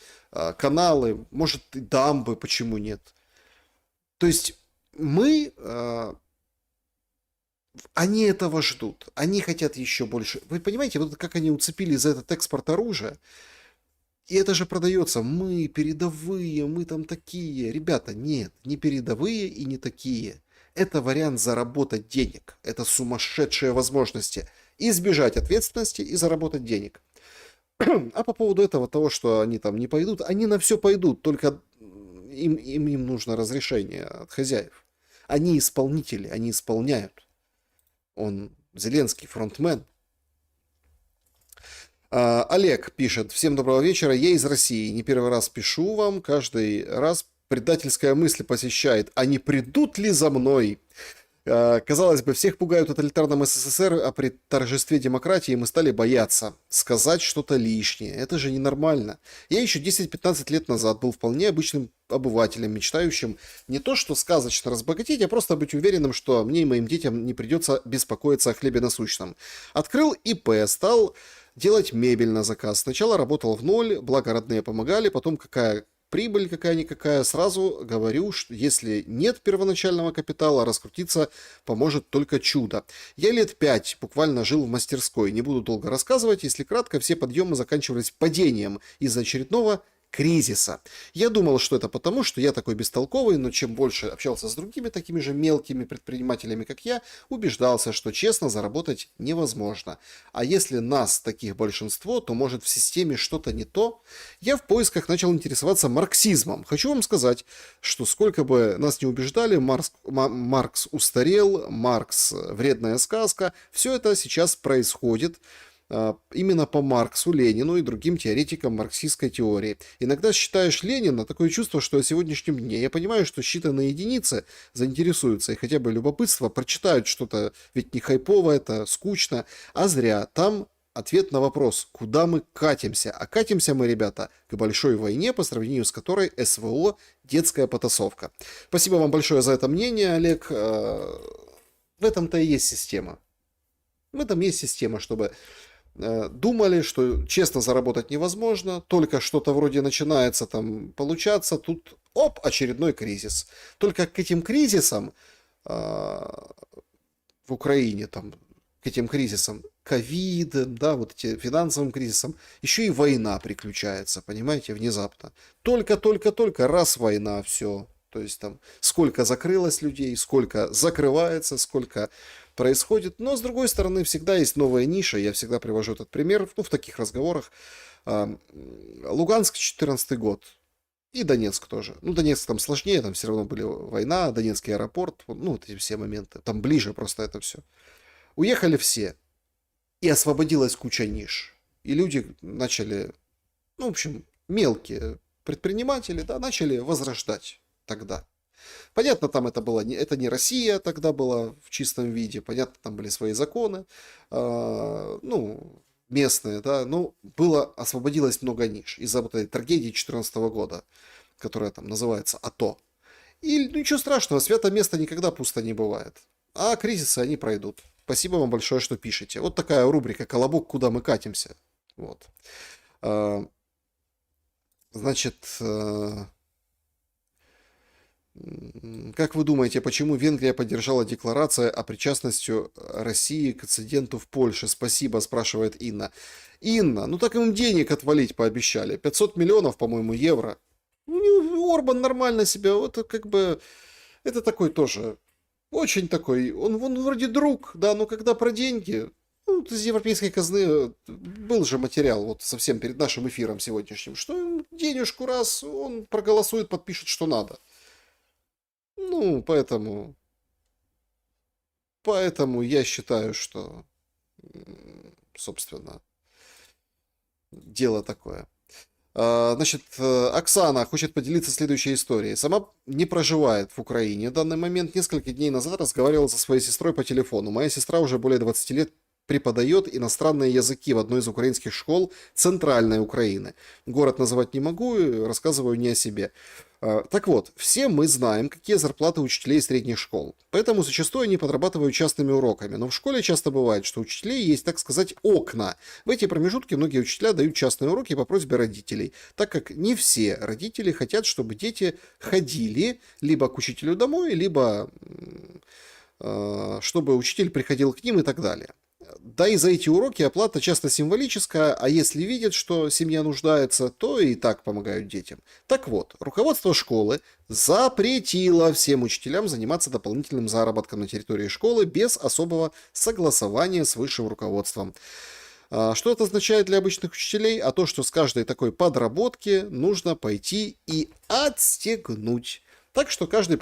каналы, может и дамбы, почему нет. То есть мы, они этого ждут, они хотят еще больше. Вы понимаете, вот как они уцепили за этот экспорт оружия, и это же продается, мы передовые, мы там такие. Ребята, нет, не передовые и не такие. Это вариант заработать денег, это сумасшедшие возможности избежать ответственности и заработать денег. А по поводу этого, того, что они там не пойдут, они на все пойдут, только им нужно разрешение от хозяев. Они исполнители, они исполняют. Он Зеленский, фронтмен. Олег пишет: всем доброго вечера, я из России, не первый раз пишу вам, каждый раз предательская мысль посещает, а не придут ли за мной? Казалось бы, всех пугают тоталитарным СССР, а при торжестве демократии мы стали бояться сказать что-то лишнее. Это же ненормально. Я еще 10-15 лет назад был вполне обычным обывателем, мечтающим не то что сказочно разбогатеть, а просто быть уверенным, что мне и моим детям не придется беспокоиться о хлебе насущном. Открыл ИП, стал делать мебель на заказ. Сначала работал в ноль, благо родные помогали, потом какая прибыль какая-никакая, сразу говорю, что если нет первоначального капитала, раскрутиться поможет только чудо. Я лет 5 буквально жил в мастерской, не буду долго рассказывать, если кратко, все подъемы заканчивались падением из-за очередного кризиса. Я думал, что это потому, что я такой бестолковый, но чем больше общался с другими такими же мелкими предпринимателями, как я, убеждался, что честно заработать невозможно. А если нас таких большинство, то может в системе что-то не то? Я в поисках начал интересоваться марксизмом. Хочу вам сказать, что сколько бы нас не убеждали, Маркс устарел, Маркс вредная сказка, все это сейчас происходит именно по Марксу, Ленину и другим теоретикам марксистской теории. Иногда считаешь Ленина, такое чувство, что о сегодняшнем дне. Я понимаю, что считанные единицы заинтересуются и хотя бы любопытство прочитают что-то, ведь не хайпово это, скучно, а зря. Там ответ на вопрос, куда мы катимся. А катимся мы, ребята, к большой войне, по сравнению с которой СВО – детская потасовка. Спасибо вам большое за это мнение, Олег. В этом-то и есть система. В этом есть система, чтобы думали, что честно заработать невозможно, только что-то вроде начинается там получаться, тут оп, очередной кризис. Только к этим кризисам в Украине, там, к этим кризисам ковид, да, вот эти финансовым кризисам, еще и война приключается, понимаете, внезапно. Только раз война, все. То есть там сколько закрылось людей, сколько закрывается, сколько происходит. Но, с другой стороны, всегда есть новая ниша. Я всегда привожу этот пример, в таких разговорах. Луганск, 14 год. И Донецк тоже. Донецк там сложнее, там все равно были война, Донецкий аэропорт, вот эти все моменты. Там ближе просто это все. Уехали все. И освободилась куча ниш. И люди начали, в общем, мелкие предприниматели, да, начали возрождать тогда. Понятно, там это не Россия тогда была в чистом виде, понятно, там были свои законы, местные, да, но освободилось много ниш из-за вот этой трагедии 2014 года, которая там называется АТО. И ничего страшного, святое место никогда пусто не бывает. А кризисы, они пройдут. Спасибо вам большое, что пишете. Вот такая рубрика «Колобок. Куда мы катимся?». Вот. Значит... Как вы думаете, почему Венгрия поддержала декларацию о причастности России к инциденту в Польше? Спасибо, спрашивает Инна. Инна, так им денег отвалить пообещали. 500 миллионов, по-моему, евро. Орбан нормально себя, это такой тоже, очень такой, он вроде друг, да, но когда про деньги, из европейской казны был же материал, совсем перед нашим эфиром сегодняшним, что денежку раз, он проголосует, подпишет, что надо. Поэтому я считаю, что, собственно, дело такое. Значит, Оксана хочет поделиться следующей историей. Сама не проживает в Украине. В данный момент несколько дней назад разговаривала со своей сестрой по телефону. Моя сестра уже более 20 лет преподает иностранные языки в одной из украинских школ Центральной Украины. Город называть не могу, рассказываю не о себе. Так вот, все мы знаем, какие зарплаты учителей средних школ. Поэтому зачастую они подрабатывают частными уроками. Но в школе часто бывает, что у учителей есть, так сказать, окна. В эти промежутки многие учителя дают частные уроки по просьбе родителей, так как не все родители хотят, чтобы дети ходили либо к учителю домой, либо чтобы учитель приходил к ним и так далее. Да и за эти уроки оплата часто символическая, а если видят, что семья нуждается, то и так помогают детям. Так вот, руководство школы запретило всем учителям заниматься дополнительным заработком на территории школы без особого согласования с высшим руководством. Что это означает для обычных учителей? А то, что с каждой такой подработки нужно пойти и отстегнуть. Так что каждый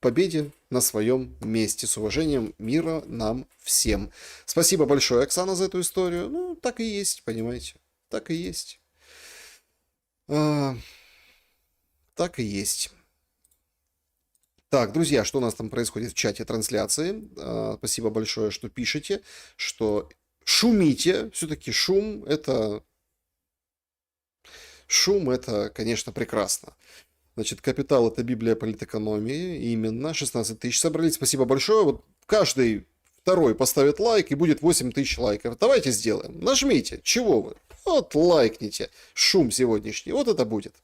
победе на своем месте. С уважением, мира нам всем. Спасибо большое, Оксана, за эту историю. Ну, так и есть, понимаете. Так и есть. Так и есть. Так, друзья, что у нас там происходит в чате трансляции? Спасибо большое, что пишете, что шумите. Все-таки шум, это, конечно, прекрасно. Значит, «Капитал» — это Библия политэкономии. Именно. 16 тысяч собрались. Спасибо большое. Вот каждый второй поставит лайк, и будет 8 тысяч лайков. Давайте сделаем. Нажмите. Чего вы? Вот лайкните. Шум сегодняшний. Вот это будет.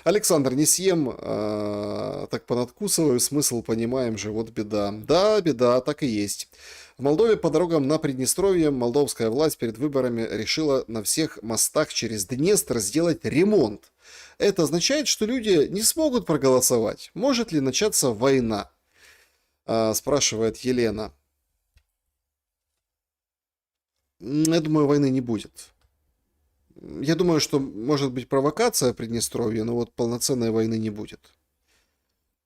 Александр, не съем, так понадкусываю. Смысл понимаем же. Вот беда. Да, беда, так и есть. В Молдове по дорогам на Приднестровье молдовская власть перед выборами решила на всех мостах через Днестр сделать ремонт. Это означает, что люди не смогут проголосовать. Может ли начаться война? Спрашивает Елена. Я думаю, войны не будет. Я думаю, что может быть провокация в Приднестровье, но вот полноценной войны не будет.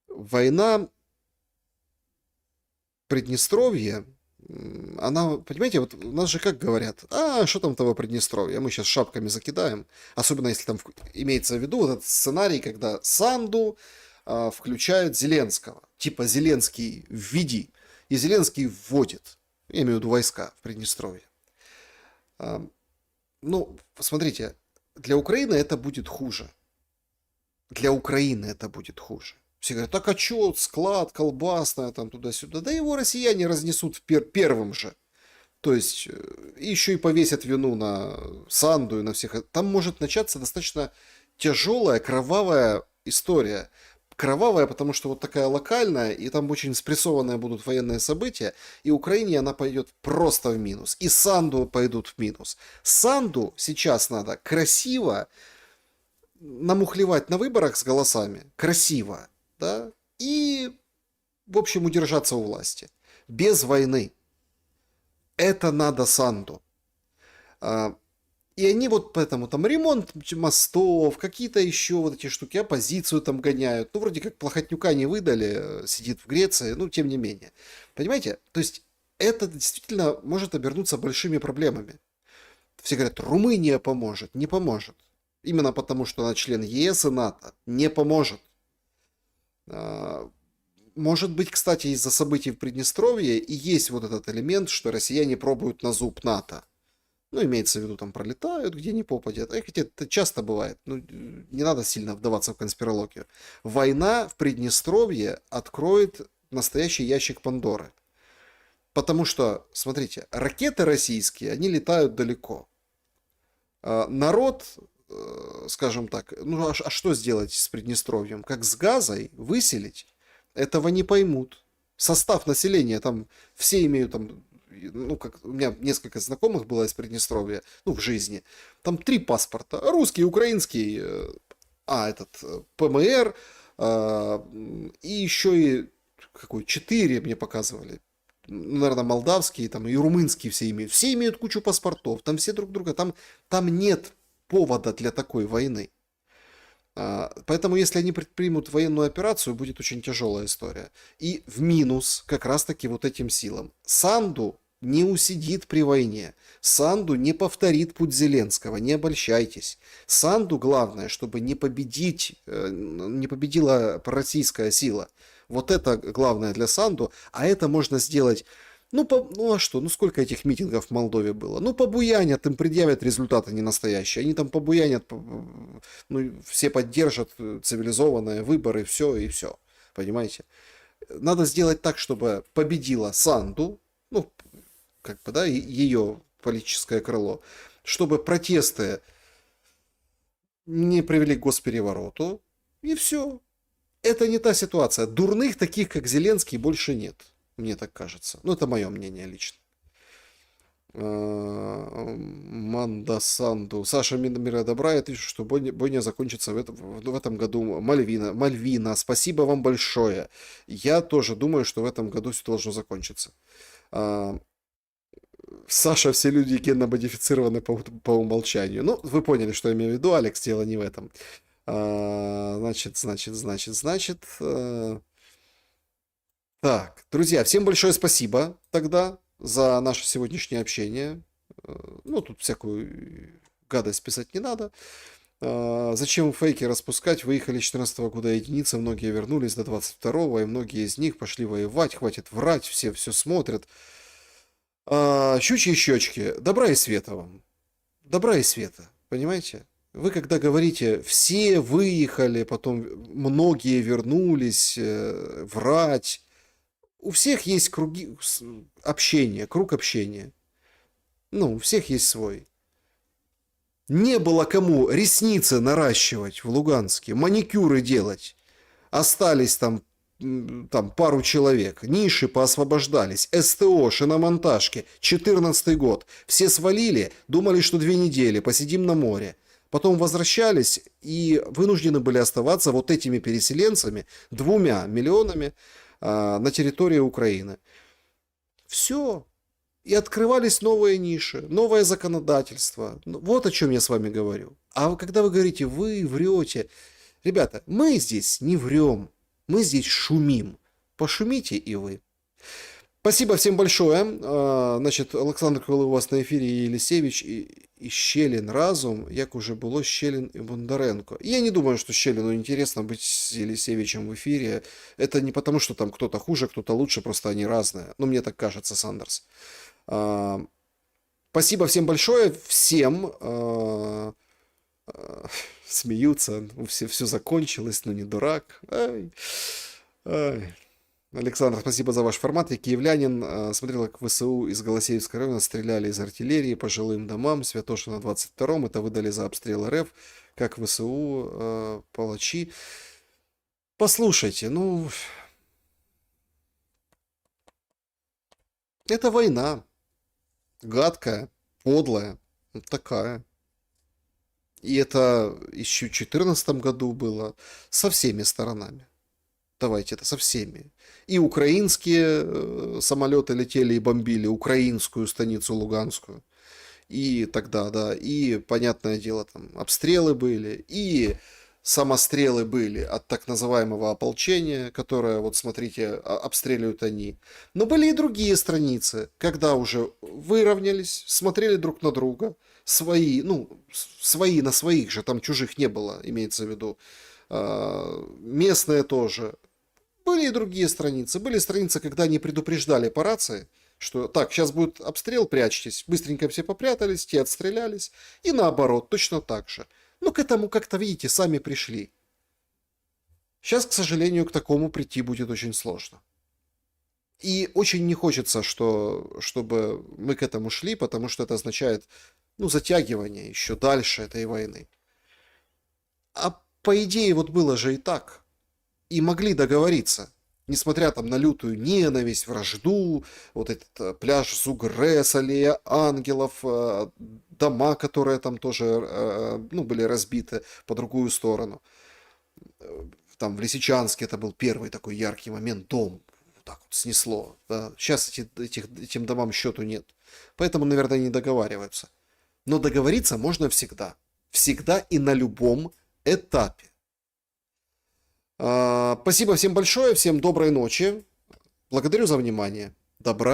Война в Приднестровье, она, понимаете, вот у нас же как говорят, что там того Приднестровья, мы сейчас шапками закидаем, особенно если там имеется в виду вот этот сценарий, когда Санду включают Зеленского, типа Зеленский введи, и Зеленский вводит, я имею в виду войска в Приднестровье. Ну, посмотрите, для Украины это будет хуже. Для Украины это будет хуже. Все говорят, так а что, склад, колбасная, там туда-сюда. Да его россияне разнесут первым же. То есть, еще и повесят вину на Санду и на всех. Там может начаться достаточно тяжелая, кровавая история. Кровавая, потому что вот такая локальная, и там очень спрессованные будут военные события, и Украине она пойдет просто в минус. И Санду пойдут в минус. Санду сейчас надо красиво намухлевать на выборах с голосами. Красиво. Да? И, в общем, удержаться у власти. Без войны. Это надо Санду. И они вот поэтому там ремонт мостов, какие-то еще вот эти штуки, оппозицию там гоняют. Ну, вроде как Плохотнюка не выдали, сидит в Греции, ну, тем не менее. Понимаете? То есть это действительно может обернуться большими проблемами. Все говорят, Румыния поможет. Не поможет. Именно потому, что она член ЕС и НАТО. Не поможет. Может быть, кстати, из-за событий в Приднестровье и есть вот этот элемент, что россияне пробуют на зуб НАТО. Ну, имеется в виду, там пролетают, где не попадет. Хотя это часто бывает. Ну, не надо сильно вдаваться в конспирологию. Война в Приднестровье откроет настоящий ящик Пандоры. Потому что, смотрите, ракеты российские, они летают далеко. Народ, скажем так, ну а что сделать с Приднестровьем? Как с Газой выселить? Этого не поймут. Состав населения, там все имеют там... Ну, как у меня несколько знакомых было из Приднестровья, ну, в жизни. Там 3 паспорта. Русский, украинский, ПМР, и еще и 4 мне показывали. Наверное, молдавские там, и румынские все имеют. Все имеют кучу паспортов, там все друг друга. Там нет повода для такой войны. Поэтому, если они предпримут военную операцию, будет очень тяжелая история. И в минус как раз-таки вот этим силам. Санду не усидит при войне. Санду не повторит путь Зеленского, не обольщайтесь. Санду главное, чтобы не победила пророссийская сила. Вот это главное для Санду, а это можно сделать... Ну а что? Ну сколько этих митингов в Молдове было? Ну побуянят, им предъявят результаты не настоящие. Они там побуянят, ну все поддержат цивилизованные выборы, все и все. Понимаете? Надо сделать так, чтобы победила Санду, ну как бы, да, ее политическое крыло, чтобы протесты не привели к госперевороту, и все. Это не та ситуация. Дурных таких, как Зеленский, больше нет. Мне так кажется. Ну, это мое мнение лично. Манда Санду. Саша Мира добра. Я пишу, что бойня закончится в этом году. Мальвина, спасибо вам большое. Я тоже думаю, что в этом году все должно закончиться. Саша, все люди генно-модифицированы по умолчанию. Ну, вы поняли, что я имею в виду, Алекс, дело не в этом. Значит. Так, друзья, всем большое спасибо тогда за наше сегодняшнее общение. Ну, тут всякую гадость писать не надо. Зачем фейки распускать? Выехали с 2014 года единицы, многие вернулись до 22-го, и многие из них пошли воевать. Хватит врать, все смотрят. Щучьи щечки, добра и света вам. Добра и света, понимаете? Вы когда говорите, все выехали, потом многие вернулись, врать. У всех есть круги общения, круг общения. Ну, у всех есть свой. Не было кому ресницы наращивать в Луганске, маникюры делать. Остались там пару человек. Ниши поосвобождались. СТО, шиномонтажки. 14 год. Все свалили, думали, что 2 недели, посидим на море. Потом возвращались и вынуждены были оставаться вот этими переселенцами, 2 миллионами на территории Украины. Все. И открывались новые ниши, новое законодательство. Вот о чем я с вами говорю. А когда вы говорите, вы врете. Ребята, мы здесь не врем. Мы здесь шумим. Пошумите и вы. Спасибо всем большое. Значить, Олександр, коли у вас на ефірі Єлісєвич і Щелин разом, як уже было Щелин и Бондаренко. Я не думаю, что Щелину интересно быть с Елисевичем в эфире. Это не потому, что там кто-то хуже, кто-то лучше, просто они разные. Но мне так кажется, Сандерс. Спасибо всем большое. Всем смеются. Все закончилось, но не дурак. Ай. Александр, спасибо за ваш формат. Я киевлянин. Смотрел, как ВСУ из Голосеевского района стреляли из артиллерии по жилым домам. Святошина 22-м. Это выдали за обстрел РФ. Как ВСУ палачи. Послушайте, ну... Это война. Гадкая, подлая. Вот такая. И это еще в 2014 году было со всеми сторонами. Давайте это со всеми. И украинские самолеты летели и бомбили украинскую станицу Луганскую. И тогда, да, и, понятное дело, там обстрелы были, и самострелы были от так называемого ополчения, которое, вот смотрите, обстреливают они. Но были и другие страницы, когда уже выровнялись, смотрели друг на друга, свои, ну, свои на своих же, там чужих не было, имеется в виду, местные тоже. Были и другие страницы. Были страницы, когда они предупреждали по рации, что так, сейчас будет обстрел, прячьтесь. Быстренько все попрятались, те отстрелялись. И наоборот, точно так же. Но к этому как-то, видите, сами пришли. Сейчас, к сожалению, к такому прийти будет очень сложно. И очень не хочется, чтобы мы к этому шли, потому что это означает, ну, затягивание еще дальше этой войны. А по идее, вот было же и так. И могли договориться, несмотря там на лютую ненависть, вражду, вот этот пляж Зугрес, аллея ангелов, дома, которые там тоже, ну, были разбиты по другую сторону. Там в Лисичанске это был первый такой яркий момент, дом вот так вот снесло. Да. Сейчас этим домам счету нет. Поэтому, наверное, не договариваются. Но договориться можно всегда. Всегда и на любом этапе. Спасибо всем большое, всем доброй ночи. Благодарю за внимание. Добра.